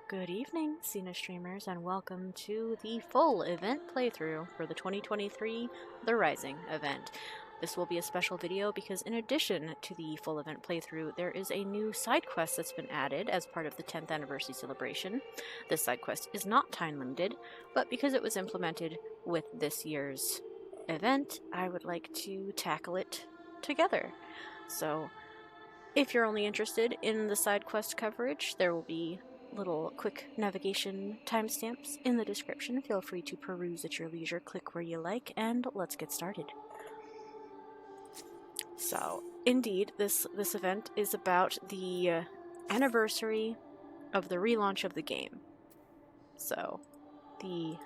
Good evening, Cena streamers, and welcome to the full event playthrough for the 2023 The Rising event. This will be a special video because in addition to the full event playthrough, there is a new side quest that's been added as part of the 10th anniversary celebration. This side quest is not time limited, but because it was implemented with this year's event, I would like to tackle it together. So, if you're only interested in the side quest coverage, there will be little quick navigation timestamps in the description. Feel free to peruse at your leisure, click where you like, and let's get started. So, indeed, this event is about the anniversary of the relaunch of the game. So, a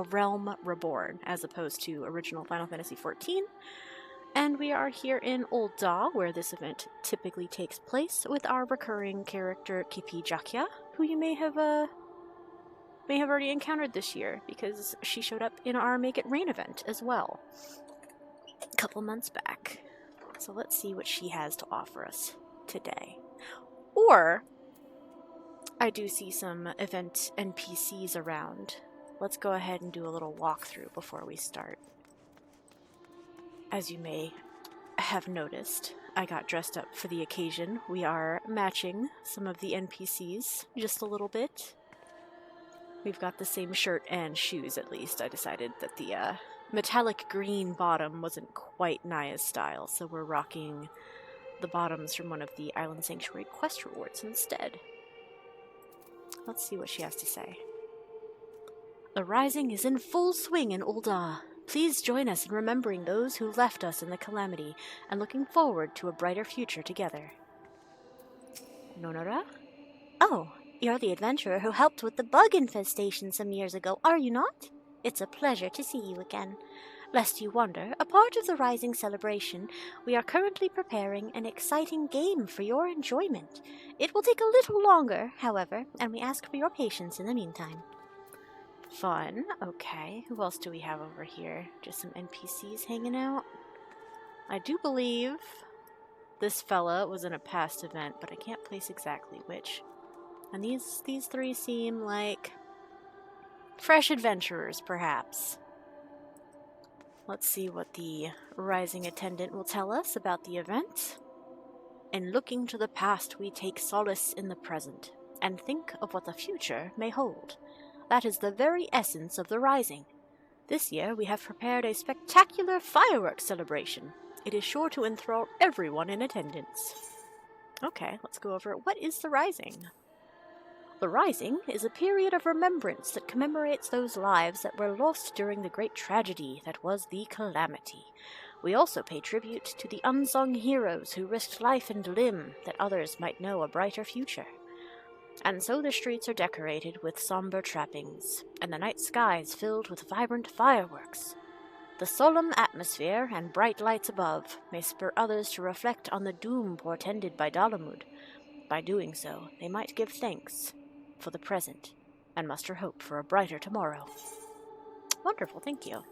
realm reborn, as opposed to original Final Fantasy XIV. And we are here in Ul'dah, where this event typically takes place, with our recurring character Kipih, who you may have already encountered this year, because she showed up in our Make It Rain event as well, a couple months back. So let's see what she has to offer us today. Or, I do see some event NPCs around. Let's go ahead and do a little walkthrough before we start. As you may have noticed, I got dressed up for the occasion. We are matching some of the NPCs just a little bit. We've got the same shirt and shoes, at least. I decided that the metallic green bottom wasn't quite Naya's style, so we're rocking the bottoms from one of the Island Sanctuary quest rewards instead. Let's see what she has to say. The Rising is in full swing in Ul'dah. Please join us in remembering those who left us in the calamity and looking forward to a brighter future together. Nonora? Oh, you're the adventurer who helped with the bug infestation some years ago, are you not? It's a pleasure to see you again. Lest you wonder, a part of the Rising celebration, we are currently preparing an exciting game for your enjoyment. It will take a little longer, however, and we ask for your patience in the meantime. Fun. Okay, who else do we have over here? Just some NPCs hanging out? I do believe this fella was in a past event, but I can't place exactly which. And these three seem like fresh adventurers, perhaps. Let's see what the Rising Attendant will tell us about the event. In looking to the past, we take solace in the present, and think of what the future may hold. That is the very essence of the Rising. This year we have prepared a spectacular fireworks celebration. It is sure to enthrall everyone in attendance. Okay, let's go over it. What is the Rising? The Rising is a period of remembrance that commemorates those lives that were lost during the great tragedy that was the Calamity. We also pay tribute to the unsung heroes who risked life and limb that others might know a brighter future. And so the streets are decorated with somber trappings, and the night skies filled with vibrant fireworks. The solemn atmosphere and bright lights above may spur others to reflect on the doom portended by Dalamud. By doing so, they might give thanks for the present, and muster hope for a brighter tomorrow. Wonderful, thank you.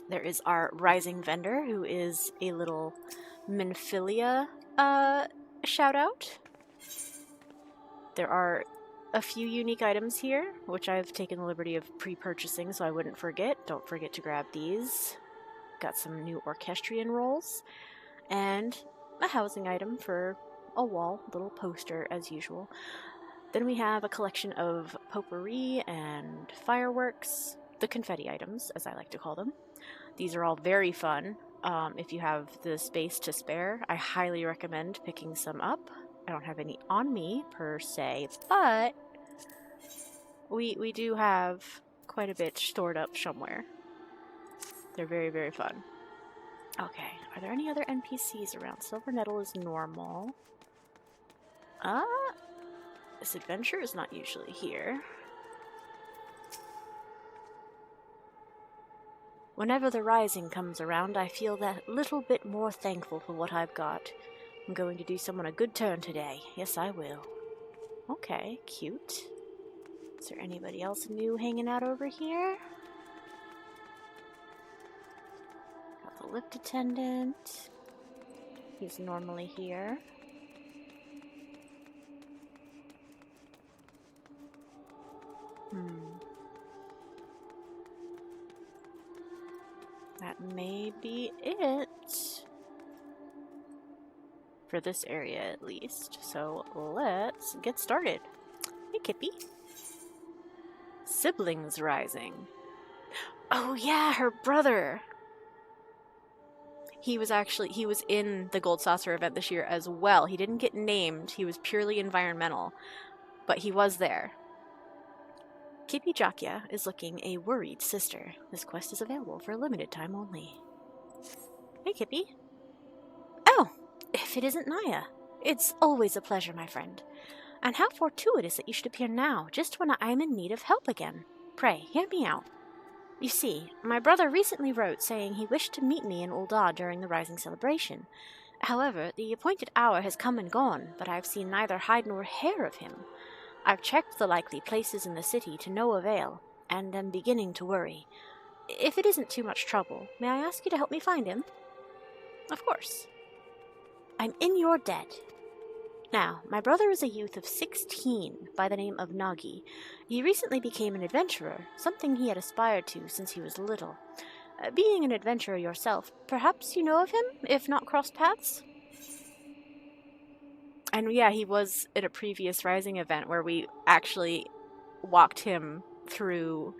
There is our Rising vendor, who is a little Minfilia shout-out. There are a few unique items here, which I've taken the liberty of pre-purchasing so I wouldn't forget. Don't forget to grab these. Got some new orchestrion rolls, and a housing item for a wall, little poster as usual. Then we have a collection of potpourri and fireworks, the confetti items, as I like to call them. These are all very fun. If you have the space to spare, I highly recommend picking some up. I don't have any on me, per se, but we do have quite a bit stored up somewhere. They're very, very fun. Okay, are there any other NPCs around? Silver Nettle is normal. This adventure is not usually here. Whenever the Rising comes around, I feel that little bit more thankful for what I've got. I'm going to do someone a good turn today. Yes, I will. Okay, cute. Is there anybody else new hanging out over here? Got the lift attendant. He's normally here. may be it. For this area, at least. So let's get started. Hey, Kipih. Siblings rising. Oh yeah, her brother! He was in the Gold Saucer event this year as well. He didn't get named, he was purely environmental. But he was there. Kipih Jakya is looking a worried sister. This quest is available for a limited time only. Hey, Kipih. Oh, if it isn't Naya. It's always a pleasure, my friend. And how fortuitous that you should appear now, just when I am in need of help again. Pray, hear me out. You see, my brother recently wrote saying he wished to meet me in Ul'dah during the Rising celebration. However, the appointed hour has come and gone, but I have seen neither hide nor hair of him. I've checked the likely places in the city to no avail, and am beginning to worry. If it isn't too much trouble, may I ask you to help me find him? Of course. I'm in your debt. Now, my brother is a youth of 16 by the name of Nhagi. He recently became an adventurer, something he had aspired to since he was little. Being an adventurer yourself, perhaps you know of him, if not crossed paths? And yeah, he was at a previous Rising event where we actually walked him through,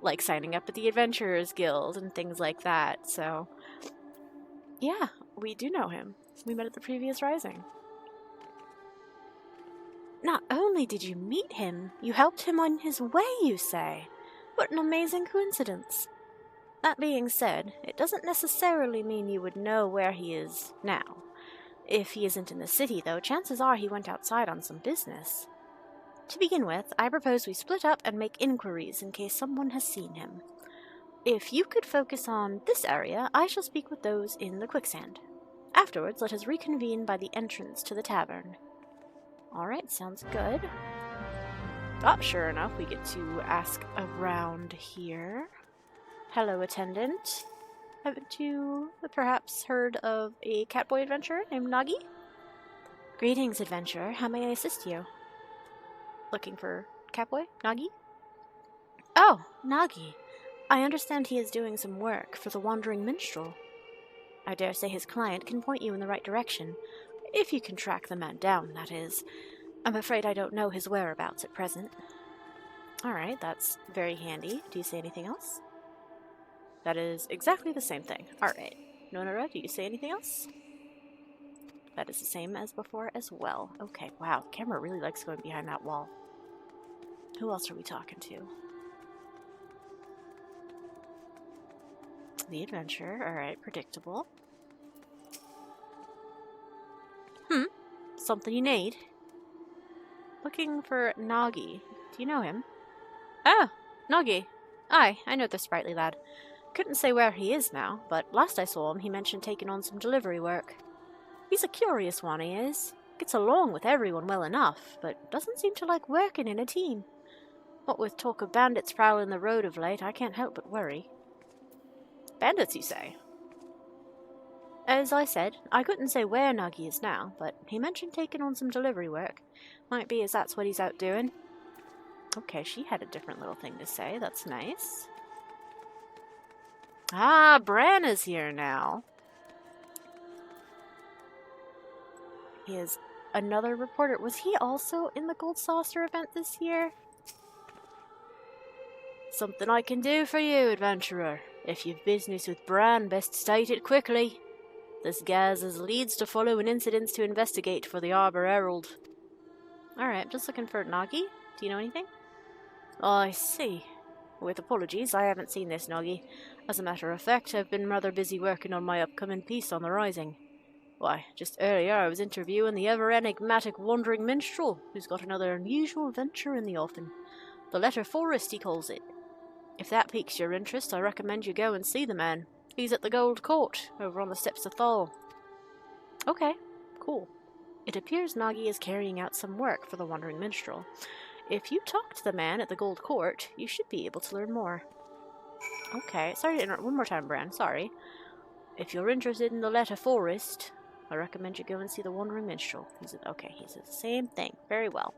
like, signing up at the Adventurers Guild and things like that, so... yeah, we do know him. We met at the previous Rising. Not only did you meet him, you helped him on his way, you say? What an amazing coincidence. That being said, it doesn't necessarily mean you would know where he is now. If he isn't in the city, though, chances are he went outside on some business. To begin with, I propose we split up and make inquiries in case someone has seen him. If you could focus on this area, I shall speak with those in the quicksand. Afterwards, let us reconvene by the entrance to the tavern. Alright, sounds good. Oh, sure enough, we get to ask around here. Hello, Attendant. Haven't you perhaps heard of a catboy adventurer named Nhagi? Greetings, adventurer. How may I assist you? Looking for catboy? Nhagi? Oh, Nhagi. I understand he is doing some work for the Wandering Minstrel. I dare say his client can point you in the right direction. If you can track the man down, that is. I'm afraid I don't know his whereabouts at present. Alright, that's very handy. Do you say anything else? That is exactly the same thing. Alright. Nonara, do you say anything else? That is the same as before as well. Okay, wow. Camera really likes going behind that wall. Who else are we talking to? The adventurer. Alright, predictable. Something you need? Looking for Nhagi. Do you know him? Oh, Nhagi. Aye, I know the sprightly lad. Couldn't say where he is now, but last I saw him he mentioned taking on some delivery work. He's a curious one, he is. Gets along with everyone well enough, but doesn't seem to like working in a team. What with talk of bandits prowling the road of late, I can't help but worry. Bandits, you say? As I said, I couldn't say where Nhagi is now, but he mentioned taking on some delivery work. Might be as that's what he's out doing. Okay, she had a different little thing to say. That's nice. Ah, Bran is here now. He is another reporter. Was he also in the Gold Saucer event this year? Something I can do for you, adventurer. If you've business with Bran, best state it quickly. This guy's as leads to follow and incidents to investigate for the Arbor Herald. Alright, just looking for Nhagi. Do you know anything? I see. With apologies, I haven't seen this Nhagi. As a matter of fact, I've been rather busy working on my upcoming piece on the Rising. Why, just earlier I was interviewing the ever-enigmatic Wandering Minstrel, who's got another unusual venture in the offing. The Letter Forest, he calls it. If that piques your interest, I recommend you go and see the man. He's at the Gold Court, over on the steps of Thal. Okay, cool. It appears Nhagi is carrying out some work for the Wandering Minstrel. If you talk to the man at the Gold Court, you should be able to learn more. Okay, sorry to interrupt one more time, Bran, sorry. If you're interested in the Letter Forest, I recommend you go and see the Wandering Minstrel. Okay, he says the same thing. Very well.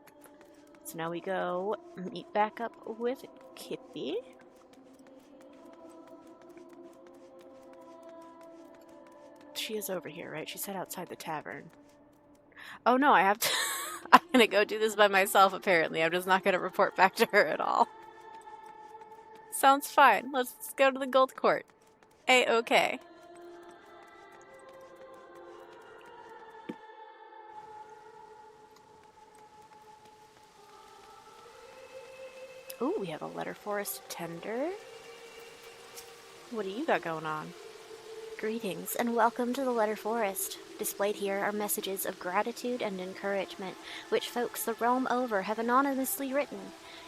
So now we go meet back up with Kipih. she is over here, right? She said outside the tavern. Oh no, I have to... I'm gonna go do this by myself, apparently. I'm just not gonna report back to her at all. Sounds fine. Let's go to the Gold Court. A-okay. Ooh, we have a letter forest tender. What do you got going on? Greetings and welcome to the Letter Forest. Displayed here are messages of gratitude and encouragement, which folks the realm over have anonymously written.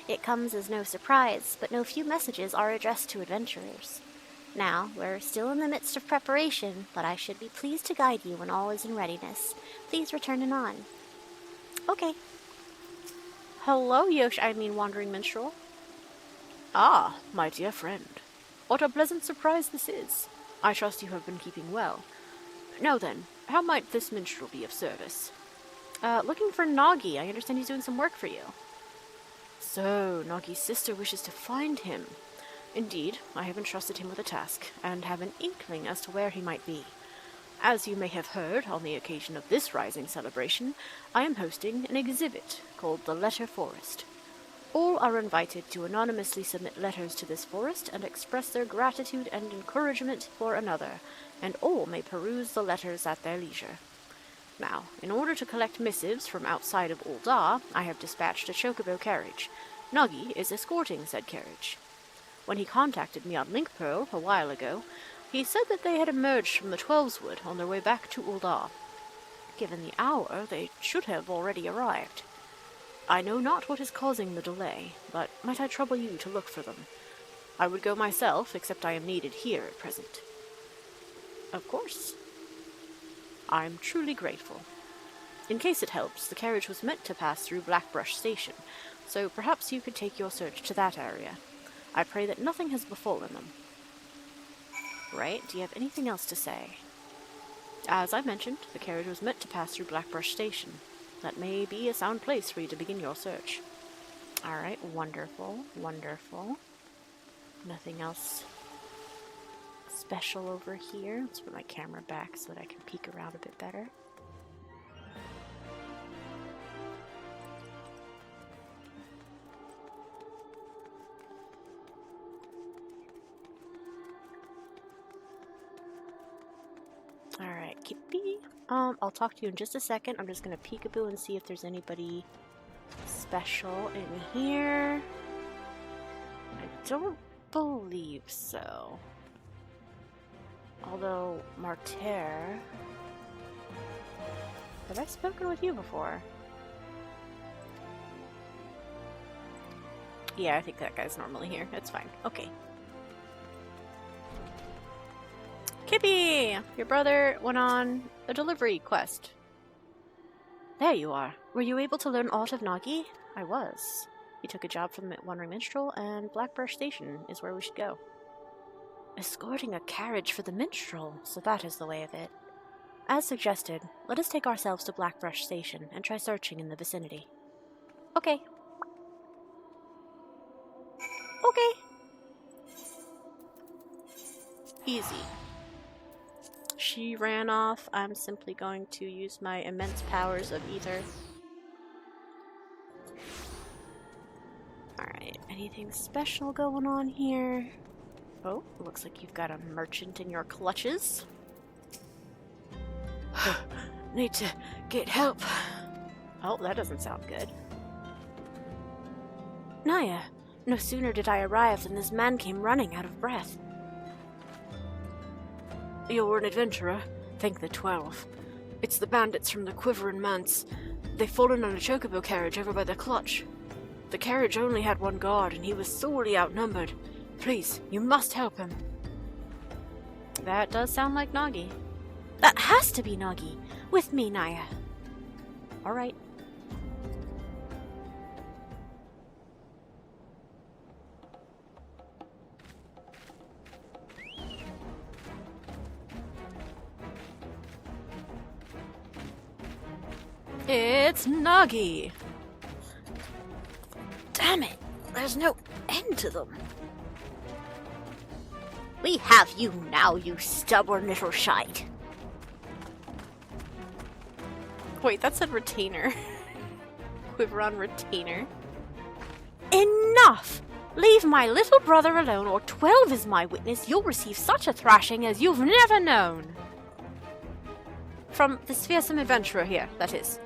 It comes as no surprise, but no few messages are addressed to adventurers. Now, we're still in the midst of preparation, but I should be pleased to guide you when all is in readiness. Please return anon. Okay. Hello, Wandering Minstrel. Ah, my dear friend. What a pleasant surprise this is. I trust you have been keeping well. Now then, how might this minstrel be of service? Looking for Nhagi. I understand he's doing some work for you. So, Nagi's sister wishes to find him. Indeed, I have entrusted him with a task, and have an inkling as to where he might be. As you may have heard, on the occasion of this rising celebration, I am hosting an exhibit called the Letter Forest. All are invited to anonymously submit letters to this forest and express their gratitude and encouragement for another, and all may peruse the letters at their leisure. Now, in order to collect missives from outside of Ul'dah, I have dispatched a chocobo carriage. Nhagi is escorting said carriage. When he contacted me on Link Pearl a while ago, he said that they had emerged from the Twelveswood on their way back to Ul'dah. Given the hour, they should have already arrived. I know not what is causing the delay, but might I trouble you to look for them? I would go myself, except I am needed here at present. Of course. I'm truly grateful. In case it helps, the carriage was meant to pass through Blackbrush Station, so perhaps you could take your search to that area. I pray that nothing has befallen them. Right, do you have anything else to say? As I mentioned, the carriage was meant to pass through Blackbrush Station. That may be a sound place for you to begin your search. Alright, wonderful, wonderful. Nothing else special over here. Let's put my camera back so that I can peek around a bit better. Alright, Kipih. I'll talk to you in just a second. I'm just gonna peekaboo and see if there's anybody special in here. I don't believe so. Although, Martyr... Have I spoken with you before? Yeah, I think that guy's normally here. It's fine. Okay. Kipih! Your brother went on a delivery quest. There you are. Were you able to learn aught of Nhagi? I was. He took a job from the Wandering Minstrel, and Blackbrush Station is where we should go. Escorting a carriage for the minstrel, so that is the way of it. As suggested, let us take ourselves to Blackbrush Station and try searching in the vicinity. Okay. Okay. Easy. She ran off. I'm simply going to use my immense powers of ether. Alright, anything special going on here? Oh, looks like you've got a merchant in your clutches. Need to get help. Oh, that doesn't sound good. Naya, no sooner did I arrive than this man came running out of breath. You're an adventurer? Thank the 12. It's the bandits from the Quiver and Manse. They've fallen on a chocobo carriage over by the clutch. The carriage only had one guard, and he was sorely outnumbered. Please, you must help him. That does sound like Nhagi. That has to be Nhagi. With me, Naya. Alright. It's Nhagi! Damn it! There's no end to them. We have you now, you stubborn little shite. Wait, that said retainer. Quiver on retainer. Enough! Leave my little brother alone, or 12 is my witness. You'll receive such a thrashing as you've never known. From this fearsome adventurer here, that is.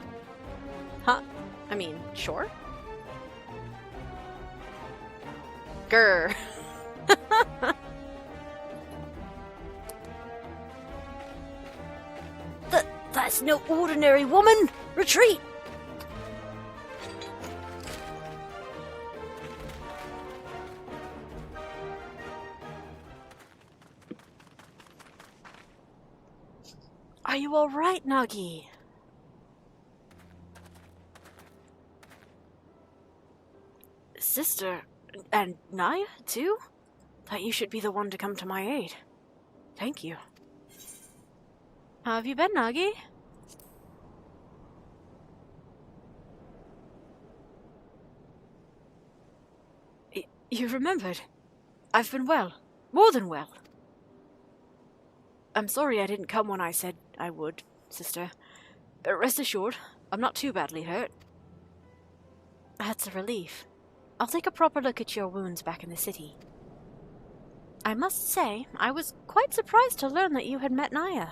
Huh? I mean, sure. Grr. That's no ordinary woman! Retreat! Are you alright, Nhagi? Sister, and Naya, too? Thought you should be the one to come to my aid. Thank you. How have you been, Nhagi? You remembered. I've been well. More than well. I'm sorry I didn't come when I said I would, sister. But rest assured, I'm not too badly hurt. That's a relief. I'll take a proper look at your wounds back in the city. I must say, I was quite surprised to learn that you had met Naya.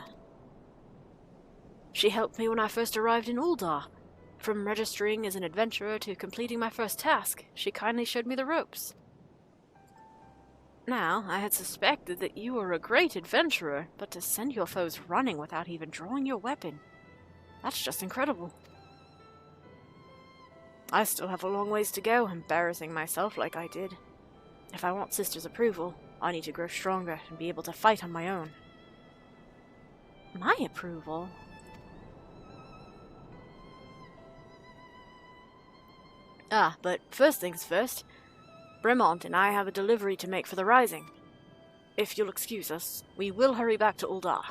She helped me when I first arrived in Ul'dah. From registering as an adventurer to completing my first task, she kindly showed me the ropes. Now, I had suspected that you were a great adventurer, but to send your foes running without even drawing your weapon, that's just incredible. I still have a long ways to go, embarrassing myself like I did. If I want Sister's approval, I need to grow stronger and be able to fight on my own. My approval? Ah, but first things first, Bremont and I have a delivery to make for the Rising. If you'll excuse us, we will hurry back to Ul'dah.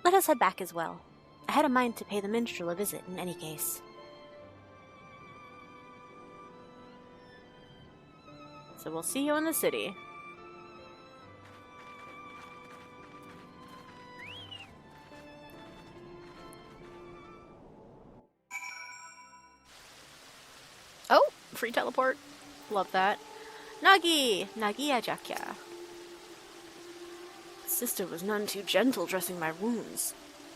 Let us head back as well. I had a mind to pay the minstrel a visit in any case. So we'll see you in the city. Oh, free teleport. Love that. Nhagi! Nhagi ajakya. Sister was none too gentle dressing my wounds.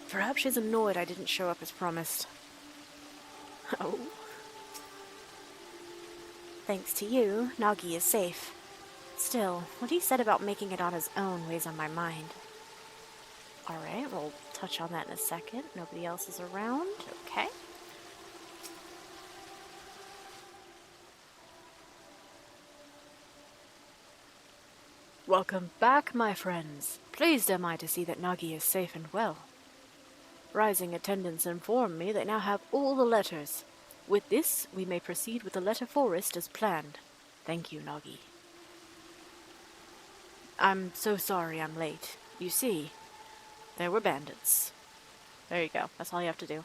Perhaps she's annoyed I didn't show up as promised. Oh. Thanks to you, Nhagi is safe. Still, what he said about making it on his own weighs on my mind. Alright, we'll touch on that in a second. Nobody else is around. Okay. Welcome back, my friends. Pleased am I to see that Nhagi is safe and well. Rising attendants inform me they now have all the letters. With this, we may proceed with the letter forest as planned. Thank you, Nhagi. I'm so sorry I'm late. You see, there were bandits. There you go. That's all you have to do.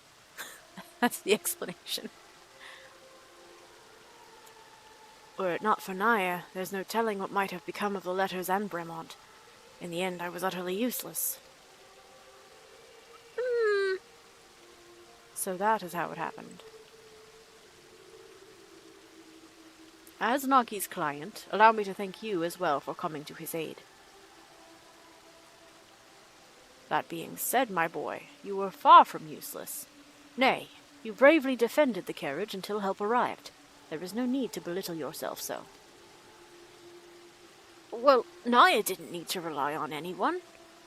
That's the explanation. Were it not for Naya, there's no telling what might have become of the letters and Bremont. In the end, I was utterly useless. So that is how it happened. As Nagi's client, allow me to thank you as well for coming to his aid. That being said, my boy, you were far from useless. Nay, you bravely defended the carriage until help arrived. There is no need to belittle yourself so. Well, Naya didn't need to rely on anyone.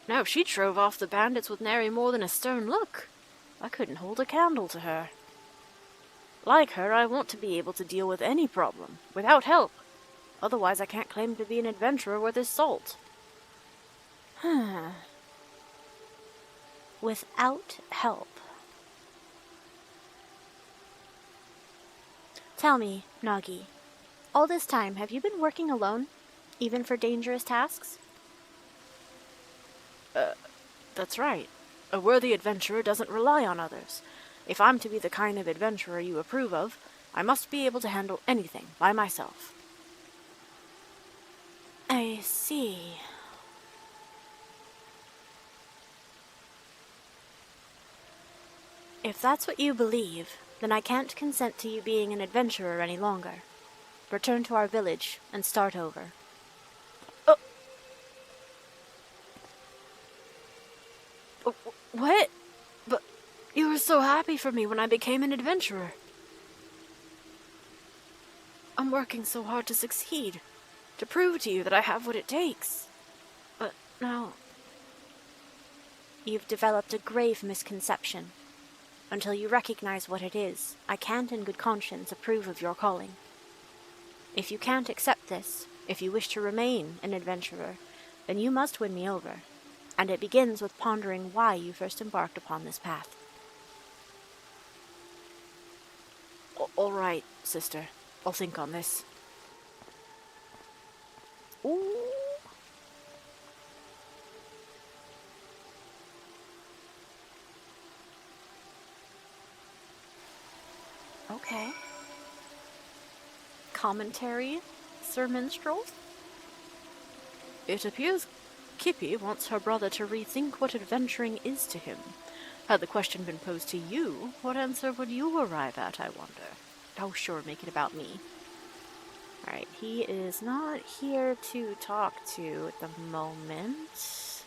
No, she drove off the bandits with nary more than a stern look. I couldn't hold a candle to her. Like her, I want to be able to deal with any problem, without help. Otherwise, I can't claim to be an adventurer worth his salt. Without help. Tell me, Nhagi, all this time have you been working alone, even for dangerous tasks? That's right. A worthy adventurer doesn't rely on others. If I'm to be the kind of adventurer you approve of, I must be able to handle anything by myself. I see. If that's what you believe, then I can't consent to you being an adventurer any longer. Return to our village and start over. What? But you were so happy for me when I became an adventurer. I'm working so hard to succeed, to prove to you that I have what it takes. But now... You've developed a grave misconception. Until you recognize what it is, I can't in good conscience approve of your calling. If you can't accept this, if you wish to remain an adventurer, then you must win me over, and it begins with pondering why you first embarked upon this path. All right, sister. I'll think on this. Ooh. Okay. Commentary, Sir Minstrel? It appears Kipih wants her brother to rethink what adventuring is to him. Had the question been posed to you, what answer would you arrive at, I wonder? Oh, sure, make it about me. Alright, he is not here to talk to at the moment.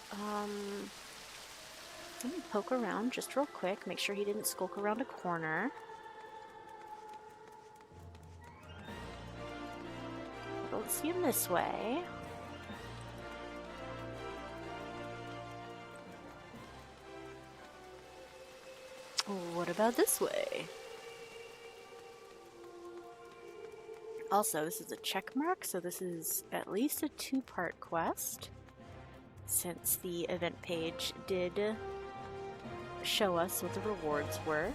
Let me poke around just real quick, make sure he didn't skulk around a corner. Let's see him this way. What about this way? Also, this is a check mark, so this is at least a 2-part quest, since the event page did show us what the rewards were,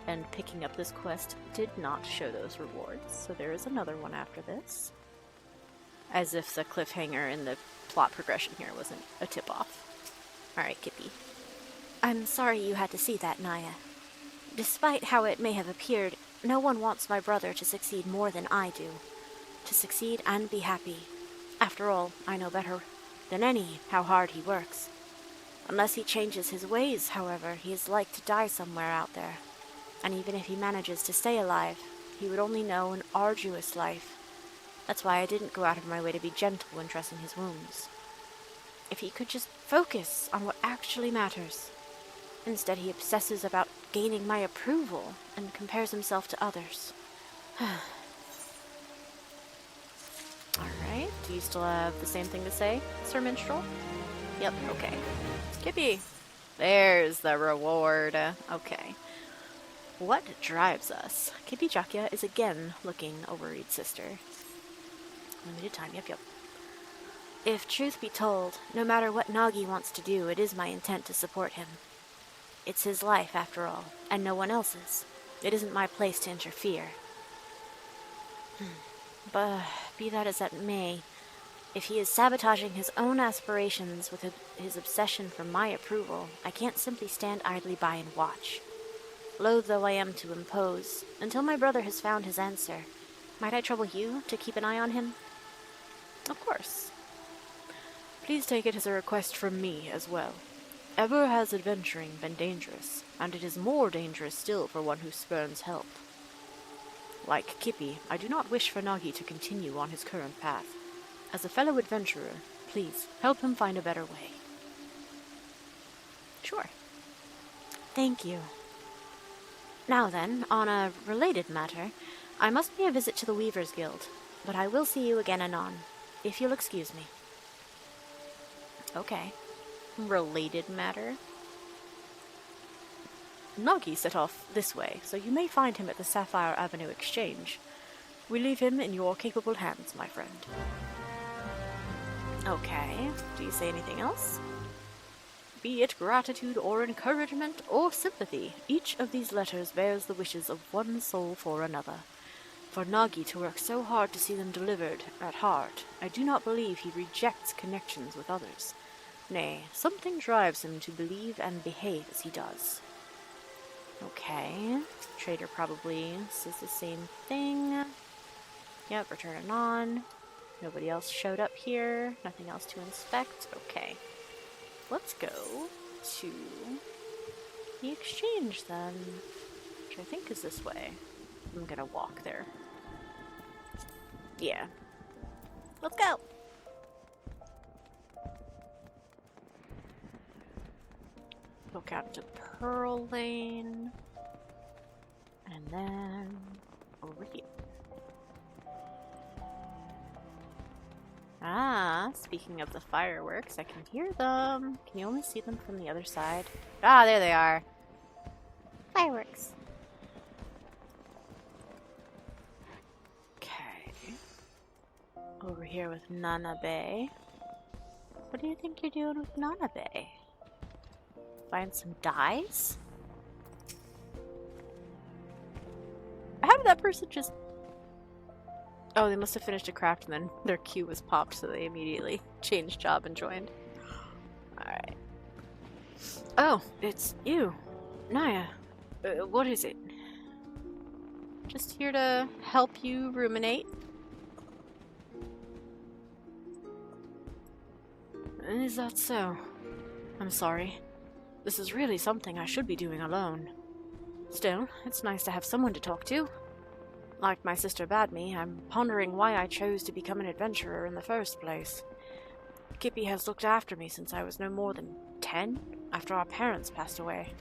and picking up this quest did not show those rewards, so there is another one after this. As if the cliffhanger in the plot progression here wasn't a tip-off. Alright, Kipih. I'm sorry you had to see that, Naya. Despite how it may have appeared, no one wants my brother to succeed more than I do. To succeed and be happy. After all, I know better than any how hard he works. Unless he changes his ways, however, he is like to die somewhere out there. And even if he manages to stay alive, he would only know an arduous life. That's why I didn't go out of my way to be gentle when dressing his wounds. If he could just focus on what actually matters. Instead, he obsesses about gaining my approval and compares himself to others. Alright, do you still have the same thing to say, Sir Minstrel? Yep, okay. Kipih, there's the reward. Okay. What drives us? Kipih Jakya is again looking a worried sister. Limited time, yep. If truth be told, no matter what Nhagi wants to do, it is my intent to support him. It's his life, after all, and no one else's. It isn't my place to interfere. But be that as that may, if he is sabotaging his own aspirations with his obsession for my approval, I can't simply stand idly by and watch. Loath though I am to impose, until my brother has found his answer, might I trouble you to keep an eye on him? Of course. Please take it as a request from me as well. Ever has adventuring been dangerous, and it is more dangerous still for one who spurns help. Like Kipih, I do not wish for Nhagi to continue on his current path. As a fellow adventurer, please help him find a better way. Sure. Thank you. Now then, on a related matter, I must pay a visit to the Weavers' Guild, but I will see you again anon, if you'll excuse me. Okay. Related matter? Nhagi set off this way, so you may find him at the Sapphire Avenue Exchange. We leave him in your capable hands, my friend. Okay, do you say anything else? Be it gratitude or encouragement or sympathy, each of these letters bears the wishes of one soul for another. For Nhagi to work so hard to see them delivered, at heart, I do not believe he rejects connections with others. Nay, something drives him to believe and behave as he does. Okay, trader probably says the same thing. Yep, return anon. Nobody else showed up here. Nothing else to inspect. Okay. Let's go to the exchange then, which I think is this way. I'm gonna walk there. Yeah. Let's go. Look out to Pearl Lane. And then over here. Ah, speaking of the fireworks, I can hear them. Can you only see them from the other side? Ah, there they are. Fireworks. Okay. Over here with Nanabe. What do you think you're doing with Nanabe? Find some dyes? How did that person just... Oh, they must have finished a craft and then their queue was popped, so they immediately changed job and joined. Alright. Oh, it's you. Naya. What is it? Just here to help you ruminate. Is that so? I'm sorry. This is really something I should be doing alone. Still, it's nice to have someone to talk to. Like my sister bade me, I'm pondering why I chose to become an adventurer in the first place. Kipih has looked after me since I was no more than 10, after our parents passed away.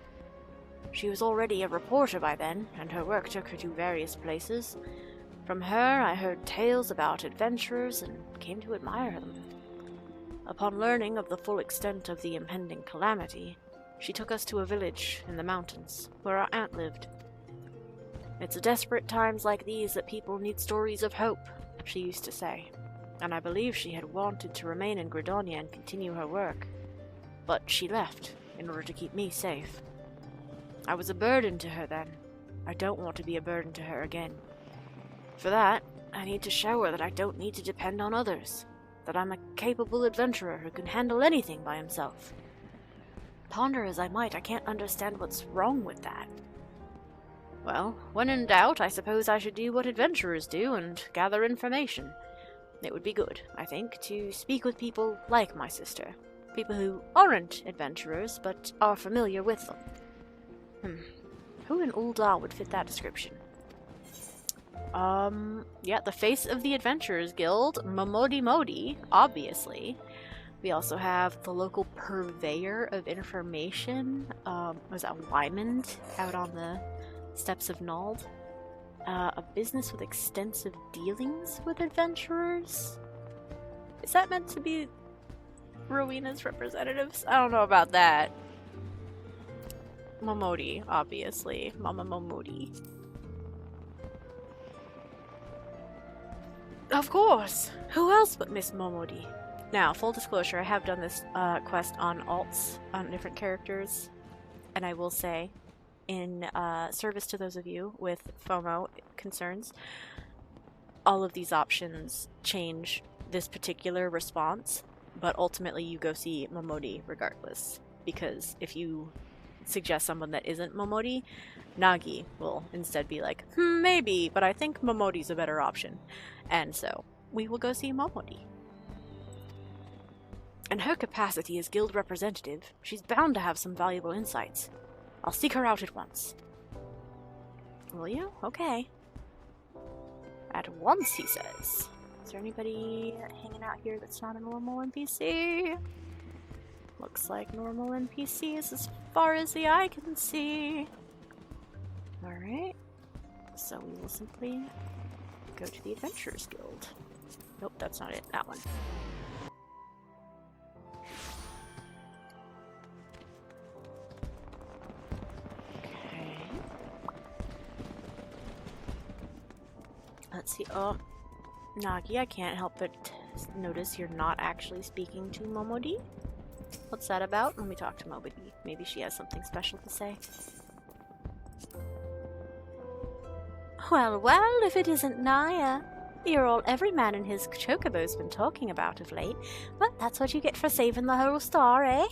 She was already a reporter by then, and her work took her to various places. From her, I heard tales about adventurers and came to admire them. Upon learning of the full extent of the impending calamity, she took us to a village in the mountains, where our aunt lived. It's at desperate times like these that people need stories of hope, she used to say, and I believe she had wanted to remain in Gridania and continue her work. But she left, in order to keep me safe. I was a burden to her then. I don't want to be a burden to her again. For that, I need to show her that I don't need to depend on others, that I'm a capable adventurer who can handle anything by himself. Ponder as I might, I can't understand what's wrong with that. Well, when in doubt, I suppose I should do what adventurers do and gather information. It would be good, I think, to speak with people like my sister. People who aren't adventurers, but are familiar with them. Who in Uldar would fit that description? Yeah, the face of the Adventurers Guild, Momodi Modi, obviously. We also have the local purveyor of information, was that Wymond, out on the steps of Nald. A business with extensive dealings with adventurers? Is that meant to be Rowena's representatives? I don't know about that. Momodi, obviously. Mama Momodi. Of course! Who else but Miss Momodi? Now, full disclosure, I have done this quest on alts, on different characters, and I will say, in service to those of you with FOMO concerns, all of these options change this particular response, but ultimately you go see Momodi regardless, because if you suggest someone that isn't Momodi, Nhagi will instead be like, maybe, but I think Momodi's a better option. And so, we will go see Momodi. In her capacity as guild representative, she's bound to have some valuable insights. I'll seek her out at once. Will you? Okay. At once, he says. Is there anybody hanging out here that's not a normal NPC? Looks like normal NPCs as far as the eye can see. Alright. So we will simply go to the Adventurers Guild. Nope, that's not it. That one. Okay. Let's see. Oh, Nhagi, I can't help but notice you're not actually speaking to Momodi. What's that about? Let me talk to Momodi. Maybe she has something special to say. Well, well, if it isn't Naya. You're all every man and his chocobo's been talking about of late, but that's what you get for saving the whole star, eh?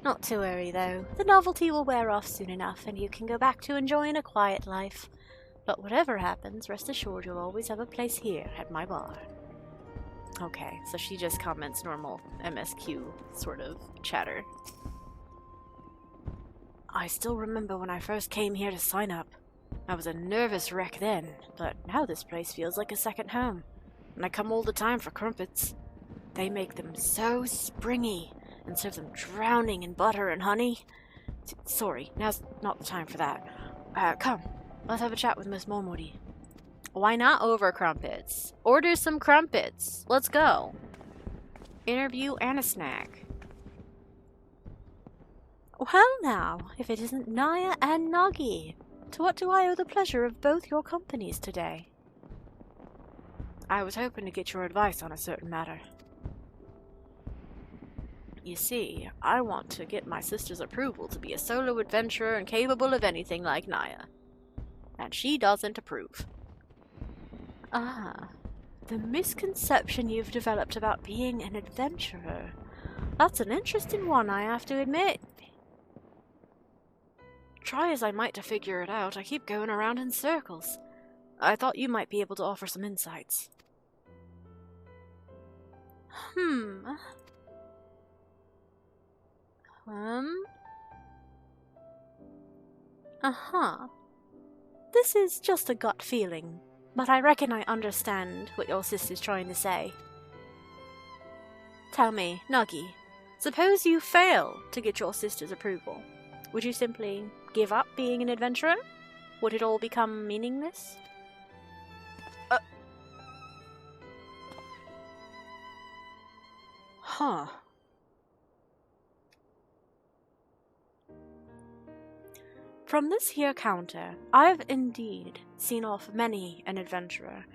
Not to worry, though. The novelty will wear off soon enough, and you can go back to enjoying a quiet life. But whatever happens, rest assured you'll always have a place here at my bar. Okay, so she just comments normal MSQ sort of chatter. I still remember when I first came here to sign up. I was a nervous wreck then, but now this place feels like a second home. And I come all the time for crumpets. They make them so springy and serve them drowning in butter and honey. Sorry, now's not the time for that. Come, let's have a chat with Miss Momodi. Why not over crumpets? Order some crumpets. Let's go. Interview and a snack. Well now, if it isn't Naya and Nhagi, to what do I owe the pleasure of both your companies today? I was hoping to get your advice on a certain matter. You see, I want to get my sister's approval to be a solo adventurer and capable of anything like Naya. And she doesn't approve. Ah, the misconception you've developed about being an adventurer. That's an interesting one, I have to admit. Try as I might to figure it out, I keep going around in circles. I thought you might be able to offer some insights. This is just a gut feeling, but I reckon I understand what your sister's trying to say. Tell me, Nhagi, suppose you fail to get your sister's approval. Would you simply give up being an adventurer? Would it all become meaningless? From this here counter, I've indeed seen off many an adventurer,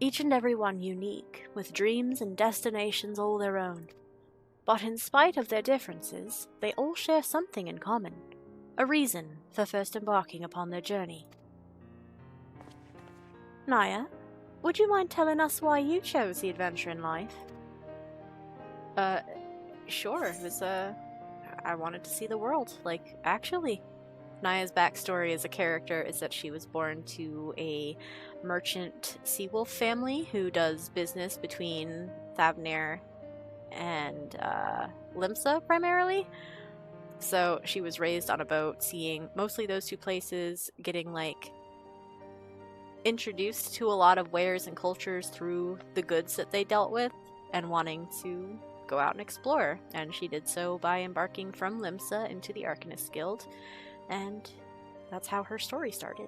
each and every one unique, with dreams and destinations all their own. But in spite of their differences, they all share something in common, a reason for first embarking upon their journey. Naya, would you mind telling us why you chose the adventure in life? Sure. It was, I wanted to see the world, like, actually. Naya's backstory as a character is that she was born to a merchant seawolf family who does business between Thavnir and Limsa, primarily. So she was raised on a boat, seeing mostly those two places, getting, like, introduced to a lot of wares and cultures through the goods that they dealt with, and wanting to go out and explore. And she did so by embarking from Limsa into the Arcanist Guild, and that's how her story started.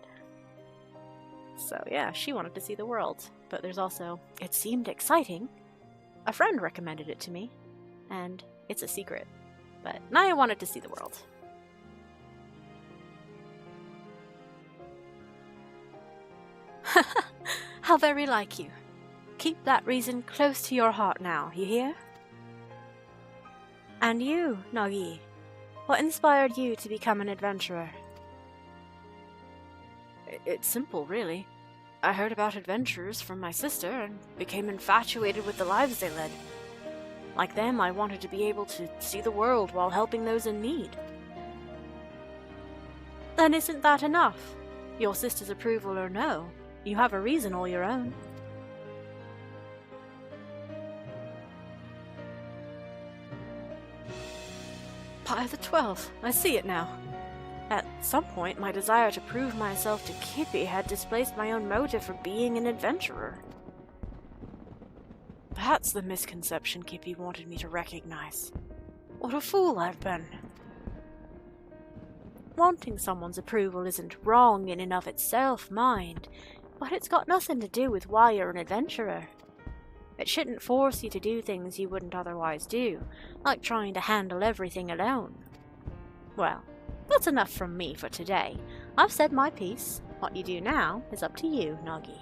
So yeah, she wanted to see the world, but there's also, it seemed exciting. A friend recommended it to me, and it's a secret, but Naya wanted to see the world. How very like you. Keep that reason close to your heart now, you hear? And you, Nhagi, what inspired you to become an adventurer? It's simple, really. I heard about adventurers from my sister and became infatuated with the lives they led. Like them, I wanted to be able to see the world while helping those in need. Then isn't that enough? Your sister's approval or no, you have a reason all your own. By the 12, I see it now. At some point, my desire to prove myself to Kipih had displaced my own motive for being an adventurer. That's the misconception Kipih wanted me to recognize. What a fool I've been. Wanting someone's approval isn't wrong in and of itself, mind, but it's got nothing to do with why you're an adventurer. It shouldn't force you to do things you wouldn't otherwise do, like trying to handle everything alone. Well, that's enough from me for today. I've said my piece. What you do now is up to you, Nhagi.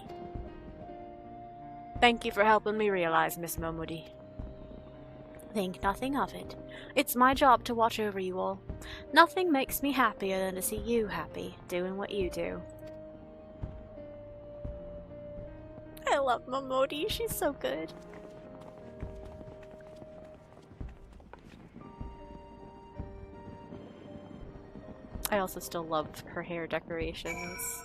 Thank you for helping me realize, Miss Momodi. Think nothing of it. It's my job to watch over you all. Nothing makes me happier than to see you happy, doing what you do. I love Momodi, she's so good. I also still love her hair decorations.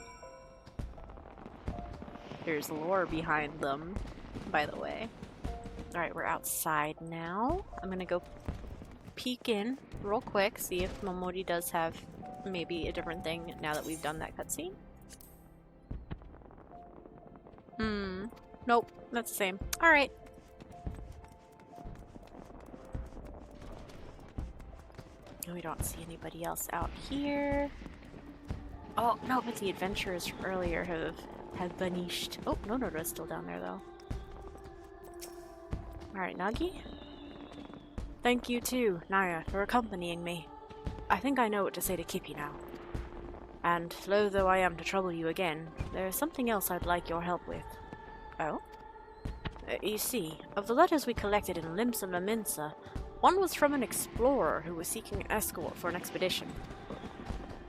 There's lore behind them, by the way. Alright, we're outside now. I'm gonna go peek in real quick, see if Momodi does have maybe a different thing now that we've done that cutscene. Nope, that's the same. Alright. We don't see anybody else out here. Oh, no, but the adventurers from earlier have vanished. Oh, no, it's still down there, though. Alright, Nhagi? Thank you, too, Naya, for accompanying me. I think I know what to say to Kipih now. And, loath though I am to trouble you again, there is something else I'd like your help with. Oh? You see, of the letters we collected in Limsa and Lominsa, one was from an explorer who was seeking an escort for an expedition.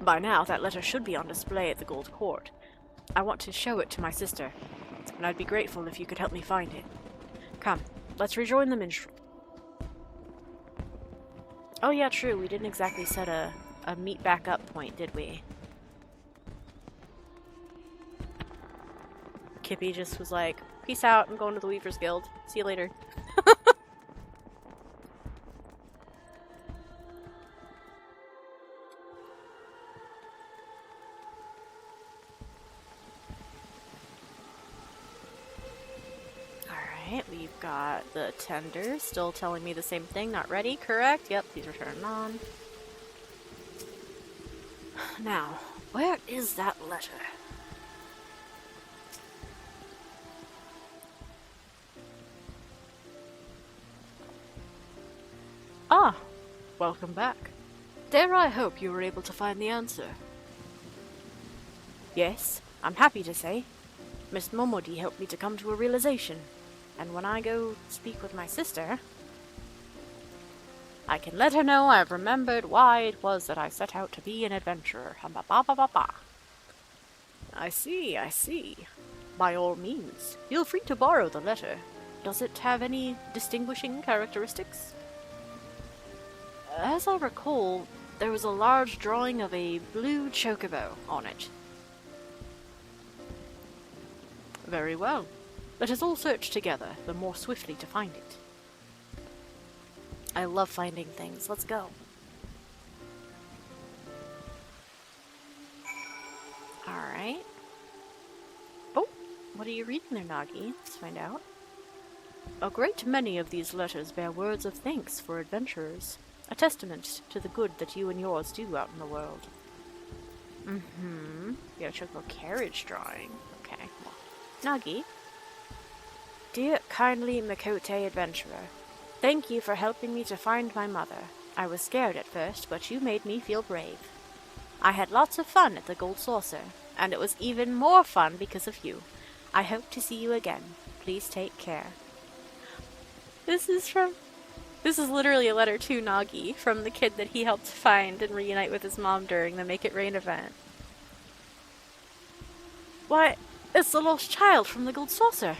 By now, that letter should be on display at the Gold Court. I want to show it to my sister, and I'd be grateful if you could help me find it. Come, let's rejoin the minstrel. Oh yeah, true, we didn't exactly set a meet back up point, did we? Kipih just was like, peace out, I'm going to the Weaver's Guild. See you later. Alright, we've got the tender still telling me the same thing. Not ready, correct? Yep, please return on. Now, where is that letter? Ah, welcome back. Dare I hope you were able to find the answer? Yes, I'm happy to say. Miss Momodi helped me to come to a realization, and when I go speak with my sister, I can let her know I've remembered why it was that I set out to be an adventurer. I see. By all means, feel free to borrow the letter. Does it have any distinguishing characteristics? As I recall, there was a large drawing of a blue chocobo on it. Very well. Let us all search together, the more swiftly to find it. I love finding things. Let's go. Alright. Oh, what are you reading there, Nhagi? Let's find out. A great many of these letters bear words of thanks for adventurers. A testament to the good that you and yours do out in the world. Yeah, choco carriage drawing. Okay. Nhagi. Dear kindly Mikote adventurer, thank you for helping me to find my mother. I was scared at first, but you made me feel brave. I had lots of fun at the Gold Saucer, and it was even more fun because of you. I hope to see you again. Please take care. This is literally a letter to Nhagi from the kid that he helped find and reunite with his mom during the Make It Rain event. Why, it's the lost child from the Gold Saucer.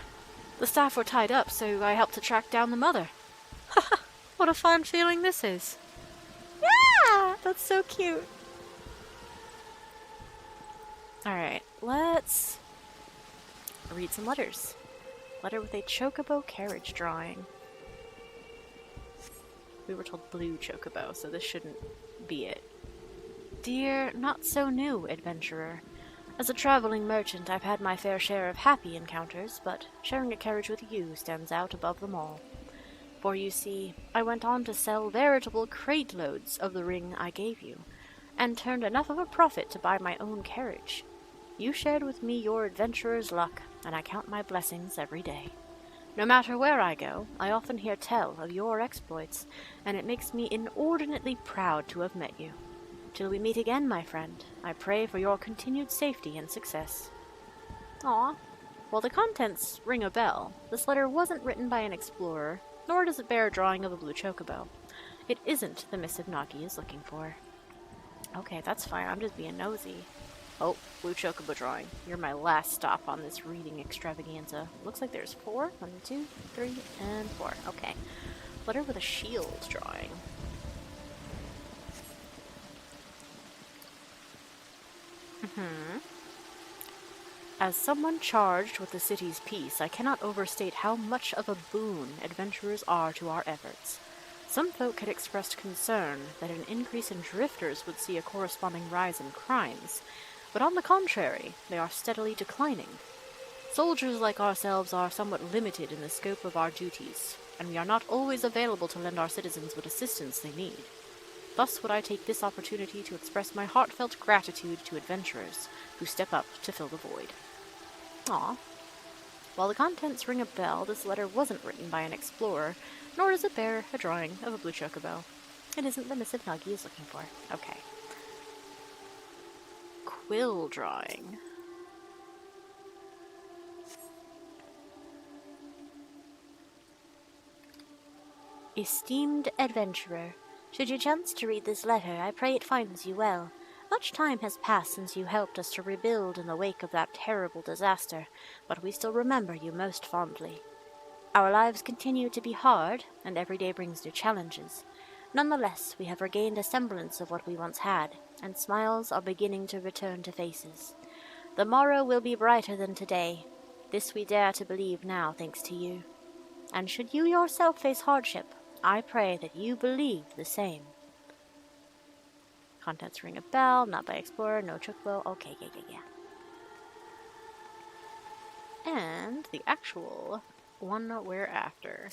The staff were tied up, so I helped to track down the mother. Haha, what a fun feeling this is. Yeah, that's so cute. Alright, let's read some letters. Letter with a chocobo carriage drawing. We were told blue chocobo, so this shouldn't be it. Dear, not so new adventurer. As a traveling merchant, I've had my fair share of happy encounters, but sharing a carriage with you stands out above them all. For you see, I went on to sell veritable crate loads of the ring I gave you, and turned enough of a profit to buy my own carriage. You shared with me your adventurer's luck, and I count my blessings every day. No matter where I go, I often hear tell of your exploits, and it makes me inordinately proud to have met you. Till we meet again, my friend, I pray for your continued safety and success. Aw. While the contents ring a bell, this letter wasn't written by an explorer, nor does it bear a drawing of a blue chocobo. It isn't the missive Nhagi is looking for. Okay, that's fine, I'm just being nosy. Oh, blue chocobo drawing. You're my last stop on this reading extravaganza. Looks like there's 4. 1, 2, 3, and 4. Okay. Letter with a shield drawing. As someone charged with the city's peace, I cannot overstate how much of a boon adventurers are to our efforts. Some folk had expressed concern that an increase in drifters would see a corresponding rise in crimes, but on the contrary, they are steadily declining. Soldiers like ourselves are somewhat limited in the scope of our duties, and we are not always available to lend our citizens what assistance they need. Thus would I take this opportunity to express my heartfelt gratitude to adventurers who step up to fill the void. Aw. While the contents ring a bell, this letter wasn't written by an explorer, nor does it bear a drawing of a blue chocobo. It isn't the missive Nhagi is looking for. Okay. Quill drawing. Esteemed adventurer, should you chance to read this letter, I pray it finds you well. Much time has passed since you helped us to rebuild in the wake of that terrible disaster, but we still remember you most fondly. Our lives continue to be hard, and every day brings new challenges. Nonetheless, we have regained a semblance of what we once had, and smiles are beginning to return to faces. The morrow will be brighter than today. This we dare to believe now, thanks to you. And should you yourself face hardship, I pray that you believe the same. Contents ring a bell, not by explorer, no chocobo. Okay, yeah. And the actual one we're after.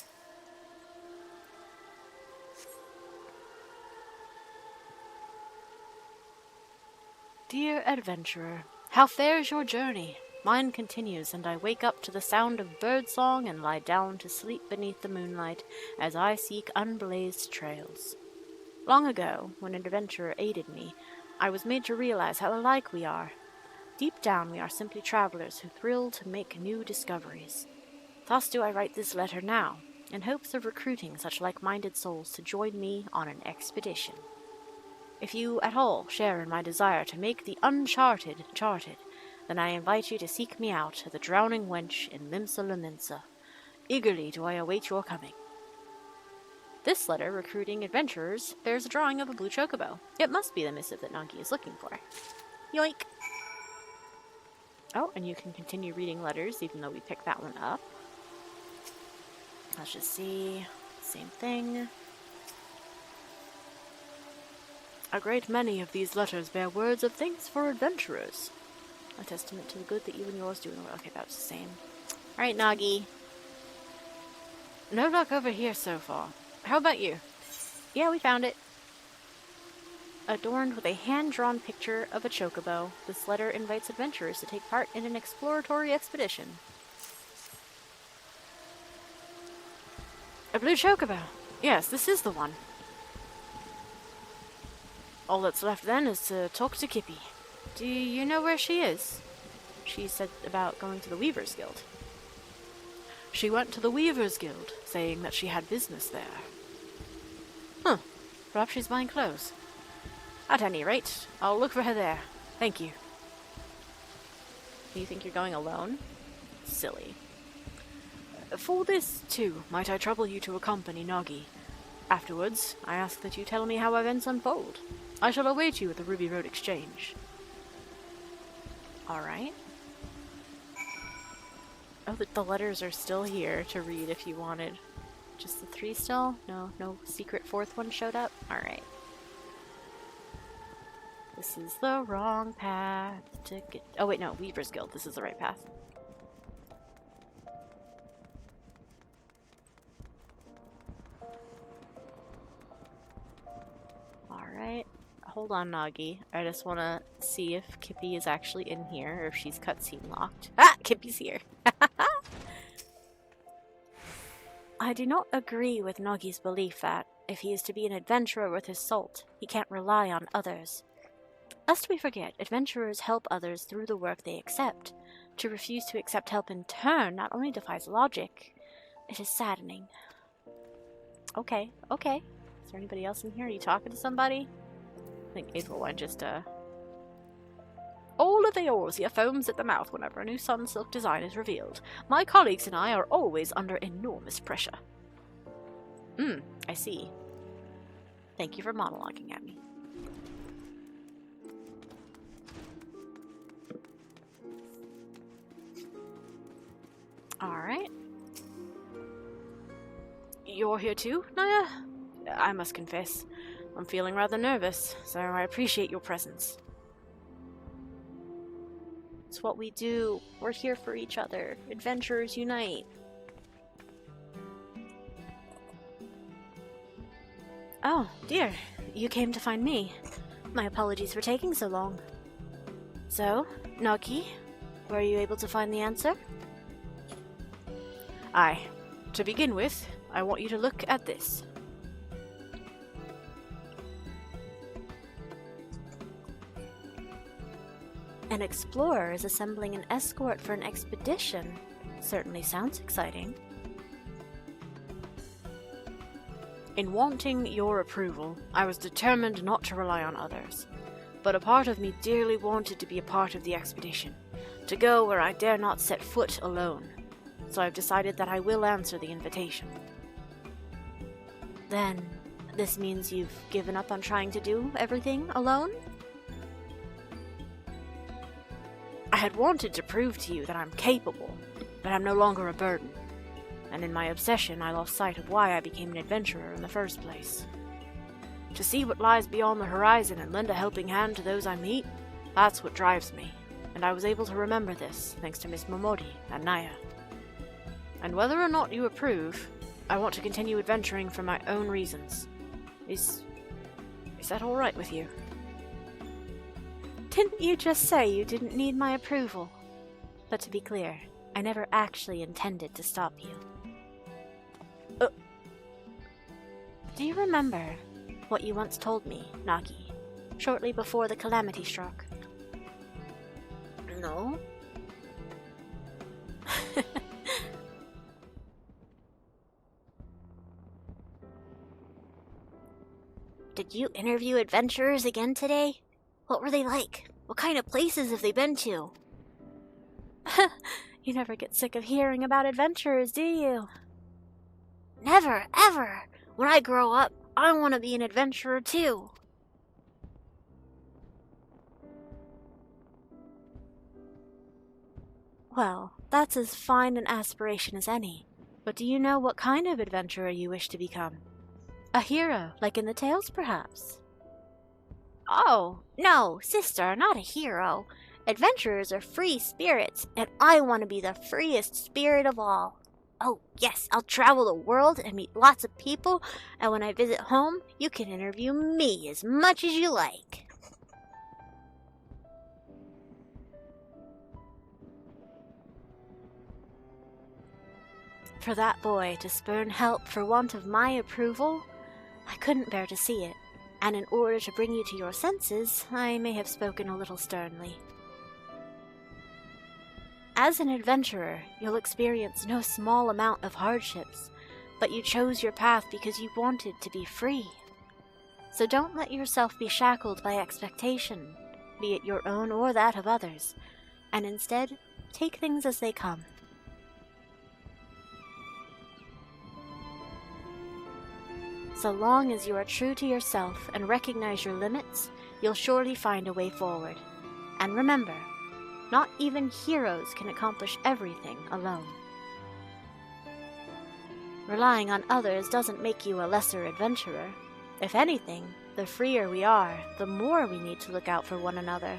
Dear adventurer, how fares your journey? Mine continues, and I wake up to the sound of birdsong and lie down to sleep beneath the moonlight as I seek unblazed trails. Long ago, when an adventurer aided me, I was made to realize how alike we are. Deep down, we are simply travelers who thrill to make new discoveries. Thus do I write this letter now, in hopes of recruiting such like-minded souls to join me on an expedition. If you at all share in my desire to make the uncharted charted, then I invite you to seek me out at the Drowning Wench in Limsa. Eagerly do I await your coming. This letter, recruiting adventurers, bears a drawing of a blue chocobo. It must be the missive that Nhagi is looking for. Yoink! Oh, and you can continue reading letters, even though we picked that one up. Let's just see. Same thing. A great many of these letters bear words of thanks for adventurers. A testament to the good that you and yours do in the world. Okay, that's the same. Alright, Nhagi. No luck over here so far. How about you? Yeah, we found it. Adorned with a hand-drawn picture of a chocobo, this letter invites adventurers to take part in an exploratory expedition. A blue chocobo! Yes, this is the one. All that's left then is to talk to Kipih. Do you know where she is? She said about going to the Weavers' Guild. She went to the Weavers' Guild, saying that she had business there. Huh. Perhaps she's buying clothes. At any rate, I'll look for her there. Thank you. You think you're going alone? Silly. For this, too, might I trouble you to accompany Nhagi. Afterwards, I ask that you tell me how events unfold. I shall await you at the Ruby Road Exchange. Alright. Oh, the letters are still here to read if you wanted. Just the 3 still? No secret 4th one showed up? Alright. This is the wrong path to get... Oh wait, no, Weaver's Guild. This is the right path. Alright. Hold on, Nhagi. I just want to see if Kipih is actually in here, or if she's cutscene locked. Ah! Kipih's here! I do not agree with Nhagi's belief that, if he is to be an adventurer with his salt, he can't rely on others. Lest we forget, adventurers help others through the work they accept. To refuse to accept help in turn not only defies logic, it is saddening. Okay. Is there anybody else in here? Are you talking to somebody? I think Aethelwine just, All of Eorzea foams at the mouth whenever a new Sunsilk design is revealed. My colleagues and I are always under enormous pressure. I see. Thank you for monologuing at me. Alright. You're here too, Naya? I must confess, I'm feeling rather nervous, so I appreciate your presence. It's what we do. We're here for each other. Adventurers unite. Oh, dear. You came to find me. My apologies for taking so long. So, Nhagi, were you able to find the answer? Aye. To begin with, I want you to look at this. An explorer is assembling an escort for an expedition. Certainly sounds exciting. In wanting your approval, I was determined not to rely on others, but a part of me dearly wanted to be a part of the expedition, to go where I dare not set foot alone, so I've decided that I will answer the invitation. Then, this means you've given up on trying to do everything alone? I had wanted to prove to you that I'm capable, but I'm no longer a burden. And in my obsession, I lost sight of why I became an adventurer in the first place. To see what lies beyond the horizon and lend a helping hand to those I meet, that's what drives me, and I was able to remember this thanks to Miss Momodi and Naya. And whether or not you approve, I want to continue adventuring for my own reasons. Is that all right with you? Didn't you just say you didn't need my approval? But to be clear, I never actually intended to stop you. Do you remember what you once told me, Nhagi, shortly before the calamity struck? No. Did you interview adventurers again today? What were they like? What kind of places have they been to? You never get sick of hearing about adventurers, do you? Never, ever! When I grow up, I want to be an adventurer too. Well, that's as fine an aspiration as any. But do you know what kind of adventurer you wish to become? A hero, like in the tales, perhaps? Oh, no, sister, not a hero. Adventurers are free spirits, and I want to be the freest spirit of all. Oh, yes, I'll travel the world and meet lots of people, and when I visit home, you can interview me as much as you like. For that boy to spurn help for want of my approval, I couldn't bear to see it, and in order to bring you to your senses, I may have spoken a little sternly. As an adventurer, you'll experience no small amount of hardships, but you chose your path because you wanted to be free. So don't let yourself be shackled by expectation, be it your own or that of others, and instead, take things as they come. So long as you are true to yourself and recognize your limits, you'll surely find a way forward. And remember, not even heroes can accomplish everything alone. Relying on others doesn't make you a lesser adventurer. If anything, the freer we are, the more we need to look out for one another.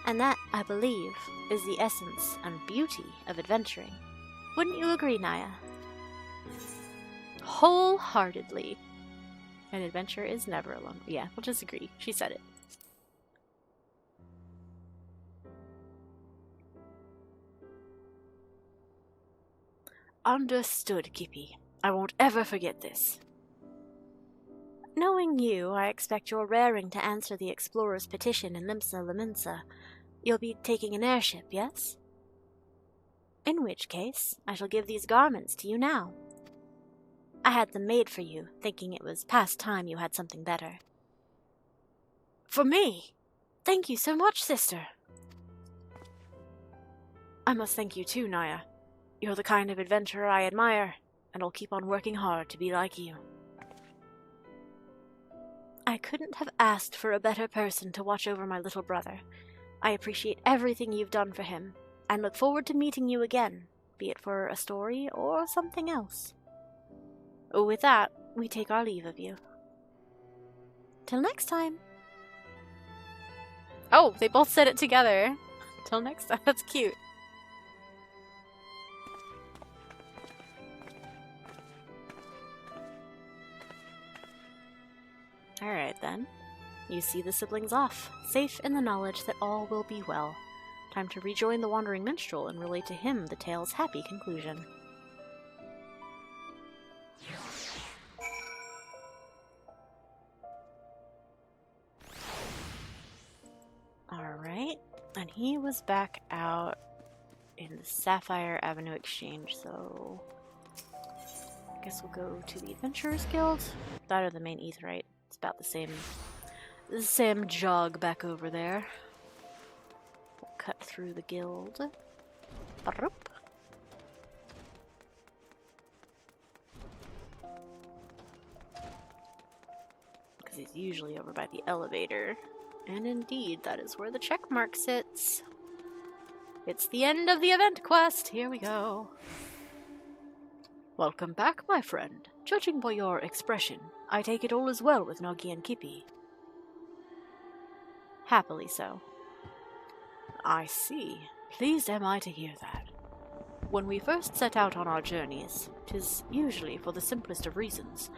And that, I believe, is the essence and beauty of adventuring. Wouldn't you agree, Naya? Wholeheartedly. An adventure is never alone. Yeah, we'll just agree. She said it. Understood, Kipih. I won't ever forget this. Knowing you, I expect you're raring to answer the explorer's petition in Limsa. You'll be taking an airship, yes? In which case, I shall give these garments to you now. I had them made for you, thinking it was past time you had something better. For me? Thank you so much, sister. I must thank you too, Naya. You're the kind of adventurer I admire, and I'll keep on working hard to be like you. I couldn't have asked for a better person to watch over my little brother. I appreciate everything you've done for him, and look forward to meeting you again, be it for a story or something else. With that, we take our leave of you. Till next time. Oh, they both said it together. Till next time. That's cute. Alright then. You see the siblings off, safe in the knowledge that all will be well. Time to rejoin the wandering minstrel and relate to him the tale's happy conclusion. Alright, and he was back out in the Sapphire Avenue Exchange, so I guess we'll go to the Adventurers Guild. That or the main Aetheryte. It's about the same jog back over there. We'll cut through the guild. Because he's usually over by the elevator. And indeed, that is where the checkmark sits. It's the end of the event quest. Here we go. Welcome back, my friend. Judging by your expression, I take it all is well with Nhagi and Kipih. Happily so. I see. Pleased am I to hear that. When we first set out on our journeys, 'tis usually for the simplest of reasons.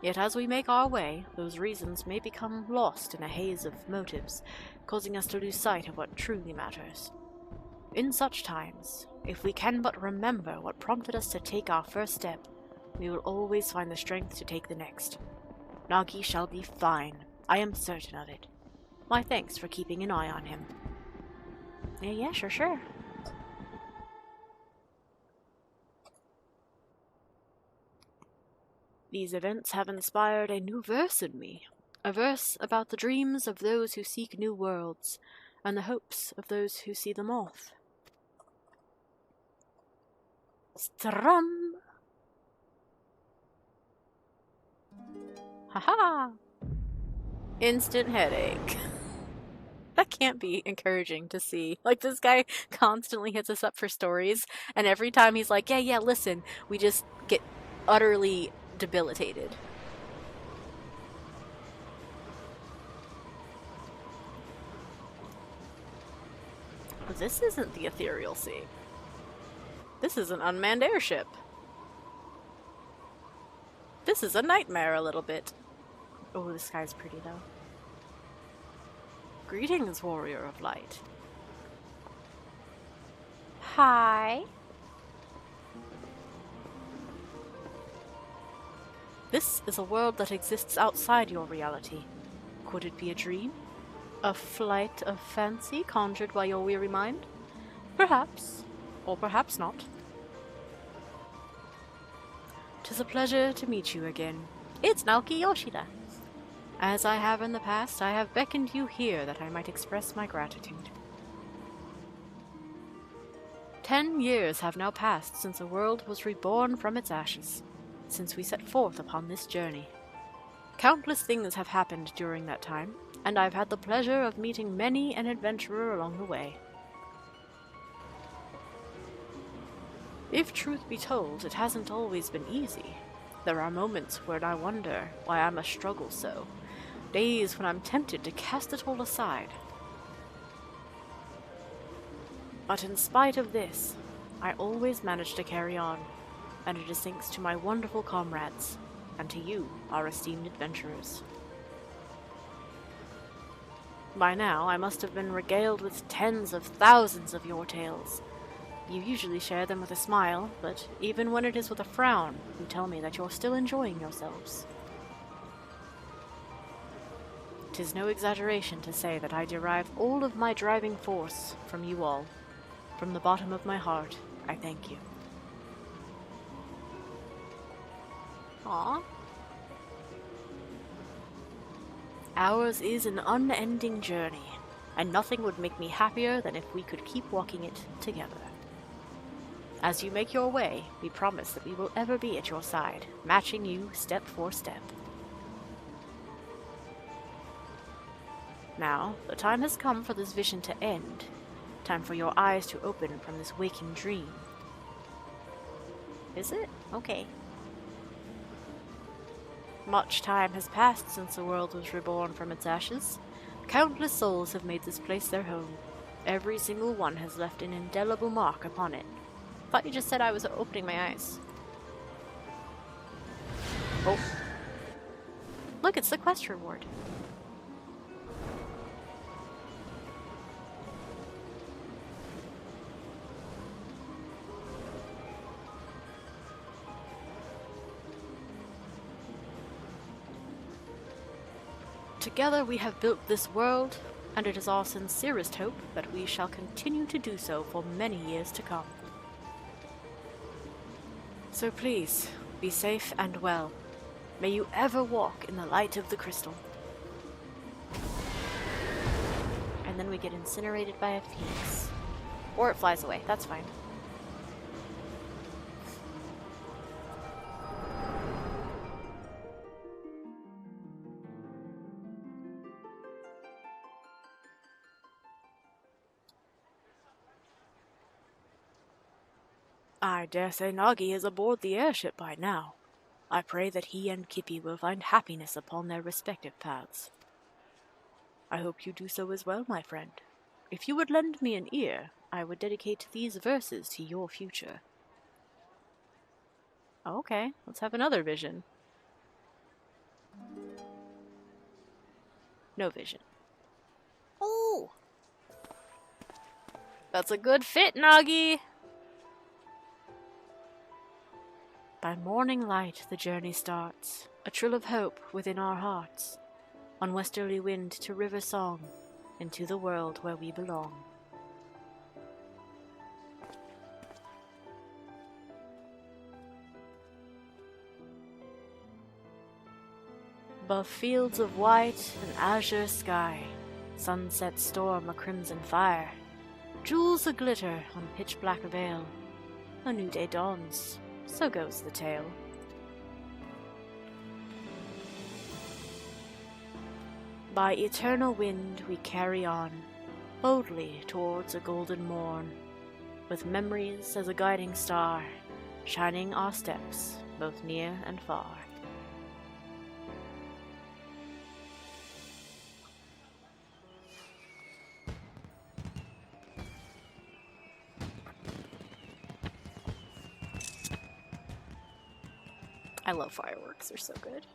Yet as we make our way, those reasons may become lost in a haze of motives, causing us to lose sight of what truly matters. In such times, if we can but remember what prompted us to take our first step, we will always find the strength to take the next. Nhagi shall be fine. I am certain of it. My thanks for keeping an eye on him. Yeah, sure. These events have inspired a new verse in me. A verse about the dreams of those who seek new worlds, and the hopes of those who see them off. Strum! Haha! Instant headache. That can't be encouraging to see. Like, this guy constantly hits us up for stories, and every time he's like, yeah, listen, we just get utterly debilitated. But this isn't the Ethereal Sea. This is an unmanned airship. This is a nightmare a little bit. Oh, this guy's pretty though. Greetings, warrior of light. Hi. This is a world that exists outside your reality. Could it be a dream? A flight of fancy conjured by your weary mind? Perhaps, or perhaps not. 'Tis a pleasure to meet you again. It's Naoki Yoshida. As I have in the past, I have beckoned you here that I might express my gratitude. 10 years have now passed since the world was reborn from its ashes, since we set forth upon this journey. Countless things have happened during that time, and I've had the pleasure of meeting many an adventurer along the way. If truth be told, it hasn't always been easy. There are moments where I wonder why I must struggle so. Days when I'm tempted to cast it all aside. But in spite of this, I always manage to carry on, and it is thanks to my wonderful comrades, and to you, our esteemed adventurers. By now, I must have been regaled with tens of thousands of your tales. You usually share them with a smile, but even when it is with a frown, you tell me that you're still enjoying yourselves. 'Tis no exaggeration to say that I derive all of my driving force from you all. From the bottom of my heart, I thank you. Aw. Ours is an unending journey, and nothing would make me happier than if we could keep walking it together. As you make your way, we promise that we will ever be at your side, matching you step for step. Now, the time has come for this vision to end. Time for your eyes to open from this waking dream. Is it? Okay. Much time has passed since the world was reborn from its ashes. Countless souls have made this place their home. Every single one has left an indelible mark upon it. Thought you just said I was opening my eyes. Oh. Look, it's the quest reward. Together we have built this world, and it is our sincerest hope that we shall continue to do so for many years to come. So please, be safe and well. May you ever walk in the light of the crystal. And then we get incinerated by a phoenix. Or it flies away, that's fine. I dare say Nhagi is aboard the airship by now. I pray that he and Kipih will find happiness upon their respective paths. I hope you do so as well, my friend. If you would lend me an ear, I would dedicate these verses to your future. Okay, let's have another vision. No vision. Oh! That's a good fit, Nhagi! By morning light the journey starts, a trill of hope within our hearts, on westerly wind to river song, into the world where we belong. Above fields of white and azure sky, sunset storm a crimson fire, jewels a glitter on pitch black veil, a new day dawns. So goes the tale. By eternal wind we carry on, boldly towards a golden morn, with memories as a guiding star, shining our steps both near and far. I love fireworks, they're so good.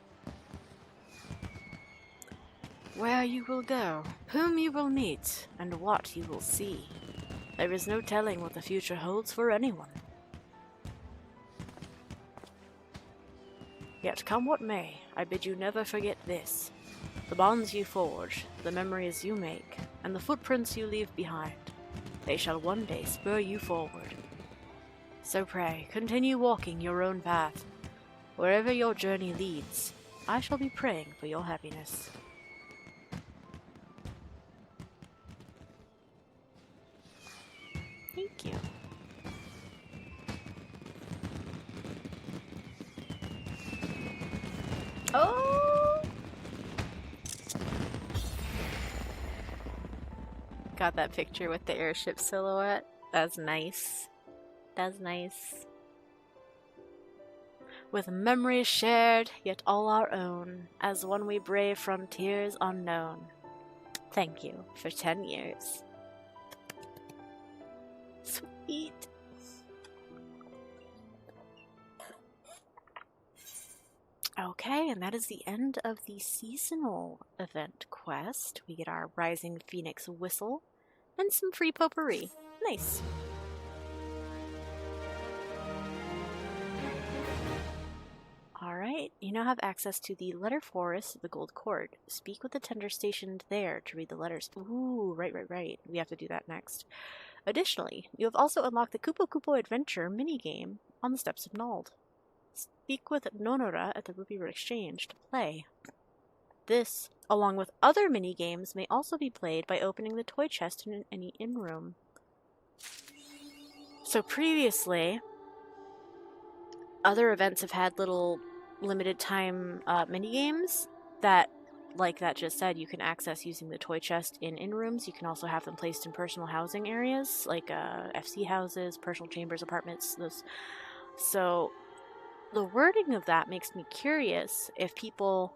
Where you will go, whom you will meet, and what you will see. There is no telling what the future holds for anyone. Yet come what may, I bid you never forget this. The bonds you forge, the memories you make, and the footprints you leave behind, they shall one day spur you forward. So pray, continue walking your own path. Wherever your journey leads, I shall be praying for your happiness. Thank you. Oh! Got that picture with the airship silhouette. That's nice. That's nice. With memories shared, yet all our own, as one we brave frontiers unknown. Thank you for 10 years. Sweet. Okay, and that is the end of the seasonal event quest. We get our Rising Phoenix whistle and some free potpourri. Nice. Alright, you now have access to the letter forest of the Gold Court. Speak with the tender stationed there to read the letters. Ooh, right. We have to do that next. Additionally, you have also unlocked the Kupo Kupo Adventure minigame on the Steps of Nald. Speak with Nonora at the Ruby Road Exchange to play. This, along with other minigames, may also be played by opening the toy chest in any inn-room. So previously, other events have had little limited time minigames that, like that just said, you can access using the toy chest in inn-rooms. You can also have them placed in personal housing areas, like FC houses, personal chambers, apartments. So the wording of that makes me curious if people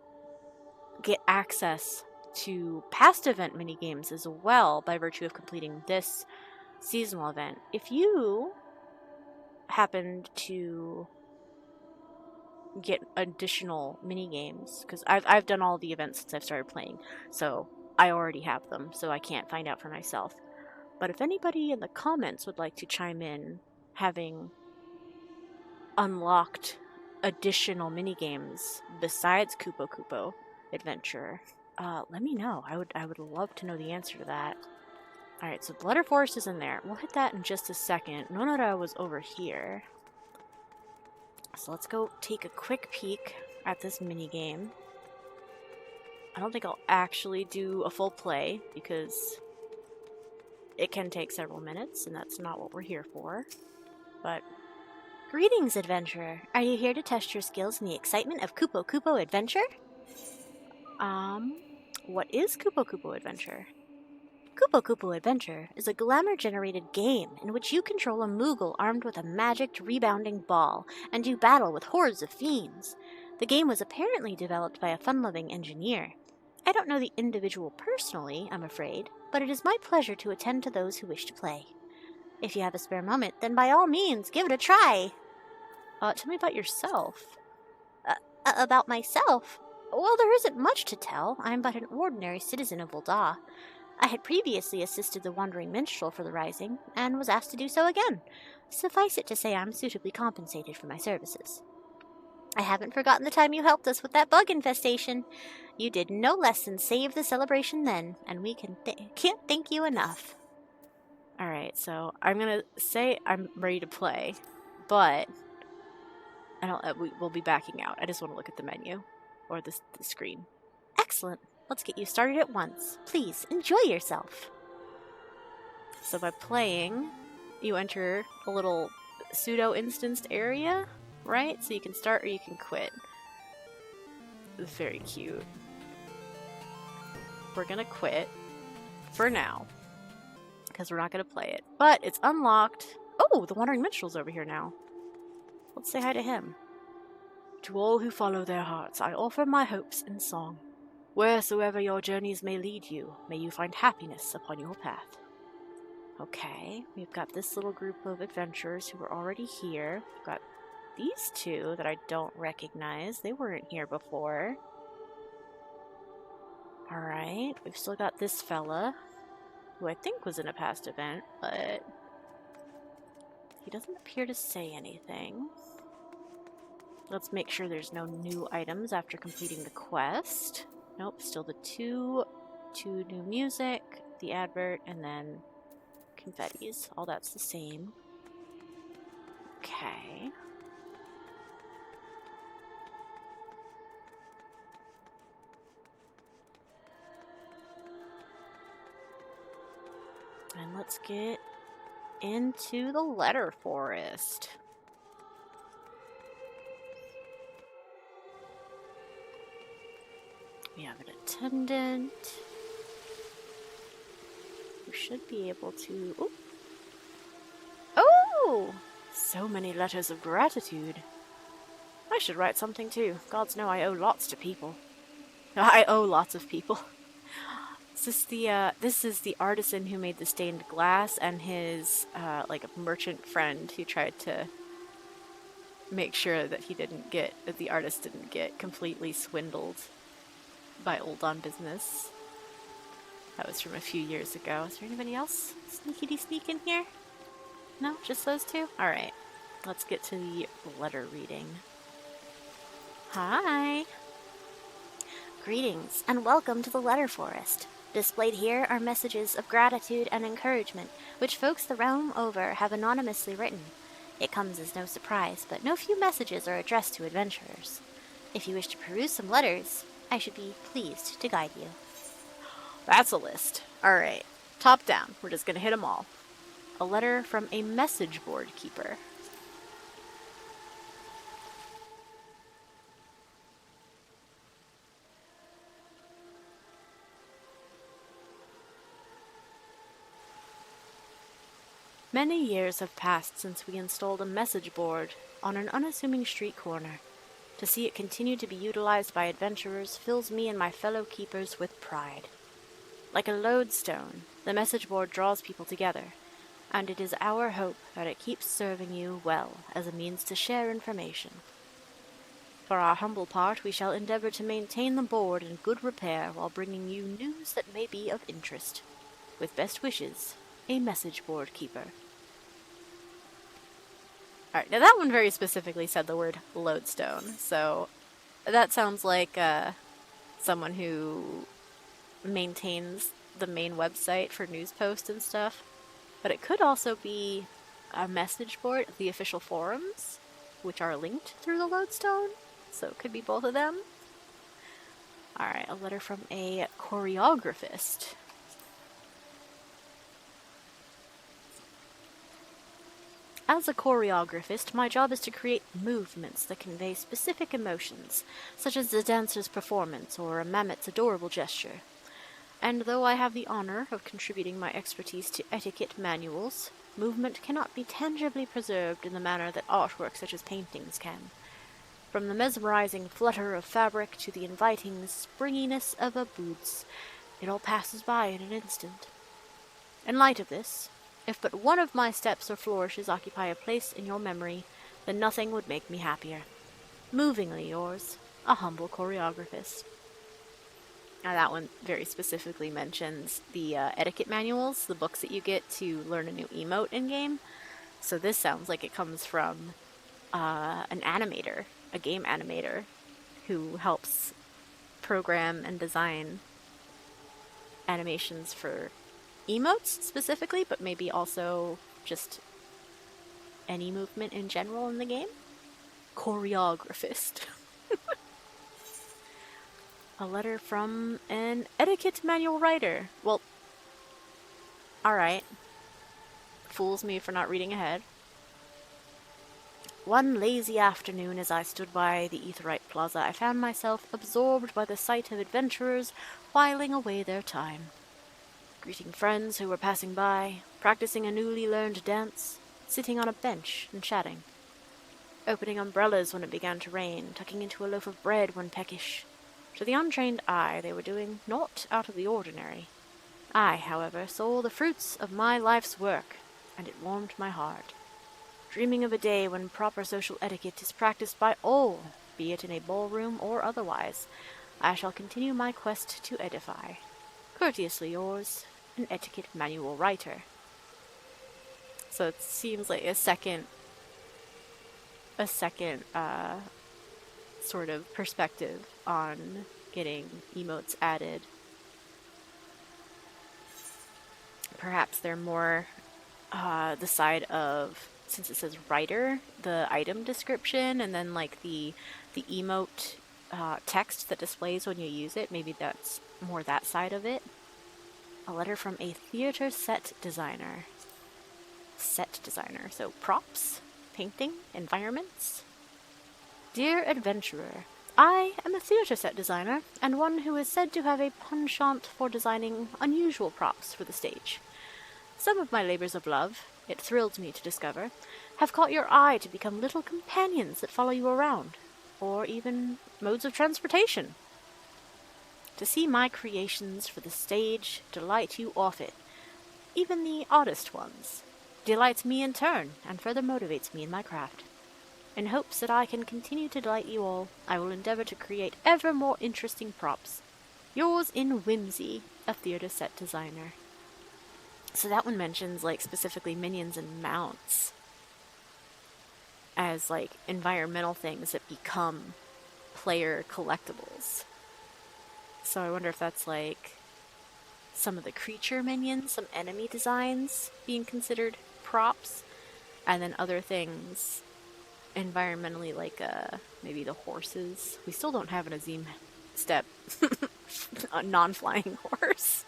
get access to past event minigames as well by virtue of completing this seasonal event. If you happened to get additional minigames, because I've done all the events since I've started playing, so I already have them, so I can't find out for myself. But if anybody in the comments would like to chime in, having unlocked additional minigames besides Kupo Kupo Adventure, let me know. I would love to know the answer to that. Alright, so Blood Forest is in there. We'll hit that in just a second. Nonora was over here. So let's go take a quick peek at this minigame. I don't think I'll actually do a full play because it can take several minutes, and that's not what we're here for. But Greetings, adventurer. Are you here to test your skills in the excitement of Kupo Kupo Adventure? what is Kupo Kupo Adventure? Kupo Kupo Adventure is a glamour-generated game in which you control a Moogle armed with a magicked rebounding ball and do battle with hordes of fiends. The game was apparently developed by a fun-loving engineer. I don't know the individual personally, I'm afraid, but it is my pleasure to attend to those who wish to play. If you have a spare moment, then by all means, give it a try. Tell me about yourself. About myself? Well, there isn't much to tell. I'm but an ordinary citizen of Ul'dah. I had previously assisted the Wandering Minstrel for the Rising, and was asked to do so again. Suffice it to say I'm suitably compensated for my services. I haven't forgotten the time you helped us with that bug infestation. You did no less than save the celebration then, and we can't thank you enough. Alright, so I'm gonna say I'm ready to play, but we'll be backing out. I just want to look at the menu, or the screen. Excellent. Let's get you started at once. Please, enjoy yourself. So by playing, you enter a little pseudo-instanced area, right? So you can start or you can quit. Very cute. We're gonna quit for now, because we're not gonna play it. But it's unlocked. Oh, the Wandering Minstrel's over here now. Let's say hi to him. To all who follow their hearts, I offer my hopes in song. Wheresoever your journeys may lead you, may you find happiness upon your path. Okay, we've got this little group of adventurers who are already here. We've got these two that I don't recognize. They weren't here before. Alright, we've still got this fella, who I think was in a past event, but he doesn't appear to say anything. Let's make sure there's no new items after completing the quest. Nope, still the two new music, the advert, and then confettis. All that's the same. Okay. And let's get into the letter forest. We have an attendant. We should be able to... Ooh. Oh! So many letters of gratitude. I should write something too. Gods know I owe lots to people. I owe lots of people. This is the artisan who made the stained glass, and his like a merchant friend who tried to make sure that the artist didn't get completely swindled by Old On Business. That was from a few years ago. Is there anybody else sneakity sneak in here? No, just those two? Alright, let's get to the letter reading. Hi! Greetings, and welcome to the Letter Forest. Displayed here are messages of gratitude and encouragement, which folks the realm over have anonymously written. It comes as no surprise, but no few messages are addressed to adventurers. If you wish to peruse some letters, I should be pleased to guide you. That's a list. Alright, top down. We're just gonna hit them all. A letter from a message board keeper. Many years have passed since we installed a message board on an unassuming street corner. To see it continue to be utilized by adventurers fills me and my fellow keepers with pride. Like a lodestone, the message board draws people together, and it is our hope that it keeps serving you well as a means to share information. For our humble part, we shall endeavor to maintain the board in good repair while bringing you news that may be of interest. With best wishes, a message board keeper. Alright, now that one very specifically said the word lodestone, so that sounds like someone who maintains the main website for news posts and stuff. But it could also be a message board of the official forums, which are linked through the lodestone, so it could be both of them. Alright, a letter from a choreographist. As a choreographist, my job is to create movements that convey specific emotions, such as the dancer's performance or a mammoth's adorable gesture. And though I have the honor of contributing my expertise to etiquette manuals, movement cannot be tangibly preserved in the manner that artwork such as paintings can. From the mesmerizing flutter of fabric to the inviting springiness of a boots, it all passes by in an instant. In light of this, if but one of my steps or flourishes occupy a place in your memory, then nothing would make me happier. Movingly yours, a humble choreographist. Now that one very specifically mentions the etiquette manuals, the books that you get to learn a new emote in-game. So this sounds like it comes from an animator, a game animator, who helps program and design animations for emotes specifically, but maybe also just any movement in general in the game. Choreographist. A letter from an etiquette manual writer. Well, alright. Fools me for not reading ahead. One lazy afternoon as I stood by the Aetheryte Plaza, I found myself absorbed by the sight of adventurers whiling away their time. Greeting friends who were passing by, practicing a newly learned dance, sitting on a bench and chatting. Opening umbrellas when it began to rain, tucking into a loaf of bread when peckish. To the untrained eye, they were doing naught out of the ordinary. I, however, saw the fruits of my life's work, and it warmed my heart. Dreaming of a day when proper social etiquette is practiced by all, be it in a ballroom or otherwise, I shall continue my quest to edify. Courteously yours, an etiquette manual writer. So it seems like a second sort of perspective on getting emotes added. Perhaps they're more the side of, since it says writer, the item description, and then like the emote text that displays when you use it. Maybe that's more that side of it. A letter from a theater set designer. Set designer, so props, painting, environments. Dear adventurer, I am a theater set designer, and one who is said to have a penchant for designing unusual props for the stage. Some of my labors of love, it thrills me to discover, have caught your eye to become little companions that follow you around, or even modes of transportation. To see my creations for the stage delight you off it, even the oddest ones, delights me in turn, and further motivates me in my craft. In hopes that I can continue to delight you all, I will endeavor to create ever more interesting props. Yours in whimsy, a theater set designer. So that one mentions, like, specifically minions and mounts as, like, environmental things that become player collectibles. So I wonder if that's, like, some of the creature minions, some enemy designs being considered props, and then other things environmentally, like maybe the horses. We still don't have an Azim step a non-flying horse,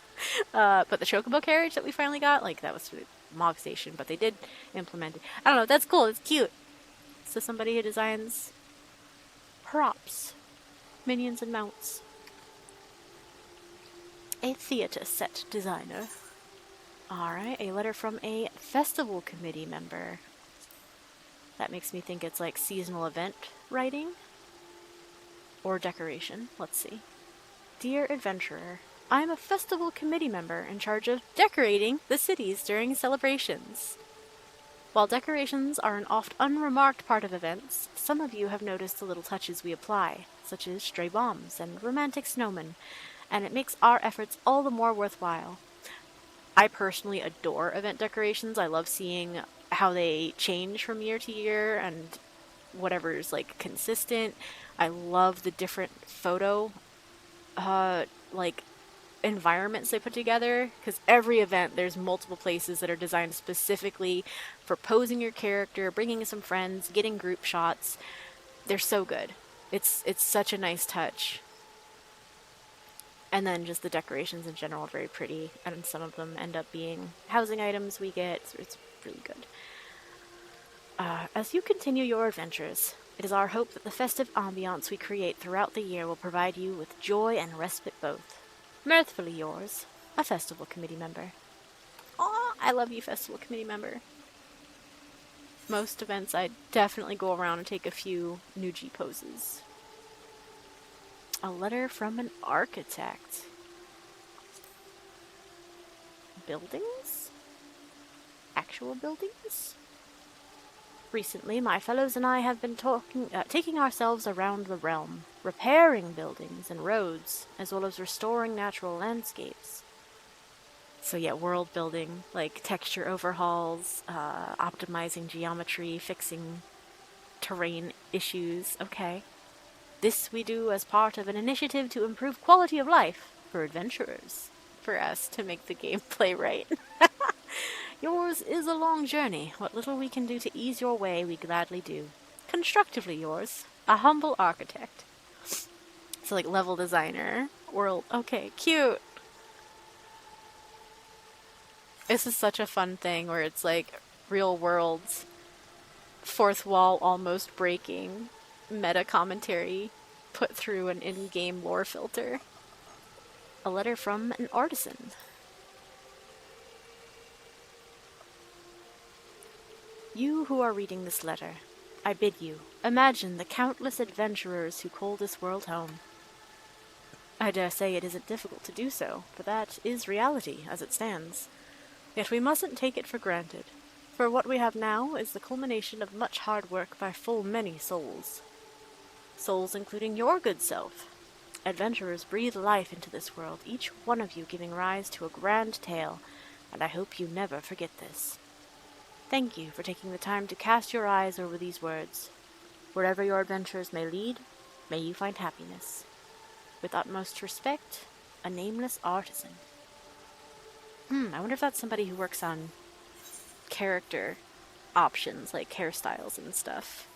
but the chocobo carriage that we finally got, like, that was for the Mog Station, but they did implement it. I don't know, that's cool, it's cute. So somebody who designs props, minions and mounts. A theater set designer. Alright, a letter from a festival committee member. That makes me think it's like seasonal event writing. Or decoration. Let's see. Dear Adventurer, I am a festival committee member in charge of decorating the cities during celebrations. While decorations are an oft unremarked part of events, some of you have noticed the little touches we apply, such as stray bombs and romantic snowmen, and it makes our efforts all the more worthwhile. I personally adore event decorations. I love seeing how they change from year to year and whatever's like consistent. I love the different photo like environments they put together, because every event there's multiple places that are designed specifically for posing your character, bringing some friends, getting group shots. They're so good. It's such a nice touch. And then just the decorations in general are very pretty, and some of them end up being housing items we get, so it's really good. As you continue your adventures, it is our hope that the festive ambiance we create throughout the year will provide you with joy and respite both. Mirthfully yours, a festival committee member. Aw, I love you, festival committee member. Most events I definitely go around and take a few Nhagi poses. A letter from an architect. Buildings? Actual buildings? Recently, my fellows and I have been taking ourselves around the realm, repairing buildings and roads, as well as restoring natural landscapes. So yeah, world building, like texture overhauls, optimizing geometry, fixing terrain issues, okay. This we do as part of an initiative to improve quality of life for adventurers, for us to make the gameplay right. Yours is a long journey. What little we can do to ease your way, we gladly do. Constructively yours, a humble architect. So like level designer, world, okay, cute. This is such a fun thing where it's like real worlds, fourth wall almost breaking, meta commentary put through an in-game lore filter. A letter from an artisan. You who are reading this letter, I bid you, imagine the countless adventurers who call this world home. I dare say it isn't difficult to do so, for that is reality as it stands. Yet we mustn't take it for granted, for what we have now is the culmination of much hard work by full many souls. Souls including your good self. Adventurers breathe life into this world, each one of you giving rise to a grand tale, and I hope you never forget this. Thank you for taking the time to cast your eyes over these words. Wherever your adventures may lead, may you find happiness. With utmost respect, a nameless artisan. I wonder if that's somebody who works on character options, like hairstyles and stuff,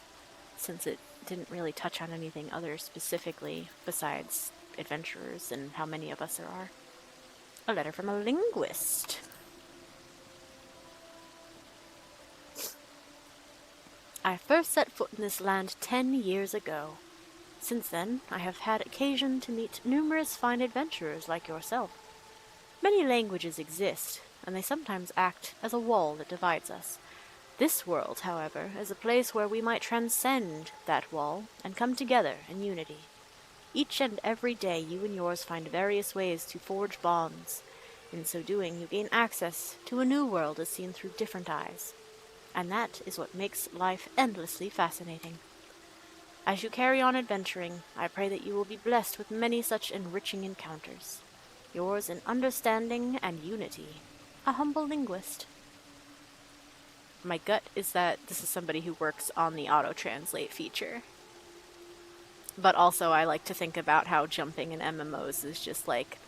since it didn't really touch on anything other specifically besides adventurers and how many of us there are. A letter from a linguist. I first set foot in this land 10 years ago. Since then, I have had occasion to meet numerous fine adventurers like yourself. Many languages exist, and they sometimes act as a wall that divides us. This world, however, is a place where we might transcend that wall and come together in unity. Each and every day you and yours find various ways to forge bonds. In so doing, you gain access to a new world as seen through different eyes. And that is what makes life endlessly fascinating. As you carry on adventuring, I pray that you will be blessed with many such enriching encounters. Yours in understanding and unity, a humble linguist. My gut is that this is somebody who works on the auto-translate feature. But also I like to think about how jumping in MMOs is just like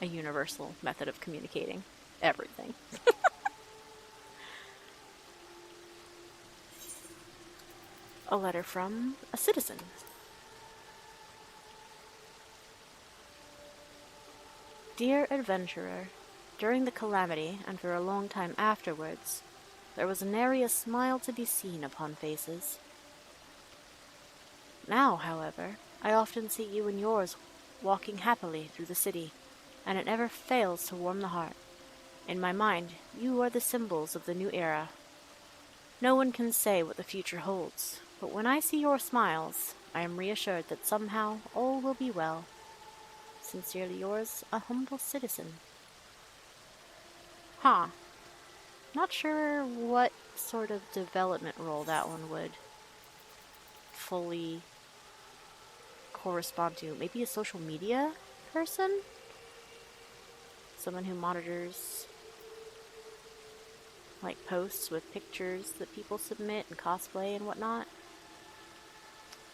a universal method of communicating everything. A letter from a citizen. Dear adventurer, during the calamity and for a long time afterwards, there was nary a smile to be seen upon faces. Now, however, I often see you and yours walking happily through the city, and it never fails to warm the heart. In my mind, you are the symbols of the new era. No one can say what the future holds, but when I see your smiles, I am reassured that somehow all will be well. Sincerely yours, a humble citizen. Huh. Not sure what sort of development role that one would fully correspond to. Maybe a social media person? Someone who monitors like posts with pictures that people submit and cosplay and whatnot.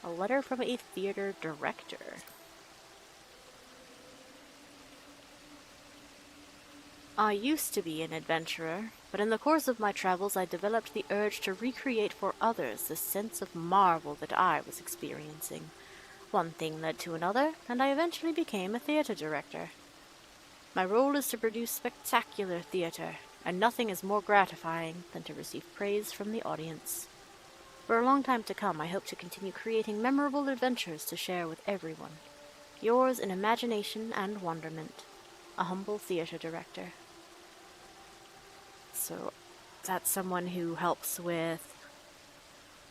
A letter from a theater director. I used to be an adventurer, but in the course of my travels I developed the urge to recreate for others the sense of marvel that I was experiencing. One thing led to another, and I eventually became a theater director. My role is to produce spectacular theater, and nothing is more gratifying than to receive praise from the audience. For a long time to come, I hope to continue creating memorable adventures to share with everyone. Yours in imagination and wonderment, a humble theater director. So that's someone who helps with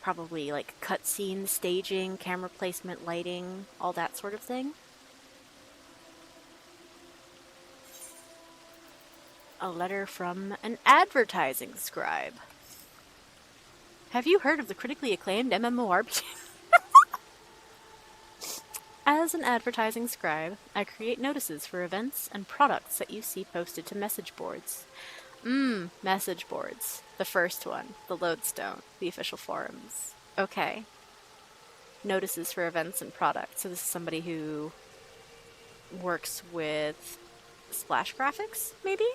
probably like cutscene staging, camera placement, lighting, all that sort of thing. A letter from an advertising scribe. Have you heard of the critically acclaimed MMORPG? As an advertising scribe, I create notices for events and products that you see posted to message boards. Message boards. The first one, the Lodestone, the official forums. Okay. Notices for events and products. So this is somebody who works with splash graphics, maybe?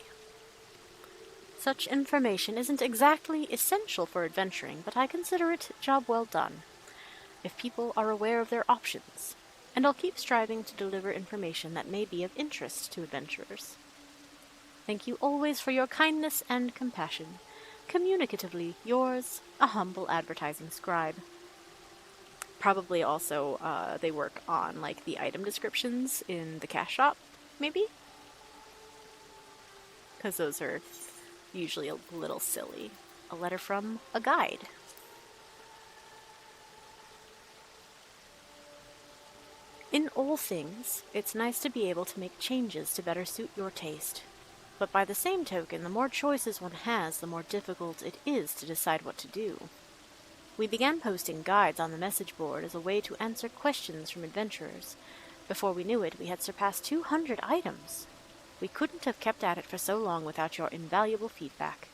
Such information isn't exactly essential for adventuring, but I consider it job well done, if people are aware of their options, and I'll keep striving to deliver information that may be of interest to adventurers. Thank you always for your kindness and compassion. Communicatively yours, a humble advertising scribe. Probably also they work on like the item descriptions in the cash shop, maybe? Because those are usually a little silly. A letter from a guide. In all things, it's nice to be able to make changes to better suit your taste. But by the same token, the more choices one has, the more difficult it is to decide what to do. We began posting guides on the message board as a way to answer questions from adventurers. Before we knew it, we had surpassed 200 items. We couldn't have kept at it for so long without your invaluable feedback.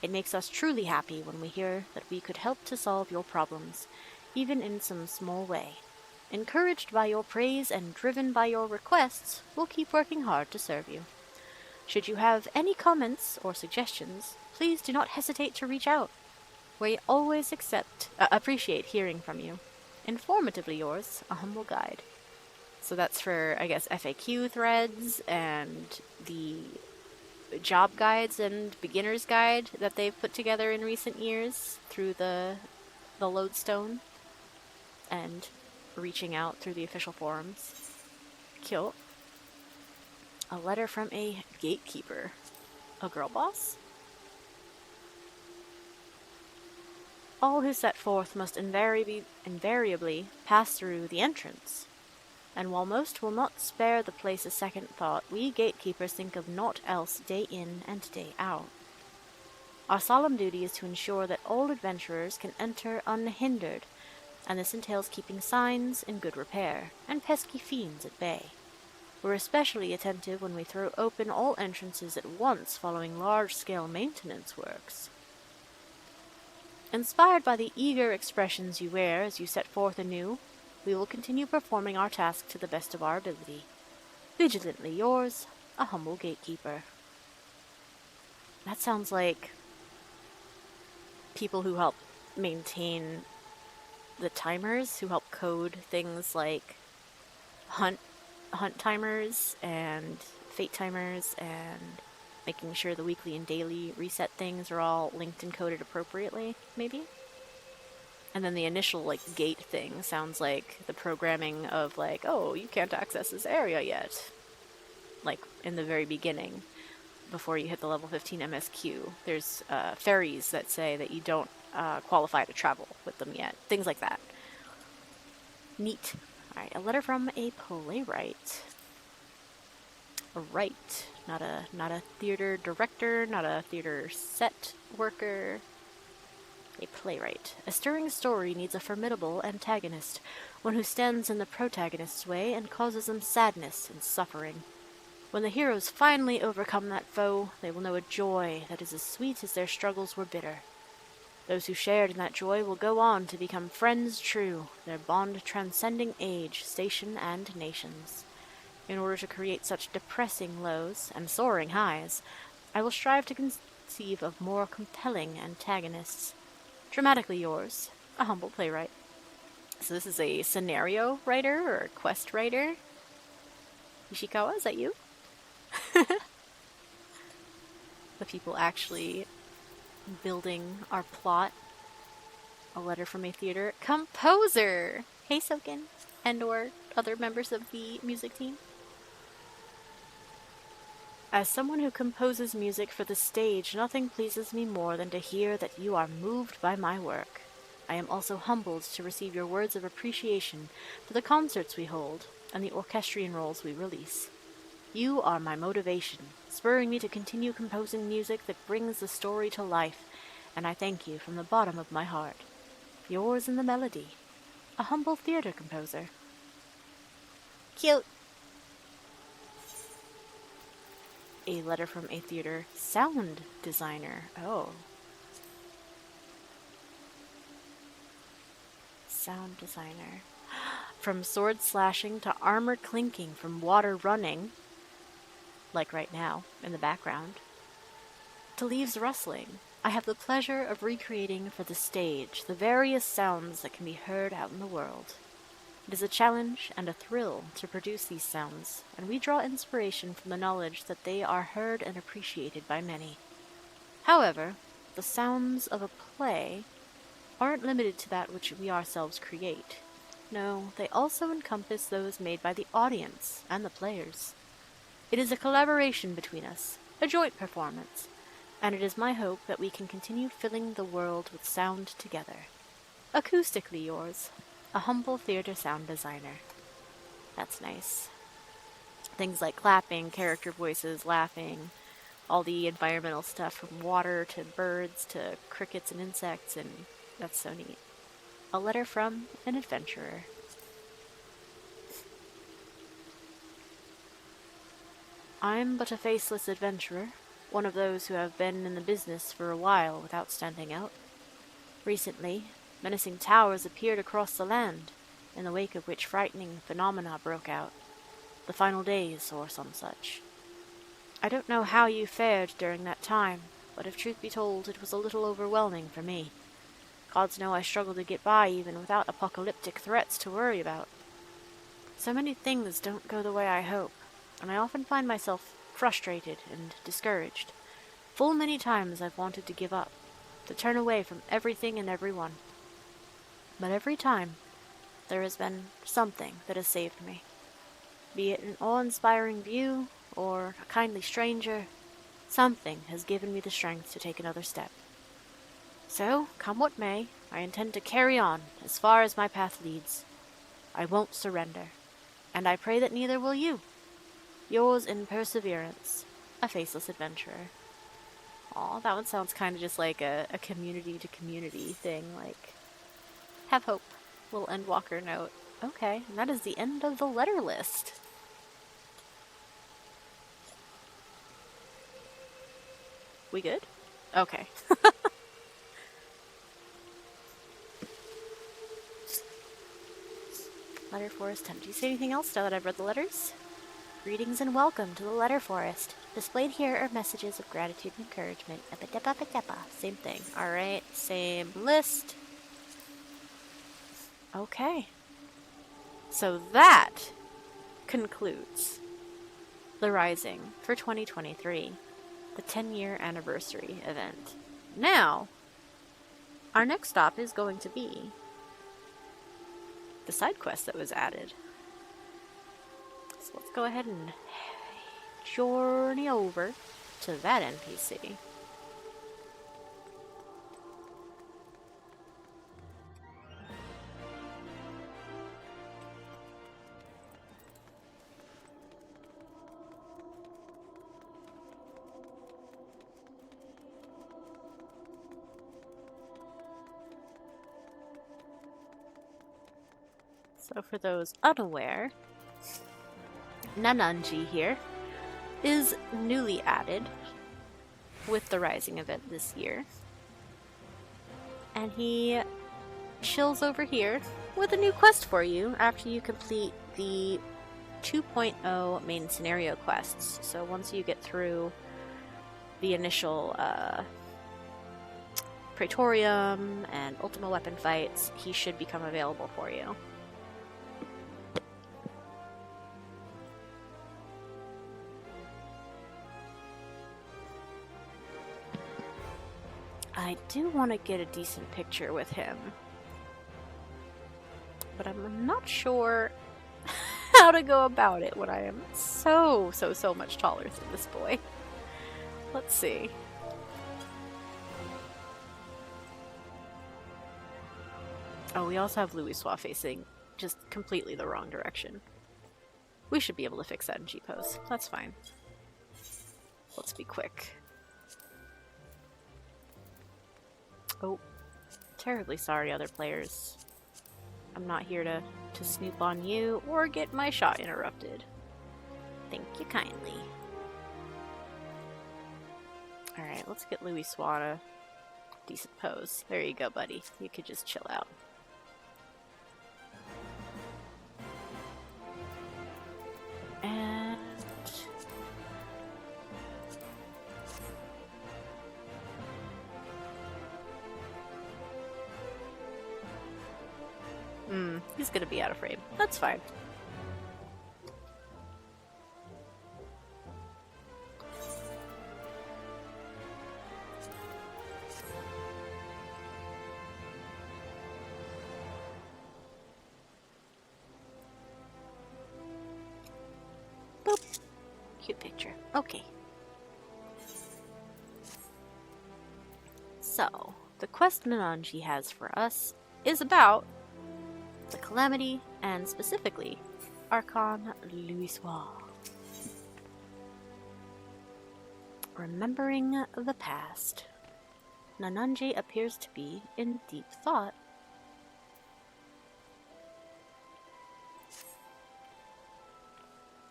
It makes us truly happy when we hear that we could help to solve your problems, even in some small way. Encouraged by your praise and driven by your requests, we'll keep working hard to serve you. Should you have any comments or suggestions, please do not hesitate to reach out. We always appreciate hearing from you. Informatively yours, a humble guide. So that's for, I guess, FAQ threads and the job guides and beginner's guide that they've put together in recent years through the Lodestone and reaching out through the official forums. Cute. A letter from a gatekeeper. A girl boss? All who set forth must invariably pass through the entrance. And while most will not spare the place a second thought, we gatekeepers think of naught else day in and day out. Our solemn duty is to ensure that all adventurers can enter unhindered, and this entails keeping signs in good repair, and pesky fiends at bay. We're especially attentive when we throw open all entrances at once following large-scale maintenance works. Inspired by the eager expressions you wear as you set forth anew, we will continue performing our task to the best of our ability. Vigilantly yours, a humble gatekeeper. That sounds like people who help maintain the timers, who help code things like hunt timers and fate timers and making sure the weekly and daily reset things are all linked and coded appropriately, maybe? And then the initial, like, gate thing sounds like the programming of, like, oh, you can't access this area yet. Like, in the very beginning. before you hit the level 15 MSQ. There's fairies that say that you don't qualify to travel with them yet. Things like that. Neat. Alright, a letter from a playwright. A write. Not a theater director, not a theater set worker. A playwright. A stirring story needs a formidable antagonist, one who stands in the protagonist's way and causes them sadness and suffering. When the heroes finally overcome that foe, they will know a joy that is as sweet as their struggles were bitter. Those who shared in that joy will go on to become friends true, their bond transcending age, station, and nations. In order to create such depressing lows and soaring highs, I will strive to conceive of more compelling antagonists. Dramatically yours, a humble playwright. So this is a scenario writer or a quest writer. Ishikawa, is that you? The people actually building our plot. A letter from a theater composer. Hey, Soken, and or other members of the music team. As someone who composes music for the stage, nothing pleases me more than to hear that you are moved by my work. I am also humbled to receive your words of appreciation for the concerts we hold and the orchestrion roles we release. You are my motivation, spurring me to continue composing music that brings the story to life, and I thank you from the bottom of my heart. Yours in the melody, a humble theater composer. Cute. A letter from a theater sound designer. Oh. Sound designer. From sword slashing to armor clinking, from water running, like right now, in the background, to leaves rustling, I have the pleasure of recreating for the stage the various sounds that can be heard out in the world. It is a challenge and a thrill to produce these sounds, and we draw inspiration from the knowledge that they are heard and appreciated by many. However, the sounds of a play aren't limited to that which we ourselves create. No, they also encompass those made by the audience and the players. It is a collaboration between us, a joint performance, and it is my hope that we can continue filling the world with sound together. Acoustically yours, a humble theater sound designer. That's nice. Things like clapping, character voices, laughing, all the environmental stuff from water to birds to crickets and insects, and that's so neat. A letter from an adventurer. I'm but a faceless adventurer, one of those who have been in the business for a while without standing out. Recently, menacing towers appeared across the land, in the wake of which frightening phenomena broke out. The final days, or some such. I don't know how you fared during that time, but if truth be told, it was a little overwhelming for me. Gods know I struggled to get by even without apocalyptic threats to worry about. So many things don't go the way I hope, and I often find myself frustrated and discouraged. Full many times I've wanted to give up, to turn away from everything and everyone. But every time, there has been something that has saved me. Be it an awe-inspiring view, or a kindly stranger, something has given me the strength to take another step. So, come what may, I intend to carry on as far as my path leads. I won't surrender, and I pray that neither will you. Yours in perseverance, a faceless adventurer. Aw, that one sounds kind of just like a community-to-community thing, like, have hope, little Endwalker note. Okay, and that is the end of the letter list. We good? Okay. Letter Forest 10. Do you say anything else now that I've read the letters? Greetings and welcome to the Letter Forest. Displayed here are messages of gratitude and encouragement. Same thing. Alright, same list. Okay. So that concludes the Rising for 2023, the 10-year anniversary event. Now, our next stop is going to be the side quest that was added. So let's go ahead and journey over to that NPC. So for those unaware, Nhagi here is newly added with the Rising event this year. And he chills over here with a new quest for you after you complete the 2.0 main scenario quests. So once you get through the initial Praetorium and Ultima Weapon fights, he should become available for you. I do want to get a decent picture with him, but I'm not sure how to go about it when I am so much taller than this boy. Let's see. Oh, we also have Louisoix facing just completely the wrong direction. We should be able to fix that in G-pose. That's fine. Let's be quick. Oh, terribly sorry, other players. I'm not here to snoop on you or get my shot interrupted. Thank you kindly. Alright, let's get Louisoix a decent pose. There you go, buddy. You could just chill out. And... he's gonna be out of frame. That's fine. Boop. Cute picture. Okay. So, the quest Nhagi has for us is about the Calamity, and specifically, Archon Louisoix. Remembering the past, Nhagi appears to be in deep thought.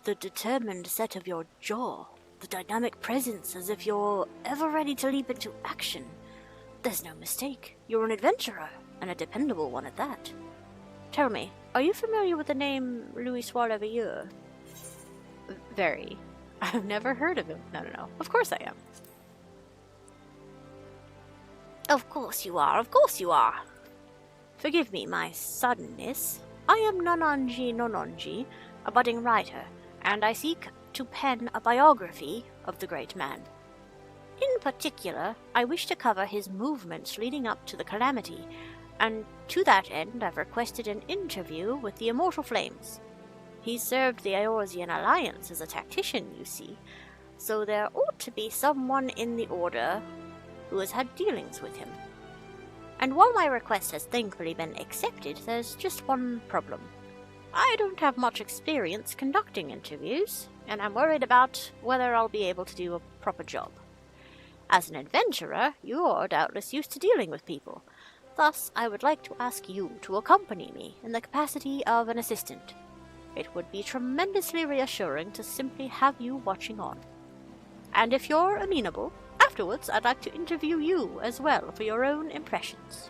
The determined set of your jaw, the dynamic presence as if you're ever ready to leap into action. There's no mistake, you're an adventurer, and a dependable one at that. Tell me, are you familiar with the name Louisoix Leveilleur? Very. I've never heard of him. No. Of course I am. Of course you are, of course you are. Forgive me my suddenness. I am Nhagi, a budding writer, and I seek to pen a biography of the great man. In particular, I wish to cover his movements leading up to the Calamity, and to that end I've requested an interview with the Immortal Flames. He served the Eorzean Alliance as a tactician, you see, so there ought to be someone in the Order who has had dealings with him. And while my request has thankfully been accepted, there's just one problem. I don't have much experience conducting interviews, and I'm worried about whether I'll be able to do a proper job. As an adventurer, you're doubtless used to dealing with people. Thus, I would like to ask you to accompany me in the capacity of an assistant. It would be tremendously reassuring to simply have you watching on. And if you're amenable, afterwards I'd like to interview you as well for your own impressions.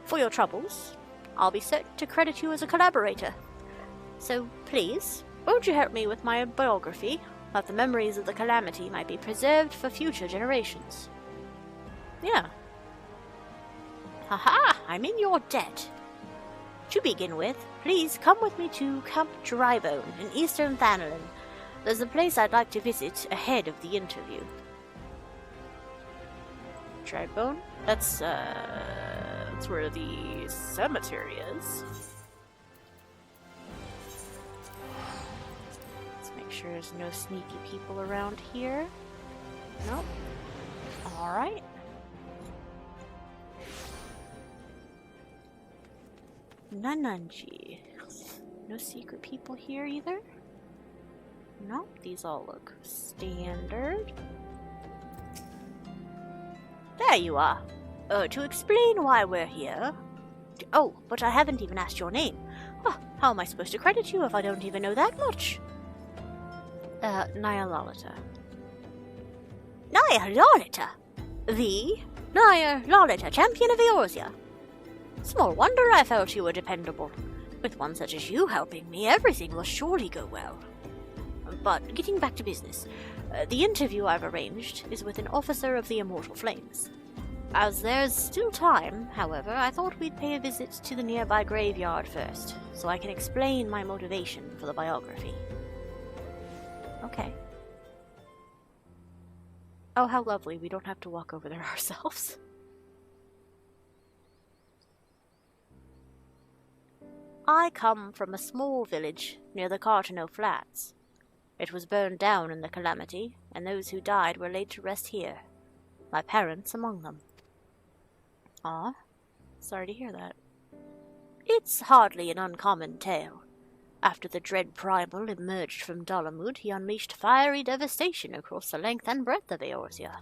For your troubles, I'll be certain to credit you as a collaborator. So please, won't you help me with my biography, that the memories of the Calamity might be preserved for future generations? Yeah. Haha, I'm in your debt. To begin with, please come with me to Camp Drybone in eastern Thanalan. There's a place I'd like to visit ahead of the interview. Drybone? That's where the cemetery is. Let's make sure there's no sneaky people around here. Nope. Alright. Nhagi. No secret people here either? Nope, these all look standard. There you are. To explain why we're here... Oh, but I haven't even asked your name. How am I supposed to credit you if I don't even know that much? Naya Lalita. Naya Lalita? The Naya Lalita, champion of Eorzea. Small wonder I felt you were dependable. With one such as you helping me, everything will surely go well. But getting back to business, the interview I've arranged is with an officer of the Immortal Flames. As there's still time, however, I thought we'd pay a visit to the nearby graveyard first, so I can explain my motivation for the biography. Okay. Oh, how lovely. We don't have to walk over there ourselves. I come from a small village near the Cartano Flats. It was burned down in the calamity, and those who died were laid to rest here. My parents among them. Aw. Sorry to hear that. It's hardly an uncommon tale. After the dread primal emerged from Dalamud, he unleashed fiery devastation across the length and breadth of Eorzea.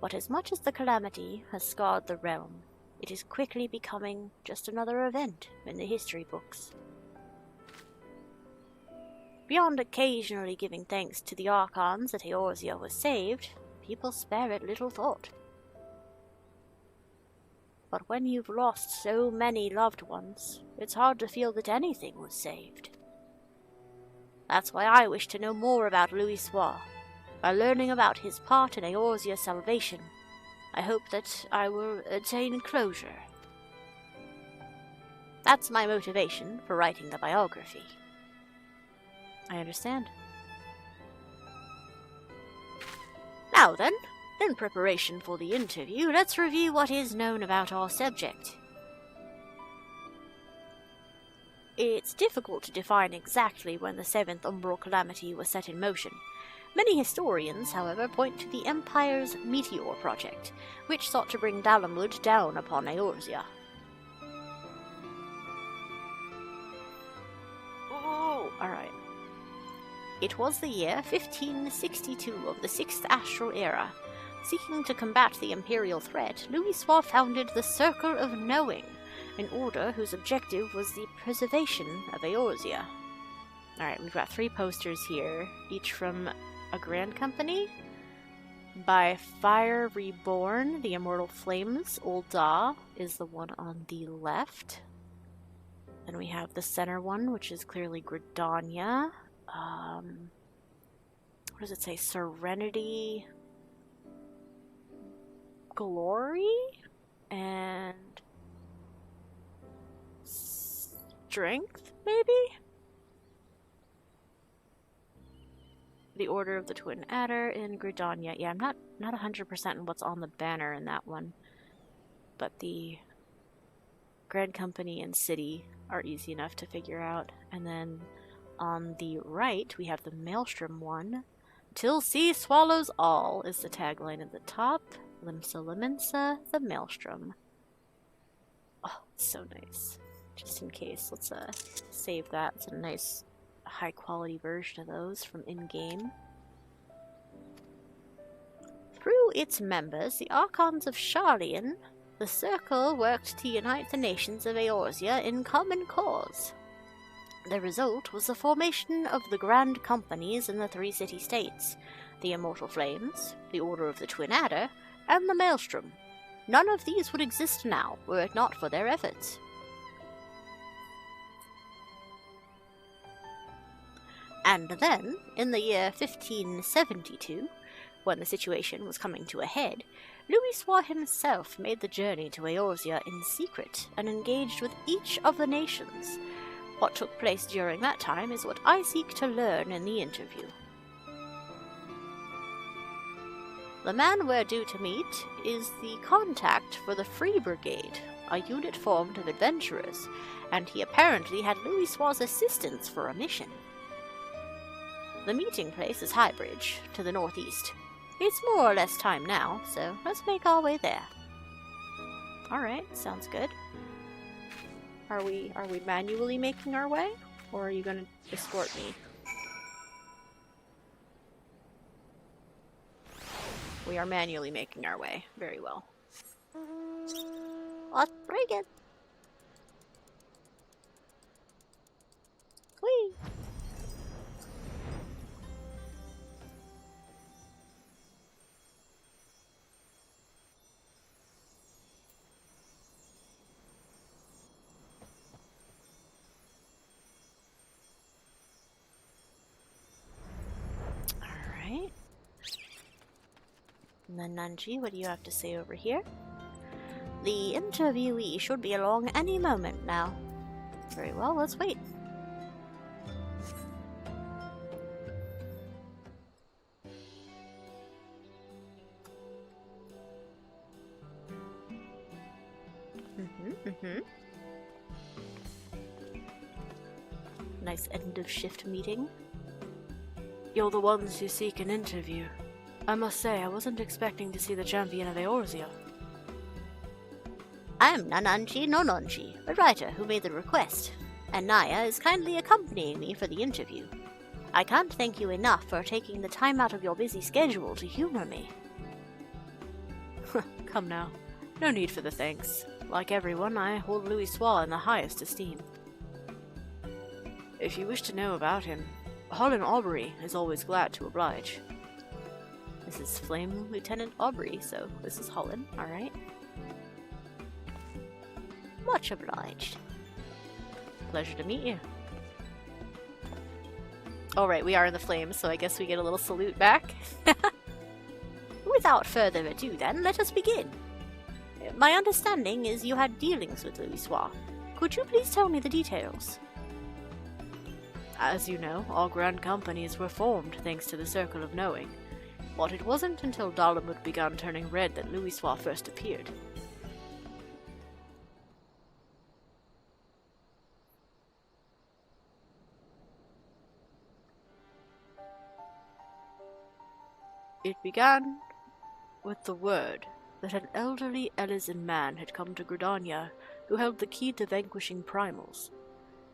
But as much as the calamity has scarred the realm, it is quickly becoming just another event in the history books. Beyond occasionally giving thanks to the Archons that Eorzea was saved, people spare it little thought. But when you've lost so many loved ones, it's hard to feel that anything was saved. That's why I wish to know more about Louisoix. By learning about his part in Eorzea's salvation, I hope that I will attain closure. That's my motivation for writing the biography. I understand. Now then, in preparation for the interview, let's review what is known about our subject. It's difficult to define exactly when the Seventh Umbral Calamity was set in motion. Many historians, however, point to the Empire's Meteor Project, which sought to bring Dalamud down upon Eorzea. Oh, alright. It was the year 1562 of the Sixth Astral Era. Seeking to combat the Imperial threat, Louisoix founded the Circle of Knowing, an order whose objective was the preservation of Eorzea. Alright, we've got 3 posters here, each from a grand company. By Fire Reborn, the Immortal Flames, Ul'dah is the one on the left. Then we have the center one, which is clearly Gridania. What does it say? Serenity, Glory, and Strength, maybe? The Order of the Twin Adder in Gridania. Yeah, I'm not 100% on what's on the banner in that one. But the Grand Company and City are easy enough to figure out. And then on the right, we have the Maelstrom one. Till sea swallows all is the tagline at the top. Limsa, Lominsa, the Maelstrom. Oh, it's so nice. Just in case, let's save that. It's a nice high quality version of those from in-game. Through its members, the Archons of Sharlayan, the Circle worked to unite the nations of Eorzea in common cause. The result was the formation of the Grand Companies in the 3 city-states, the Immortal Flames, the Order of the Twin Adder, and the Maelstrom. None of these would exist now, were it not for their efforts. And then, in the year 1572, when the situation was coming to a head, Louisoix himself made the journey to Eorzea in secret and engaged with each of the nations. What took place during that time is what I seek to learn in the interview. The man we're due to meet is the contact for the Free Brigade, a unit formed of adventurers, and he apparently had Louisoix's assistance for a mission. The meeting place is Highbridge, to the northeast. It's more or less time now, so let's make our way there. Alright, sounds good. Are we manually making our way? Or are you gonna escort me? We are manually making our way. Very well. Let's bring it. Whee! Alright. And then Nhagi, what do you have to say over here? The interviewee should be along any moment now. Very well, let's wait. Nice end of shift meeting. You're the ones who seek an interview. I must say, I wasn't expecting to see the champion of Eorzea. I'm Nananchi Nononchi, the writer who made the request, and Naya is kindly accompanying me for the interview. I can't thank you enough for taking the time out of your busy schedule to humor me. Come now, no need for the thanks. Like everyone, I hold Louisoix in the highest esteem. If you wish to know about him, Holland Aubrey is always glad to oblige. This is Flame Lieutenant Aubrey, so this is Holland, alright? Much obliged. Pleasure to meet you. Alright, we are in the flames, so I guess we get a little salute back. Without further ado then, let us begin. My understanding is you had dealings with Louisoix. Could you please tell me the details? As you know, all grand companies were formed thanks to the Circle of Knowing. But it wasn't until Dalamud began turning red that Louisoix first appeared. It began with the word that an elderly Elysian man had come to Gridania who held the key to vanquishing primals.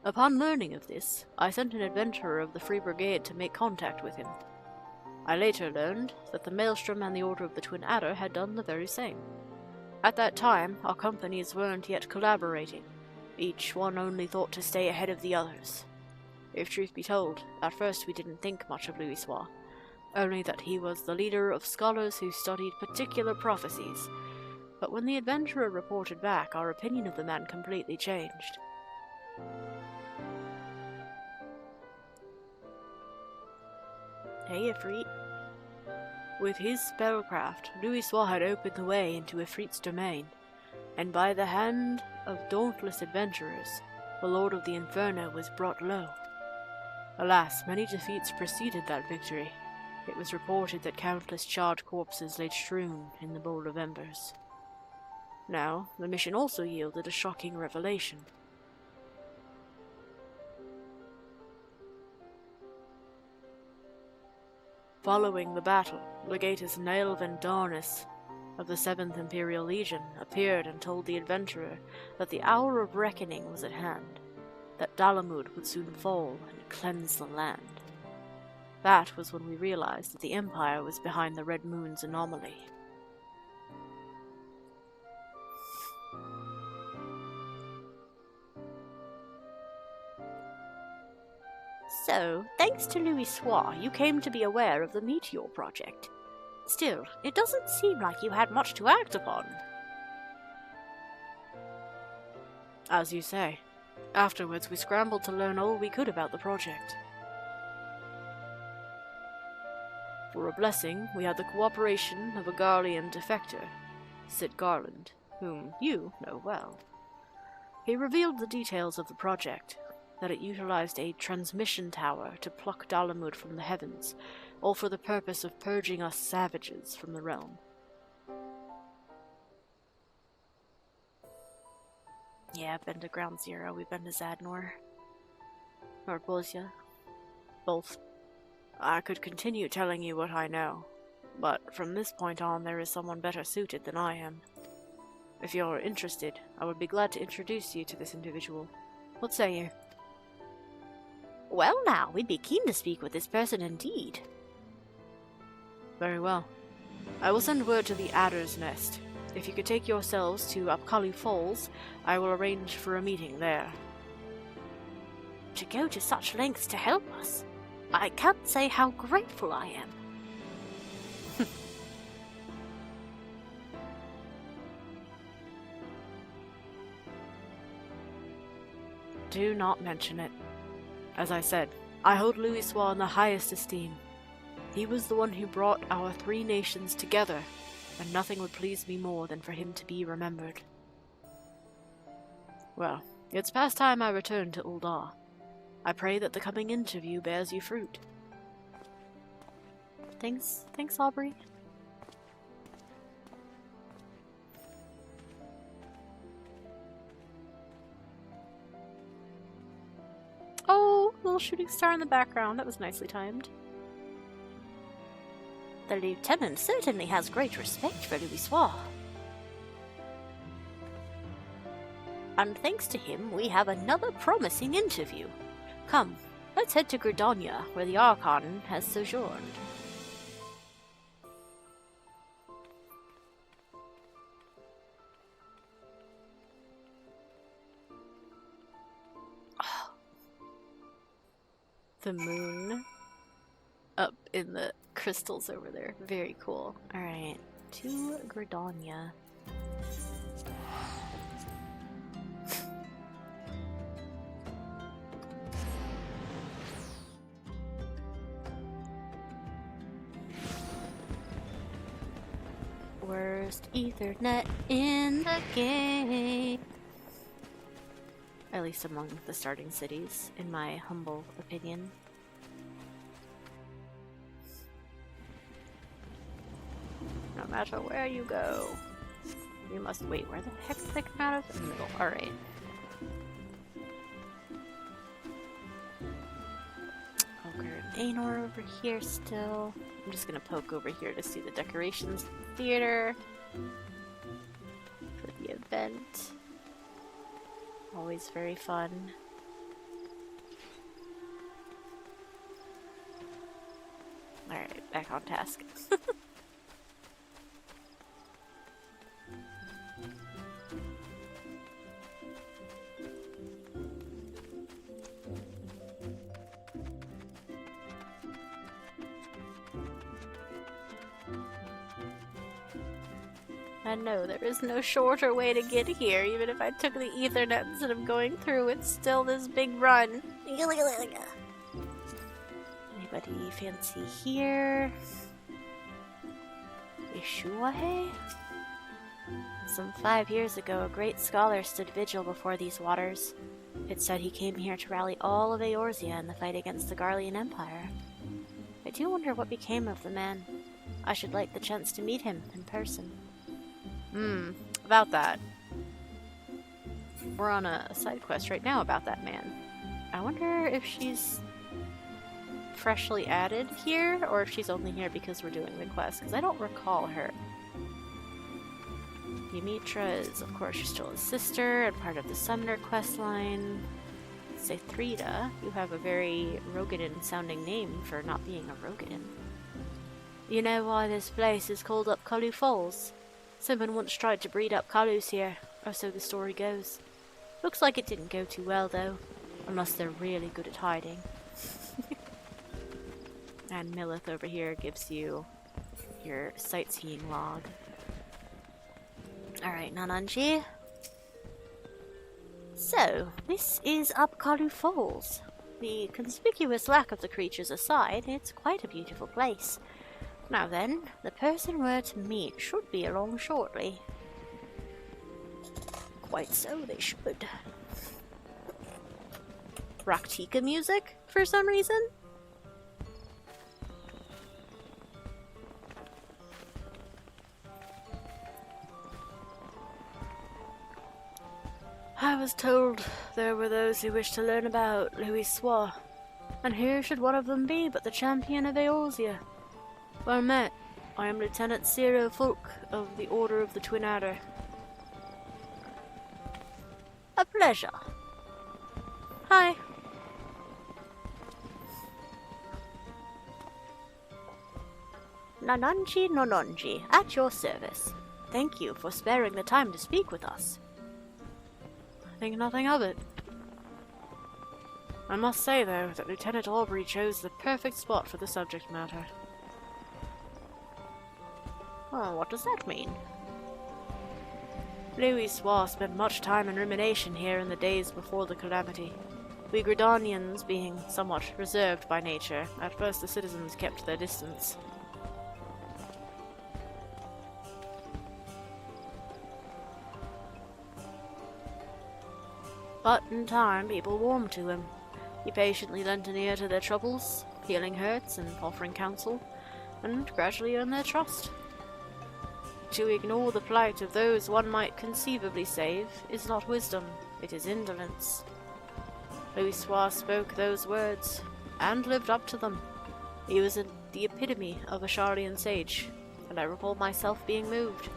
Upon learning of this, I sent an adventurer of the Free Brigade to make contact with him. I later learned that the Maelstrom and the Order of the Twin Adder had done the very same. At that time, our companies weren't yet collaborating. Each one only thought to stay ahead of the others. If truth be told, at first we didn't think much of Louisoix, only that he was the leader of scholars who studied particular prophecies. But when the adventurer reported back, our opinion of the man completely changed. Hey, Ifrit. With his spellcraft, Louisoix had opened the way into Ifrit's domain, and by the hand of dauntless adventurers, the Lord of the Inferno was brought low. Alas, many defeats preceded that victory. It was reported that countless charred corpses lay strewn in the bowl of embers. Now, the mission also yielded a shocking revelation. Following the battle, Legatus Naelvin Darnus of the 7th Imperial Legion appeared and told the adventurer that the hour of reckoning was at hand, that Dalamud would soon fall and cleanse the land. That was when we realized that the Empire was behind the Red Moon's anomaly. So, thanks to Louisoix, you came to be aware of the Meteor Project. Still, it doesn't seem like you had much to act upon. As you say. Afterwards, we scrambled to learn all we could about the project. For a blessing, we had the cooperation of a Garlean defector, Sid Garland, whom you know well. He revealed the details of the project, that it utilized a transmission tower to pluck Dalamud from the heavens, all for the purpose of purging us savages from the realm. Yeah, I've been to Ground Zero, we've been to Zadnor. Or Bozia. Both. I could continue telling you what I know, but from this point on there is someone better suited than I am. If you're interested, I would be glad to introduce you to this individual. What say you? Well now, we'd be keen to speak with this person indeed. Very well. I will send word to the Adder's Nest. If you could take yourselves to Upkalu Falls, I will arrange for a meeting there. To go to such lengths to help us, I can't say how grateful I am. Do not mention it. As I said, I hold Louisoix in the highest esteem. He was the one who brought our 3 nations together, and nothing would please me more than for him to be remembered. Well, it's past time I return to Ul'dah. I pray that the coming interview bears you fruit. Thanks, Aubrey. Oh, little shooting star in the background. That was nicely timed. The lieutenant certainly has great respect for Louisoix. And thanks to him, we have another promising interview. Come, let's head to Gridania, where the Archon has sojourned. The moon up in the crystals over there. Very cool. Alright, to Gridania. Worst Ethernet in the game. At least among the starting cities, in my humble opinion. No matter where you go, you must wait. Where the heck did they come out of? In the middle. Alright. Ogre and Aenor over here still. I'm just gonna poke over here to see the decorations of the theater for the event. Always very fun. Alright, back on task. I know there is no shorter way to get here. Even if I took the Ethernet instead of going through, it's still this big run. Anybody fancy here? Ishuahe? Some 5 years ago, a great scholar stood vigil before these waters. It said he came here to rally all of Eorzea in the fight against the Garlean Empire. I do wonder what became of the man. I should like the chance to meet him in person. About that. We're on a side quest right now about that man. I wonder if she's freshly added here, or if she's only here because we're doing the quest, because I don't recall her. Ymitra is, of course, still his sister and part of the Summoner quest line. Sethrida, you have a very Rogadan-sounding name for not being a Rogadan. You know why this place is called Upkalu Falls? Someone once tried to breed Upkalus here, or so the story goes. Looks like it didn't go too well, though. Unless they're really good at hiding. And Millith over here gives you your sightseeing log. Alright, Nananji. So, this is Upkalu Falls. The conspicuous lack of the creatures aside, it's quite a beautiful place. Now then, the person we're to meet should be along shortly. Quite so, they should. Raktika music, for some reason? I was told there were those who wished to learn about Louisoix, and here should one of them be but the champion of Eorzea. Well met. I am Lieutenant Ciro Fulke of the Order of the Twin Adder. A pleasure. Hi. Nananji Nononji, at your service. Thank you for sparing the time to speak with us. I think nothing of it. I must say, though, that Lieutenant Aubrey chose the perfect spot for the subject matter. Oh, what does that mean? Louis spent much time in rumination here in the days before the calamity. We Gridanians being somewhat reserved by nature, at first the citizens kept their distance. But in time, people warmed to him. He patiently lent an ear to their troubles, healing hurts and offering counsel, and gradually earned their trust. To ignore the plight of those one might conceivably save is not wisdom, it is indolence. Louis spoke those words, and lived up to them. He was the epitome of a Shardian sage, and I recall myself being moved.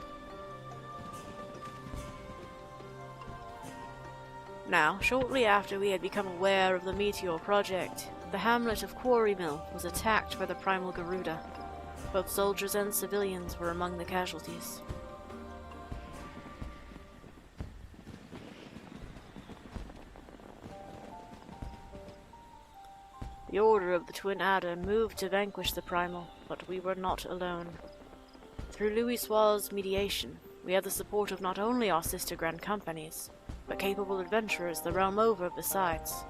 Now, shortly after we had become aware of the Meteor Project, the hamlet of Quarry Mill was attacked by the primal Garuda. Both soldiers and civilians were among the casualties. The Order of the Twin Adder moved to vanquish the primal, but we were not alone. Through Louis' mediation, we had the support of not only our sister Grand Companies, but capable adventurers the realm over besides.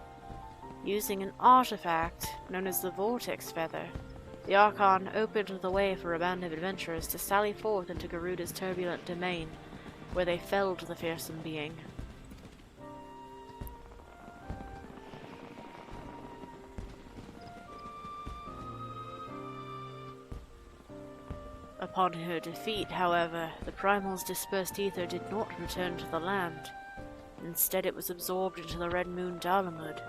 Using an artifact known as the Vortex Feather, the Archon opened the way for a band of adventurers to sally forth into Garuda's turbulent domain, where they felled the fearsome being. Upon her defeat, however, the primal's dispersed ether did not return to the land. Instead, it was absorbed into the Red Moon Dalamud.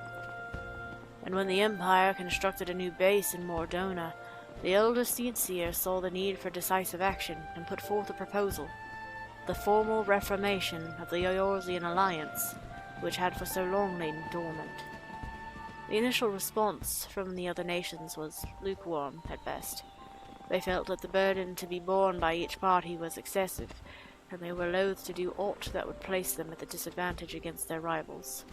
And when the Empire constructed a new base in Mordona, the Elder Seedseer saw the need for decisive action and put forth a proposal: the formal reformation of the Eorzean Alliance, which had for so long lain dormant. The initial response from the other nations was lukewarm at best. They felt that the burden to be borne by each party was excessive, and they were loath to do aught that would place them at a disadvantage against their rivals.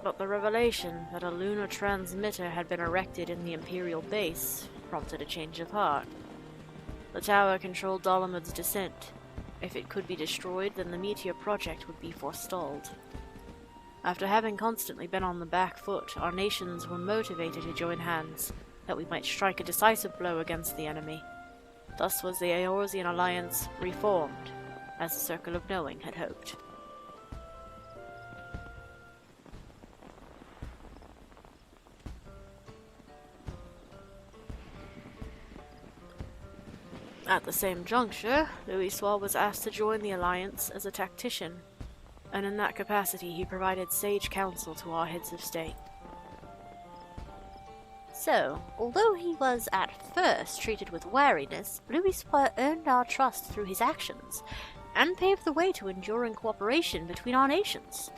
But the revelation that a lunar transmitter had been erected in the Imperial base prompted a change of heart. The tower controlled Dalamud's descent. If it could be destroyed, then the Meteor Project would be forestalled. After having constantly been on the back foot, our nations were motivated to join hands, that we might strike a decisive blow against the enemy. Thus was the Eorzean Alliance reformed, as the Circle of Knowing had hoped. At the same juncture, Louis was asked to join the Alliance as a tactician, and in that capacity he provided sage counsel to our heads of state. So, although he was at first treated with wariness, Louis earned our trust through his actions, and paved the way to enduring cooperation between our nations.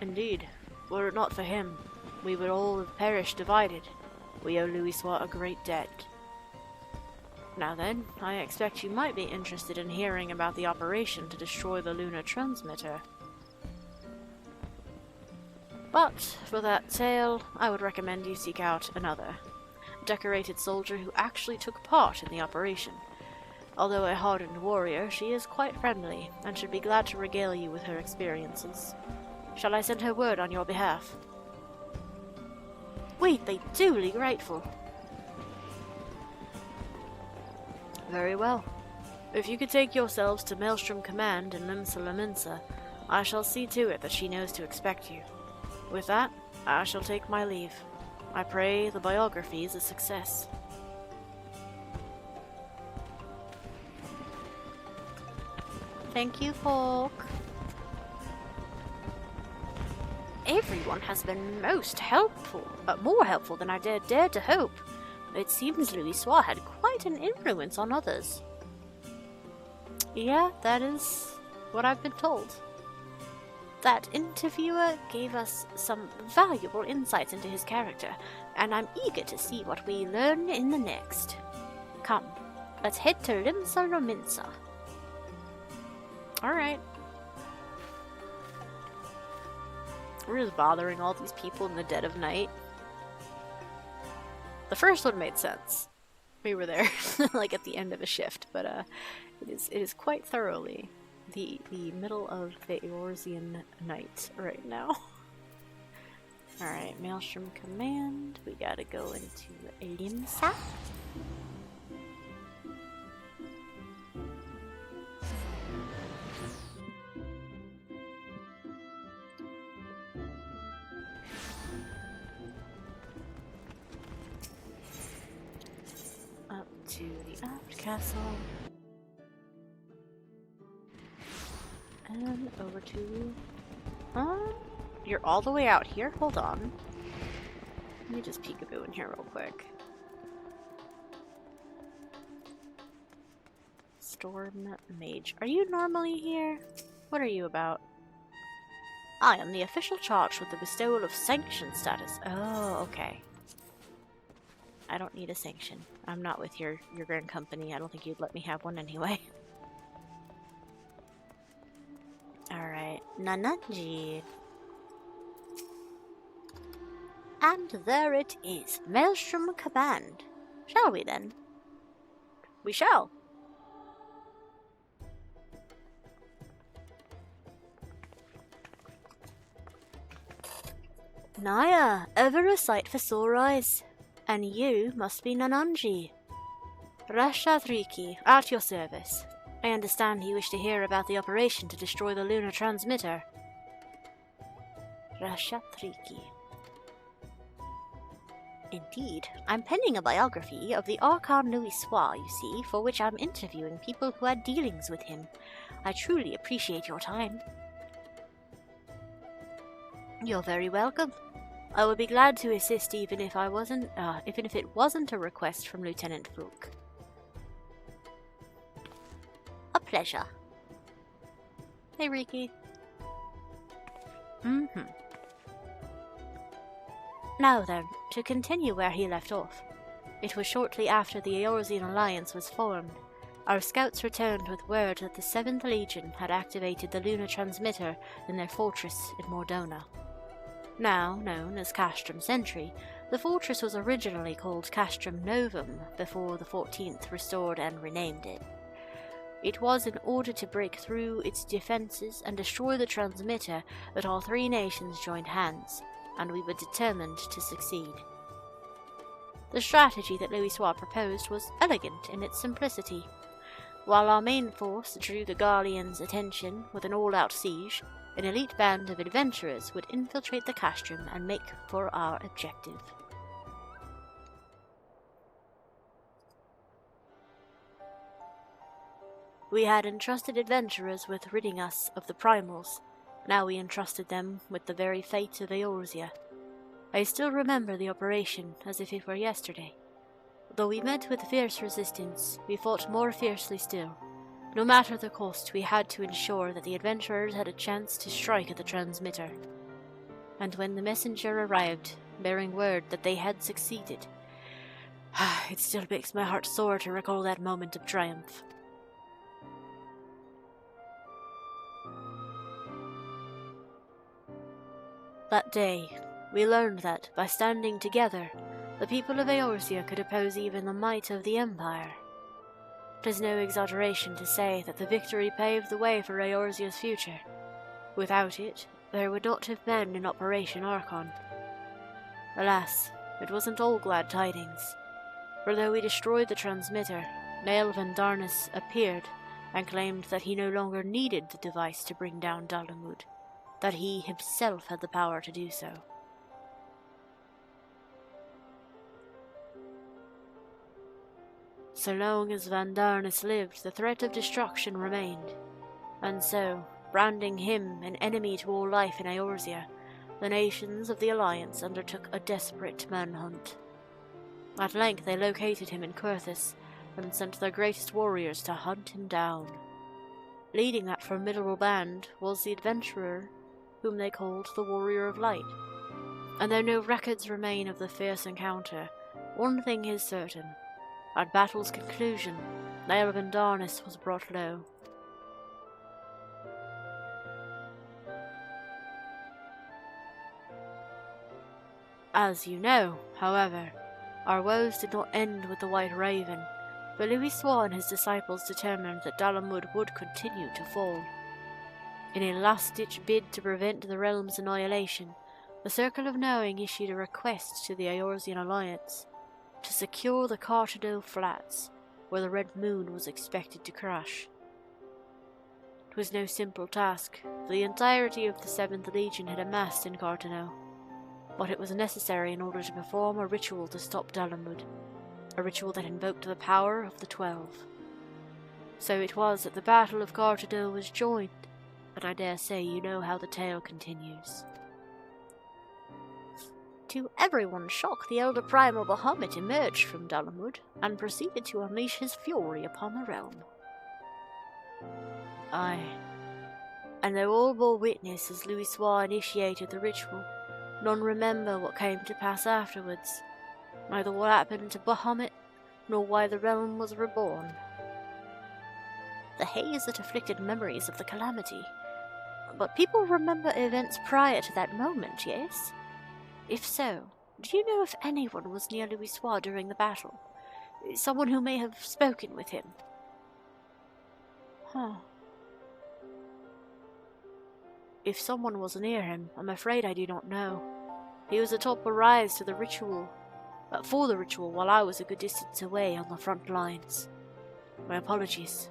Indeed, were it not for him, we would all have perished divided. We owe Louis a great debt. Now then, I expect you might be interested in hearing about the operation to destroy the lunar transmitter. But for that tale, I would recommend you seek out another decorated soldier who actually took part in the operation. Although a hardened warrior, she is quite friendly, and should be glad to regale you with her experiences. Shall I send her word on your behalf? We'd be duly grateful. Very well. If you could take yourselves to Maelstrom Command in Limsa, I shall see to it that she knows to expect you. With that, I shall take my leave. I pray the biography is a success. Thank you, Fulke. Everyone has been most helpful, more helpful than I dared to hope. It seems Louisoix had quite an influence on others. Yeah, that is what I've been told. That interviewer gave us some valuable insights into his character, and I'm eager to see what we learn in the next. Come, let's head to Limsa Lominsa. Alright. We're just bothering all these people in the dead of night. The first one made sense. We were there, like at the end of a shift, but it is quite thoroughly the middle of the Eorzean night right now. Alright, Maelstrom Command. We gotta go into Limsa. Up to the Aft Castle. And over to... You're all the way out here? Hold on. Let me just peekaboo in here real quick. Storm Mage. Are you normally here? What are you about? I am the official charged with the bestowal of sanction status. Oh, okay. I don't need a sanction. I'm not with your grand company. I don't think you'd let me have one anyway. Alright, Nhagi. And there it is, Maelstrom Command. Shall we then? We shall. Naya, ever a sight for sore eyes. And you must be Nhagi. Rhiki, at your service. I understand you wish to hear about the operation to destroy the lunar transmitter. Rhiki. Indeed, I'm penning a biography of the Archon Louisoix, you see, for which I'm interviewing people who had dealings with him. I truly appreciate your time. You're very welcome. I would be glad to assist even if it wasn't a request from Lieutenant Fulke. A pleasure. Hey, Rhiki. Now then, to continue where he left off. It was shortly after the Eorzean alliance was formed. Our scouts returned with word that the 7th Legion had activated the lunar transmitter in their fortress in Mordona. Now known as Castrum Sentry, the fortress was originally called Castrum Novum before the 14th restored and renamed it. It was in order to break through its defenses and destroy the transmitter that all three nations joined hands, and we were determined to succeed. The strategy that Louisoix proposed was elegant in its simplicity. While our main force drew the Garleans' attention with an all-out siege, an elite band of adventurers would infiltrate the castrum and make for our objective. We had entrusted adventurers with ridding us of the primals. Now we entrusted them with the very fate of Eorzea. I still remember the operation as if it were yesterday. Though we met with fierce resistance, we fought more fiercely still. No matter the cost, we had to ensure that the adventurers had a chance to strike at the transmitter. And when the messenger arrived, bearing word that they had succeeded, it still makes my heart sore to recall that moment of triumph. That day, we learned that, by standing together, the people of Eorzea could oppose even the might of the Empire. It is no exaggeration to say that the victory paved the way for Eorzea's future. Without it, there would not have been an Operation Archon. Alas, it wasn't all glad tidings, for though we destroyed the transmitter, Nael van Darnus appeared and claimed that he no longer needed the device to bring down Dalamud, that he himself had the power to do so. So long as Van Darnus lived, the threat of destruction remained, and so, branding him an enemy to all life in Eorzea, the nations of the Alliance undertook a desperate manhunt. At length they located him in Kurthis and sent their greatest warriors to hunt him down. Leading that formidable band was the adventurer whom they called the Warrior of Light. And though no records remain of the fierce encounter, one thing is certain. At battle's conclusion, the Elven Darkness was brought low. As you know, however, our woes did not end with the White Raven, but Louisoix and his disciples determined that Dalamud would continue to fall. In a last-ditch bid to prevent the realm's annihilation, the Circle of Knowing issued a request to the Eorzean Alliance to secure the Cartadel Flats, where the Red Moon was expected to crash. It was no simple task, for the entirety of the 7th Legion had amassed in Cartadel, but it was necessary in order to perform a ritual to stop Dalamud, a ritual that invoked the power of the 12. So it was that the Battle of Cartadel was joined, but I dare say you know how the tale continues. To everyone's shock, the elder primal Bahamut emerged from Dalamud and proceeded to unleash his fury upon the realm. Aye, and though all bore witness as Louisoix initiated the ritual, none remember what came to pass afterwards, neither what happened to Bahamut, nor why the realm was reborn. The haze that afflicted memories of the calamity. But people remember events prior to that moment, yes? If so, do you know if anyone was near Louisoix during the battle? Someone who may have spoken with him? If someone was near him, I'm afraid I do not know. He was atop a rise to the ritual, for the ritual, while I was a good distance away on the front lines. My apologies.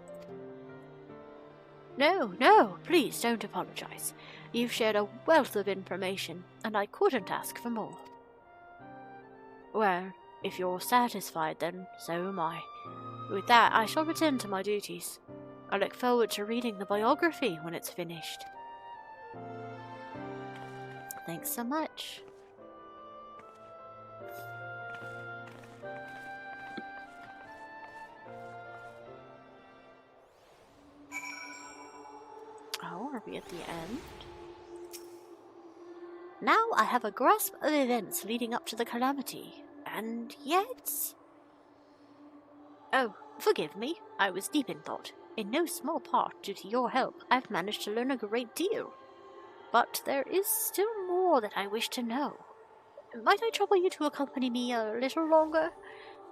No, please don't apologize. You've shared a wealth of information, and I couldn't ask for more. Well, if you're satisfied, then so am I. With that, I shall return to my duties. I look forward to reading the biography when it's finished. Thanks so much. Oh, are we at the end? Now I have a grasp of events leading up to the calamity, and yet... Oh, forgive me, I was deep in thought. In no small part, due to your help, I've managed to learn a great deal. But there is still more that I wish to know. Might I trouble you to accompany me a little longer?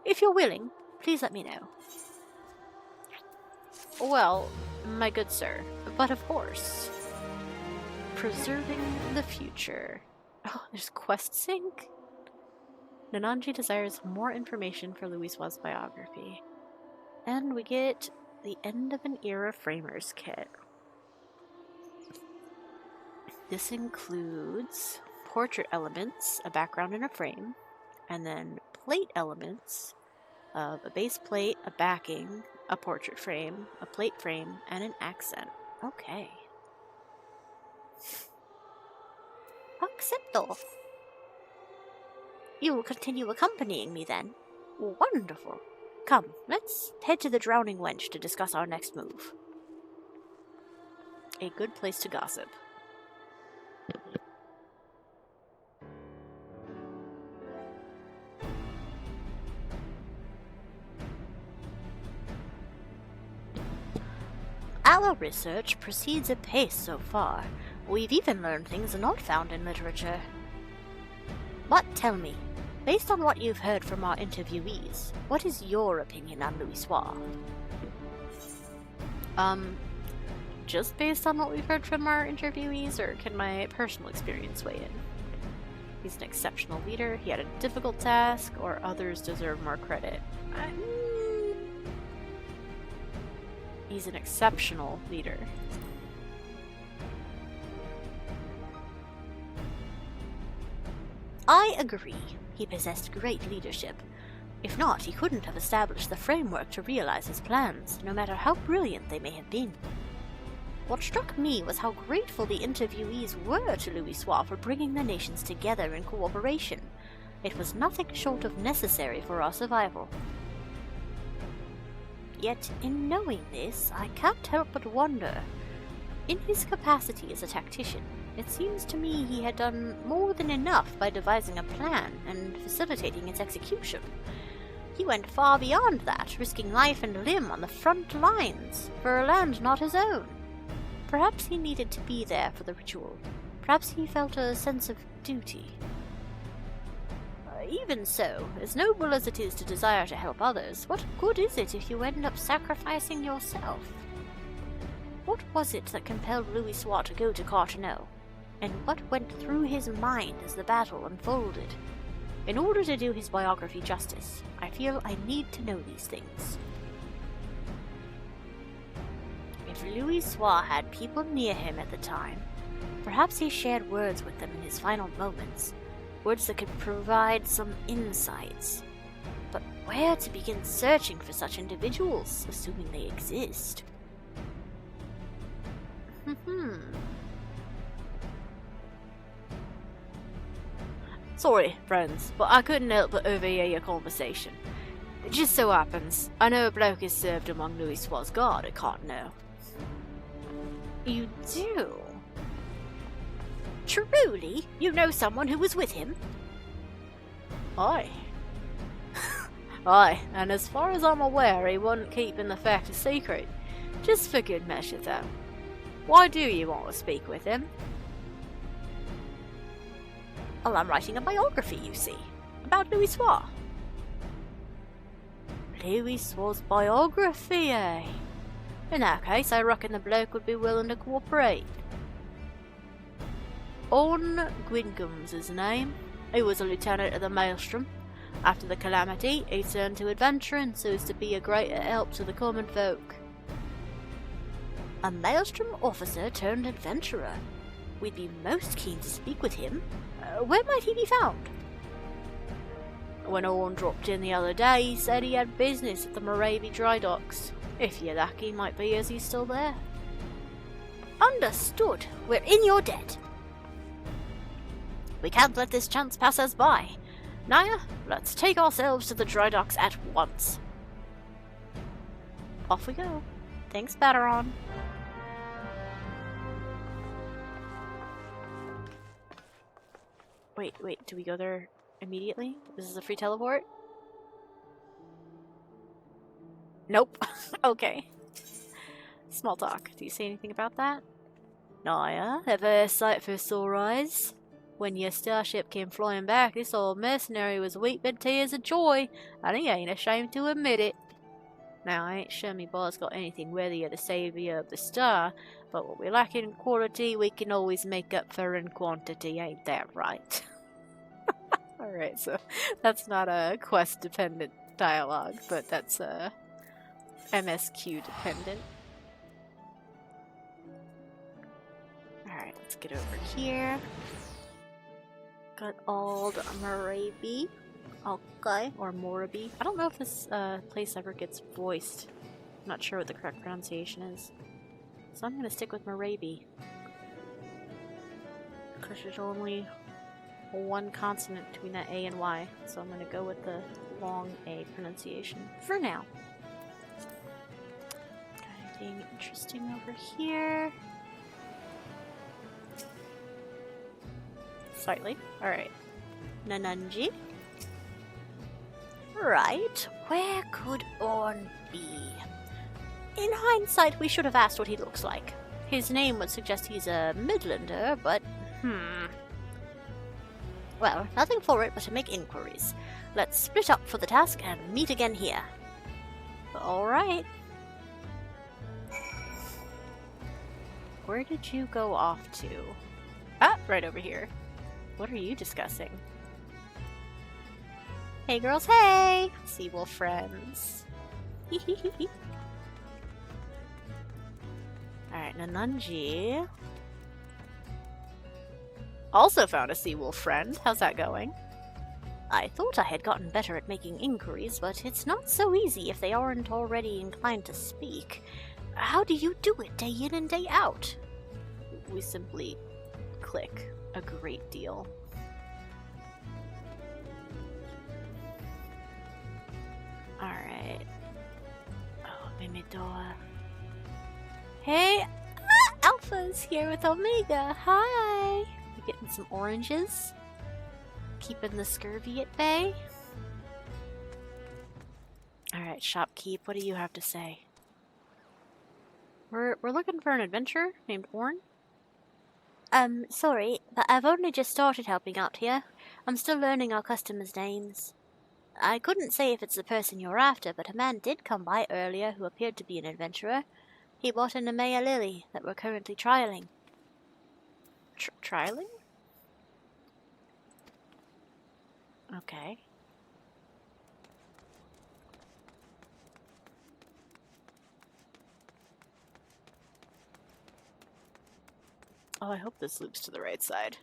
If you're willing, please let me know. Well, my good sir, but of course. Preserving the future. Oh, there's quest sync? Nhagi desires more information for Louisoix's biography. And we get the End of an Era Framers Kit. This includes portrait elements, a background and a frame, and then plate elements of a base plate, a backing, a portrait frame, a plate frame, and an accent. Okay. Accepto. You will continue accompanying me then? Wonderful. Come, let's head to the Drowning Wench to discuss our next move. A good place to gossip. Our research proceeds apace so far. We've even learned things not found in literature. But tell me, based on what you've heard from our interviewees, what is your opinion on Louisoix? Just based on what we've heard from our interviewees, or can my personal experience weigh in? He's an exceptional leader, he had a difficult task, or others deserve more credit? He's an exceptional leader. I agree. He possessed great leadership. If not, he couldn't have established the framework to realize his plans, no matter how brilliant they may have been. What struck me was how grateful the interviewees were to Louisoix for bringing the nations together in cooperation. It was nothing short of necessary for our survival. Yet, in knowing this, I can't help but wonder. In his capacity as a tactician, it seems to me he had done more than enough by devising a plan and facilitating its execution. He went far beyond that, risking life and limb on the front lines for a land not his own. Perhaps he needed to be there for the ritual. Perhaps he felt a sense of duty. Even so, as noble as it is to desire to help others, what good is it if you end up sacrificing yourself? What was it that compelled Louisoix to go to Carteneau? And what went through his mind as the battle unfolded? In order to do his biography justice, I feel I need to know these things. If Louisoix had people near him at the time, perhaps he shared words with them in his final moments, words that could provide some insights. But where to begin searching for such individuals, assuming they exist? Sorry, friends, but I couldn't help but overhear your conversation. It just so happens, I know a bloke is served among Louisoix's guard at Carteneau. You do? Truly? You know someone who was with him? Aye. Aye, and as far as I'm aware, he wasn't keeping the fact a secret. Just for good measure, though. Why do you want to speak with him? Well, I'm writing a biography, you see, about Louisoix. Louisoix's biography, eh? In that case, I reckon the bloke would be willing to cooperate. Orn Guincum's his name. He was a lieutenant of the Maelstrom. After the calamity, he turned to adventuring so as to be a greater help to the common folk. A Maelstrom officer turned adventurer. We'd be most keen to speak with him. Where might he be found? When Orn dropped in the other day, he said he had business at the Moravia dry docks. If you're lucky, might be as he's still there. Understood. We're in your debt. We can't let this chance pass us by. Naya, let's take ourselves to the dry docks at once. Off we go. Thanks, Bateron. Wait, do we go there immediately? This is a free teleport? Nope. Okay. Small talk. Do you say anything about that? Naya, ever sight for sore eyes? When your starship came flying back, this old mercenary was weeping tears of joy, and he ain't ashamed to admit it. Now, I ain't sure me boss got anything worthy of the savior of the star, but what we lack in quality, we can always make up for in quantity, ain't that right? Alright, so that's not a quest-dependent dialogue, but that's MSQ-dependent. Alright, let's get over here. Got old Moravia. Okay, or Morabi. I don't know if this place ever gets voiced. I'm not sure what the correct pronunciation is. So I'm gonna stick with Moravia. Because there's only one consonant between that A and Y. So I'm gonna go with the long A pronunciation for now. Got anything interesting over here? Slightly. Alright. Nhagi. Right, where could Orn be? In hindsight, we should have asked what he looks like. His name would suggest he's a Midlander, but well, nothing for it but to make inquiries. Let's split up for the task and meet again here. Alright. Where did you go off to? Ah, right over here. What are you discussing? Hey girls, hey! Seawolf friends. Alright, Nhagi. Also found a Seawolf friend. How's that going? I thought I had gotten better at making inquiries, but it's not so easy if they aren't already inclined to speak. How do you do it day in and day out? We simply click a great deal. Alright. Oh, Mimi door. Hey, Alpha's here with Omega. Hi. We getting some oranges? Keeping the scurvy at bay? Alright, shopkeep, what do you have to say? We're looking for an adventurer named Orn. Sorry, but I've only just started helping out here. I'm still learning our customers' names. I couldn't say if it's the person you're after, but a man did come by earlier who appeared to be an adventurer. He bought a Nemea lily that we're currently trialing. Trialing? Okay. Oh, I hope this loops to the right side.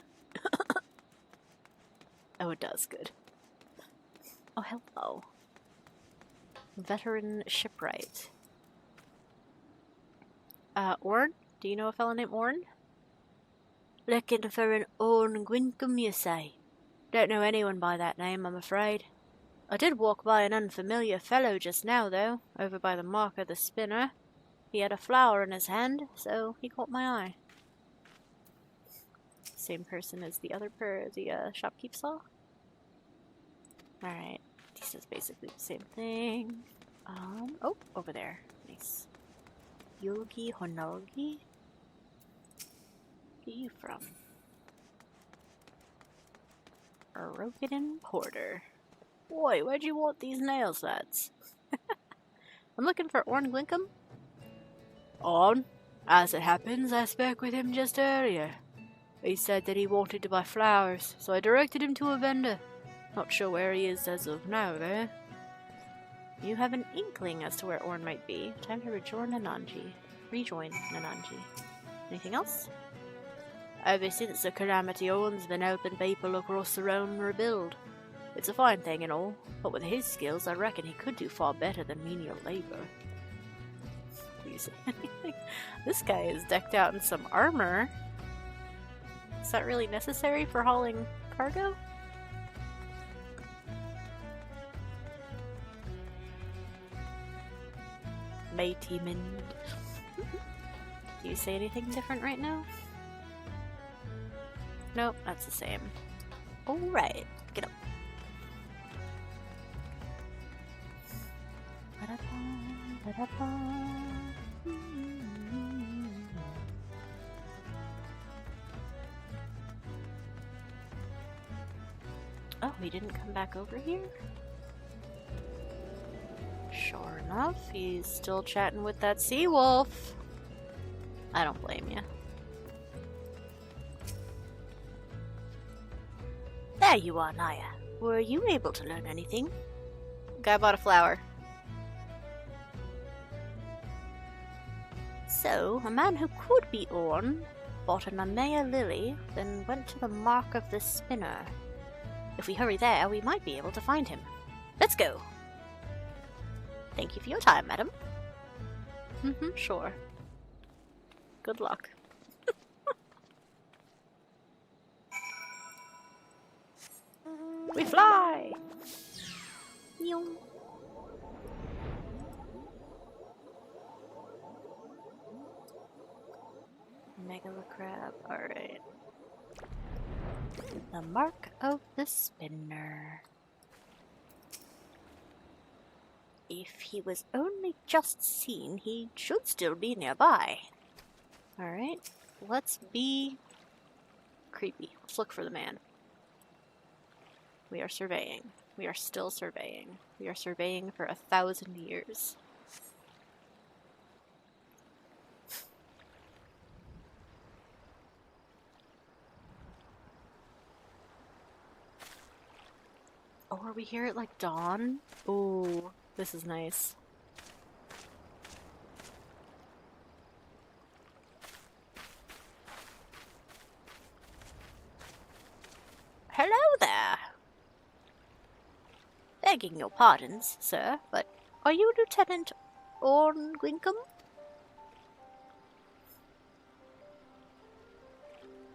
Oh, it does. Good. Oh, hello. Veteran shipwright. Orn? Do you know a fellow named Orn? Looking for an Orn Guincum, you say? Don't know anyone by that name, I'm afraid. I did walk by an unfamiliar fellow just now, though, over by the mark of the spinner. He had a flower in his hand, so he caught my eye. Same person as the other shopkeep saw? Alright. This is basically the same thing. Oh, over there. Nice. Yogi Honalgi? Where are you from? Rogan Porter. Boy, where'd you want these nails, lads? I'm looking for Orn Guincum. Orn? As it happens, I spoke with him just earlier. He said that he wanted to buy flowers, so I directed him to a vendor. Not sure where he is as of now, though. You have an inkling as to where Orn might be. Time to rejoin Nhagi. Anything else? Ever since the calamity, Orn's been helping people across the realm rebuild. It's a fine thing and all, but with his skills, I reckon he could do far better than menial labor. Please. This guy is decked out in some armor. Is that really necessary for hauling cargo? Mighty Mind. Do you say anything different right now? Nope, that's the same. Alright, get up. Oh, he didn't come back over here? Sure enough, he's still chatting with that sea wolf. I don't blame you. There you are, Naya. Were you able to learn anything? Guy bought a flower. So, a man who could be Orn bought a Nemea lily, then went to the mark of the spinner. If we hurry there, we might be able to find him. Let's go! Thank you for your time, madam. Sure. Good luck. We fly! Meow. Megala crab, alright. The mark of the spinner. If he was only just seen, he should still be nearby. Alright, let's be creepy. Let's look for the man. We are surveying. We are still surveying. We are surveying for 1,000 years. Oh, are we here at like dawn? Ooh, this is nice. Hello there! Begging your pardons, sir, but are you Lieutenant Orn Guincum?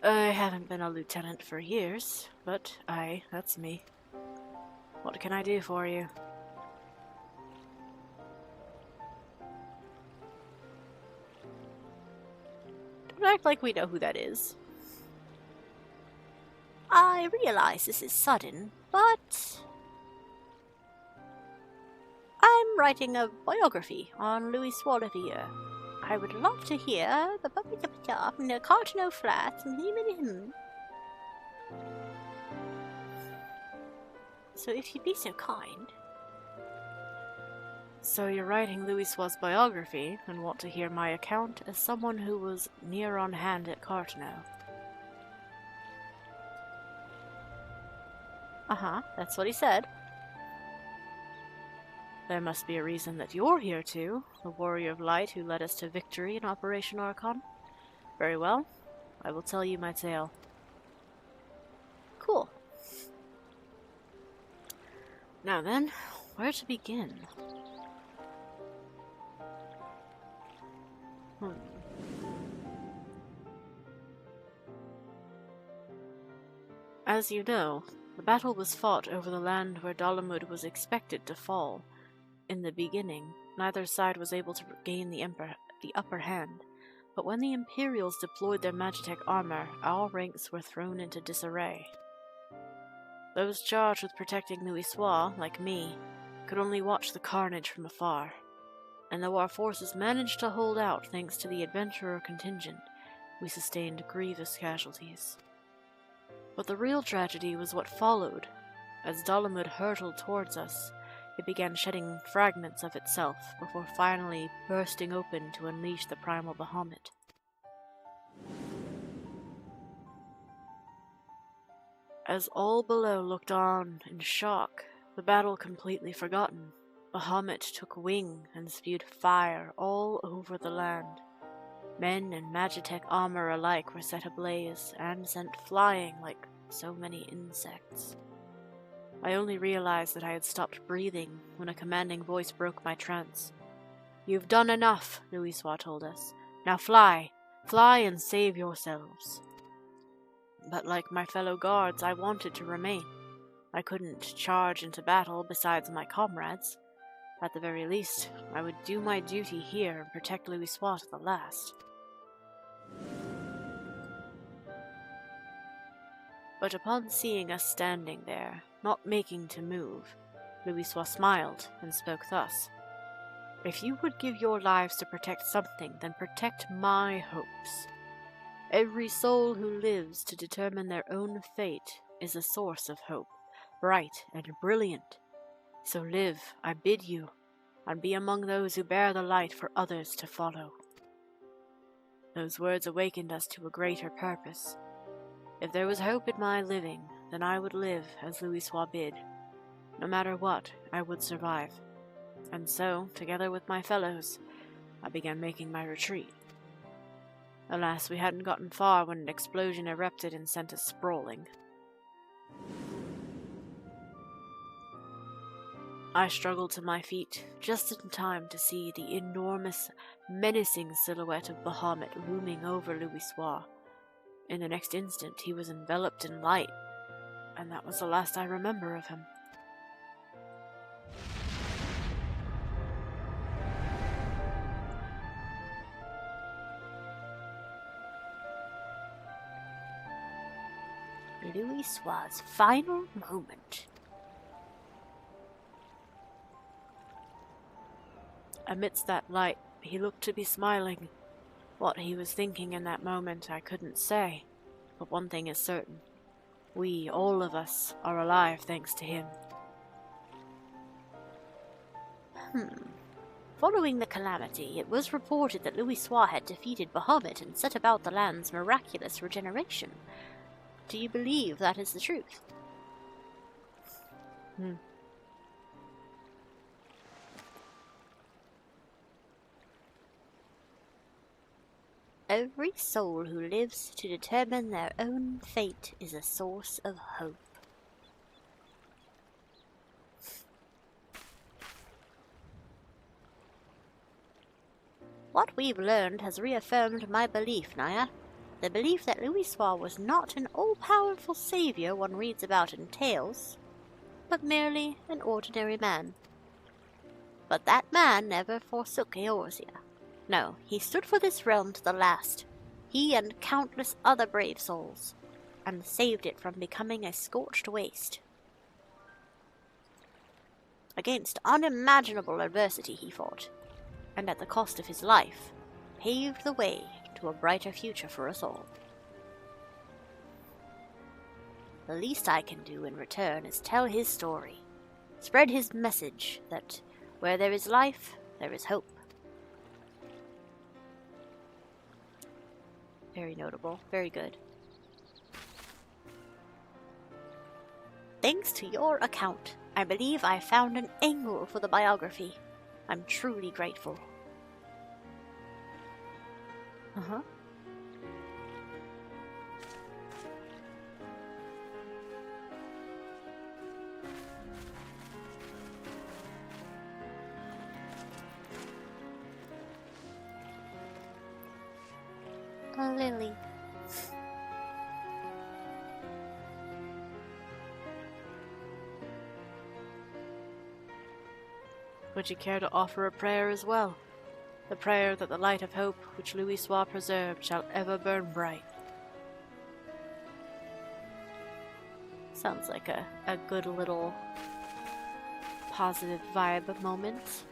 I haven't been a lieutenant for years, but that's me. What can I do for you? Don't act like we know who that is. I realize this is sudden, but I'm writing a biography on Louis Swallovier. I would love to hear the Cartano Flats and him. So if you'd be so kind. So you're writing Louisois' biography and want to hear my account as someone who was near on hand at Cartano. That's what he said. There must be a reason that you're here too, the warrior of light who led us to victory in Operation Archon. Very well, I will tell you my tale. Cool. Now then, where to begin? As you know, the battle was fought over the land where Dalamud was expected to fall. In the beginning, neither side was able to gain the upper hand, but when the Imperials deployed their Magitech armor, all ranks were thrown into disarray. Those charged with protecting Louisois, like me, could only watch the carnage from afar. And though our forces managed to hold out thanks to the adventurer contingent, we sustained grievous casualties. But the real tragedy was what followed. As Dalamud hurtled towards us, it began shedding fragments of itself before finally bursting open to unleash the primal Bahamut. As all below looked on in shock, the battle completely forgotten, Bahamut took wing and spewed fire all over the land. Men and Magitech armor alike were set ablaze and sent flying like so many insects. I only realized that I had stopped breathing when a commanding voice broke my trance. "You've done enough," Louisois told us. "Now fly! Fly and save yourselves." But like my fellow guards, I wanted to remain. I couldn't charge into battle besides my comrades. At the very least, I would do my duty here and protect Louisois to the last. But upon seeing us standing there, not making to move, Louisois smiled and spoke thus. "If you would give your lives to protect something, then protect my hopes. Every soul who lives to determine their own fate is a source of hope, bright and brilliant. So live, I bid you, and be among those who bear the light for others to follow." Those words awakened us to a greater purpose. If there was hope in my living, then I would live as Louisois bid. No matter what, I would survive. And so, together with my fellows, I began making my retreat. Alas, we hadn't gotten far when an explosion erupted and sent us sprawling. I struggled to my feet, just in time to see the enormous, menacing silhouette of Bahamut looming over Louisois. In the next instant, he was enveloped in light, and that was the last I remember of him. Louisois' final moment. Amidst that light, he looked to be smiling. What he was thinking in that moment I couldn't say, but one thing is certain. We, all of us, are alive thanks to him. Following the calamity, it was reported that Louisois had defeated Bahamut and set about the land's miraculous regeneration. Do you believe that is the truth? Every soul who lives to determine their own fate is a source of hope. What we've learned has reaffirmed my belief, Naya. The belief that Louisoix was not an all-powerful savior one reads about in tales, but merely an ordinary man. But that man never forsook Eorzea. No, he stood for this realm to the last, he and countless other brave souls, and saved it from becoming a scorched waste. Against unimaginable adversity he fought, and at the cost of his life, paved the way to a brighter future for us all. The least I can do in return is tell his story, spread his message that where there is life, there is hope. Very notable, very good. Thanks to your account, I believe I found an angle for the biography. I'm truly grateful. Uh-huh. A lily. Would you care to offer a prayer as well? The prayer that the light of hope which Louisoix preserved shall ever burn bright. Sounds like a good little positive vibe moment.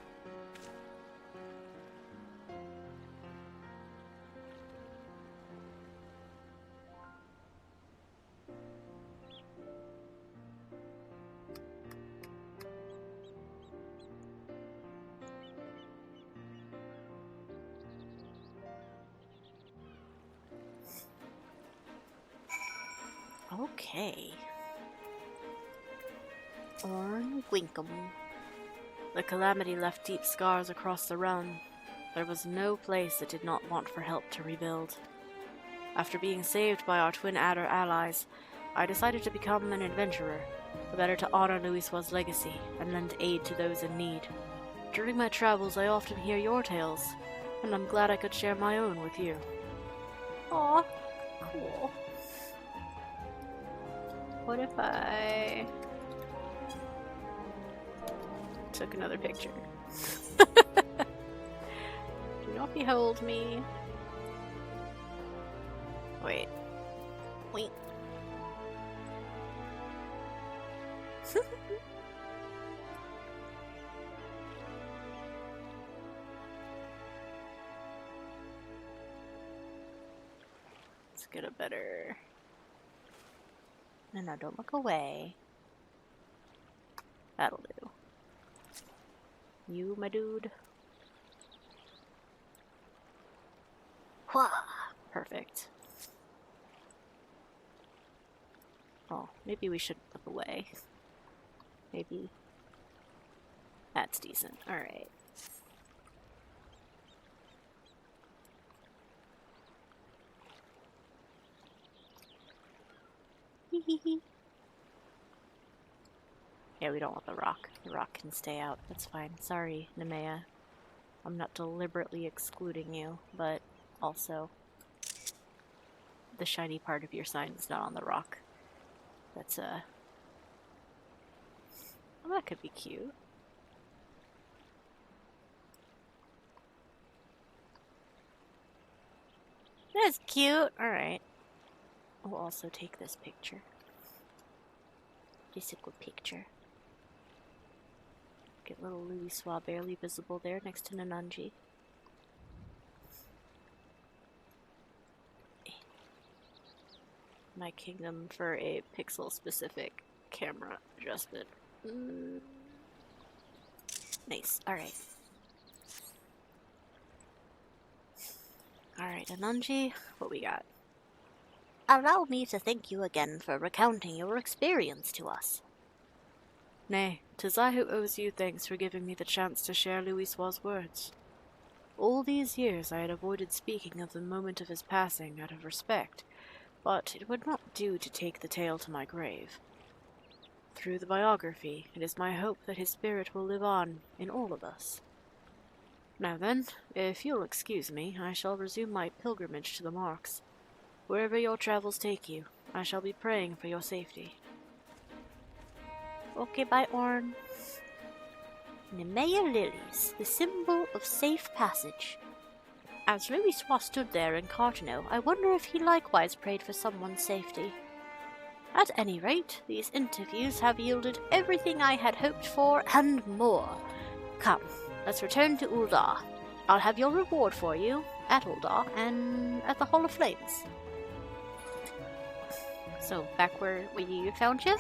Okay. Orn Guincum. The calamity left deep scars across the realm. There was no place that did not want for help to rebuild. After being saved by our twin adder allies, I decided to become an adventurer, the better to honor Louisoix's legacy and lend aid to those in need. During my travels, I often hear your tales, and I'm glad I could share my own with you. Aw, cool. What if I took another picture? Do not behold me. Wait. Wait. Let's get a better... No, don't look away. That'll do. You, my dude. Wah. Perfect. Oh, maybe we should look away. Maybe. That's decent. Alright. Yeah, we don't want the rock. The rock can stay out. That's fine. Sorry, Nemea. I'm not deliberately excluding you, but also the shiny part of your sign is not on the rock. That's well, that could be cute. That's cute. Alright. We'll also take this picture. Just a good picture. Get little Louisoix barely visible there next to Nhagi. My kingdom for a pixel-specific camera adjustment. Nice. Alright. Alright, Nhagi, what we got? Allow me to thank you again for recounting your experience to us. Nay, 'tis I who owes you thanks for giving me the chance to share Louisoix's words. All these years I had avoided speaking of the moment of his passing out of respect, but it would not do to take the tale to my grave. Through the biography, it is my hope that his spirit will live on in all of us. Now then, if you'll excuse me, I shall resume my pilgrimage to the marks. Wherever your travels take you, I shall be praying for your safety. Okay, bye, Orn. Nemea lilies, the symbol of safe passage. As Louis stood there in Cartano, I wonder if he likewise prayed for someone's safety. At any rate, these interviews have yielded everything I had hoped for and more. Come, let's return to Uldar. I'll have your reward for you at Uldar and at the Hall of Flames. So, back where we found you?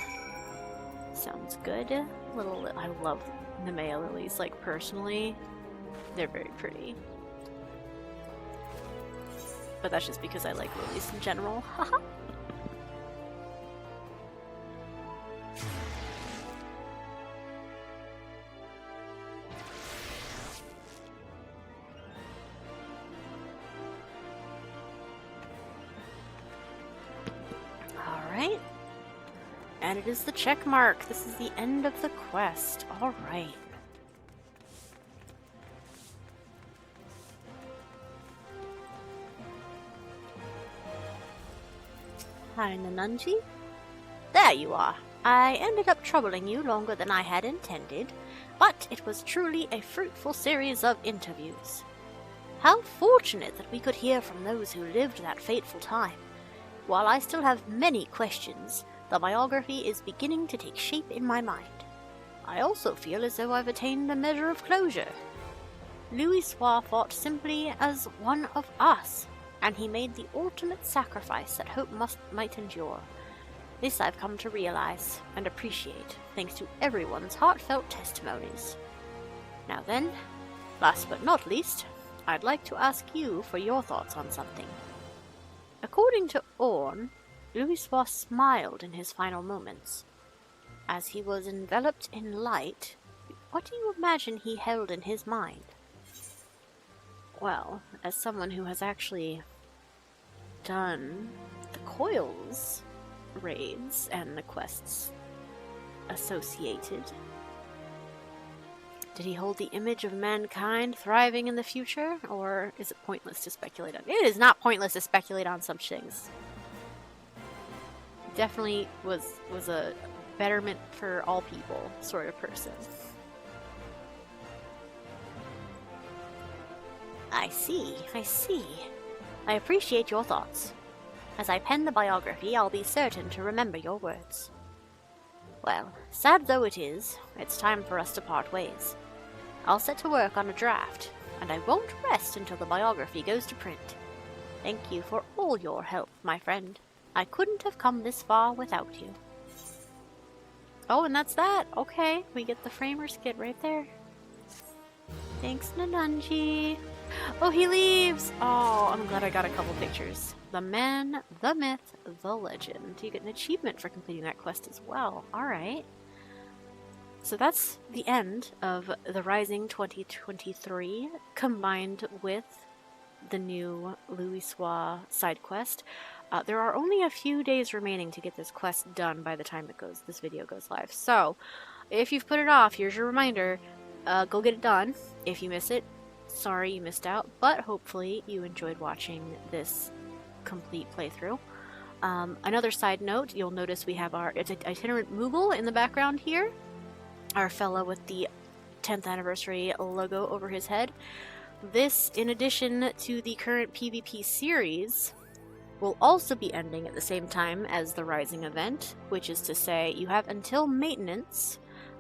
Sounds good. I love Nemea lilies, like, personally. They're very pretty. But that's just because I like lilies in general. Haha. Alright. And it is the check mark. This is the end of the quest. Alright. Hi, Nhagi. There you are. I ended up troubling you longer than I had intended, but it was truly a fruitful series of interviews. How fortunate that we could hear from those who lived that fateful time. While I still have many questions, the biography is beginning to take shape in my mind. I also feel as though I've attained a measure of closure. Louis fought simply as one of us, and he made the ultimate sacrifice that hope might endure. This I've come to realize and appreciate, thanks to everyone's heartfelt testimonies. Now then, last but not least, I'd like to ask you for your thoughts on something. According to Orn, Louis smiled in his final moments. As he was enveloped in light, what do you imagine he held in his mind? Well, as someone who has actually done the Coils raids and the quests associated, did he hold the image of mankind thriving in the future, or is it pointless to speculate on? It is not pointless to speculate on such things. Definitely was a betterment for all people sort of person. I see. I appreciate your thoughts. As I pen the biography, I'll be certain to remember your words. Well, sad though it is, it's time for us to part ways. I'll set to work on a draft, and I won't rest until the biography goes to print. Thank you for all your help, my friend. I couldn't have come this far without you. Oh, and that's that. Okay, we get the framer skit right there. Thanks, Nhagi. Oh, he leaves! Oh, I'm glad I got a couple pictures. The man, the myth, the legend. You get an achievement for completing that quest as well. Alright. So that's the end of the Rising 2023, combined with the new Louis side quest. There are only a few days remaining to get this quest done by the time this video goes live. So, if you've put it off, here's your reminder. Go get it done. If you miss it, sorry you missed out, but hopefully you enjoyed watching this complete playthrough. Another side note, you'll notice we have our itinerant Moogle in the background here. Our fellow with the 10th anniversary logo over his head. This, in addition to the current PvP series, will also be ending at the same time as the Rising event, which is to say you have until maintenance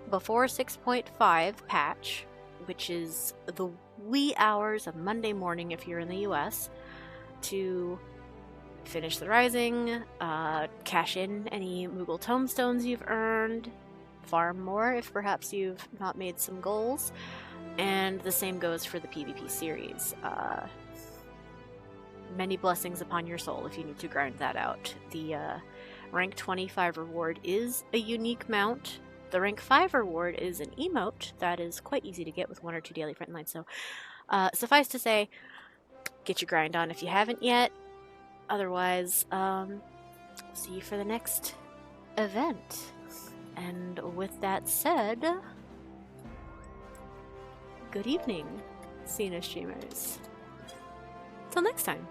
before 6.5 patch, which is the wee hours of Monday morning if you're in the US, to finish the Rising, cash in any Moogle tomestones you've earned, farm more if perhaps you've not made some goals, and the same goes for the PvP series. Many blessings upon your soul if you need to grind that out. The rank 25 reward is a unique mount. The rank 5 reward is an emote that is quite easy to get with 1 or 2 daily friend lines. So suffice to say, get your grind on if you haven't yet. Otherwise, see you for the next event. And with that said, good evening, Cena streamers. Till next time.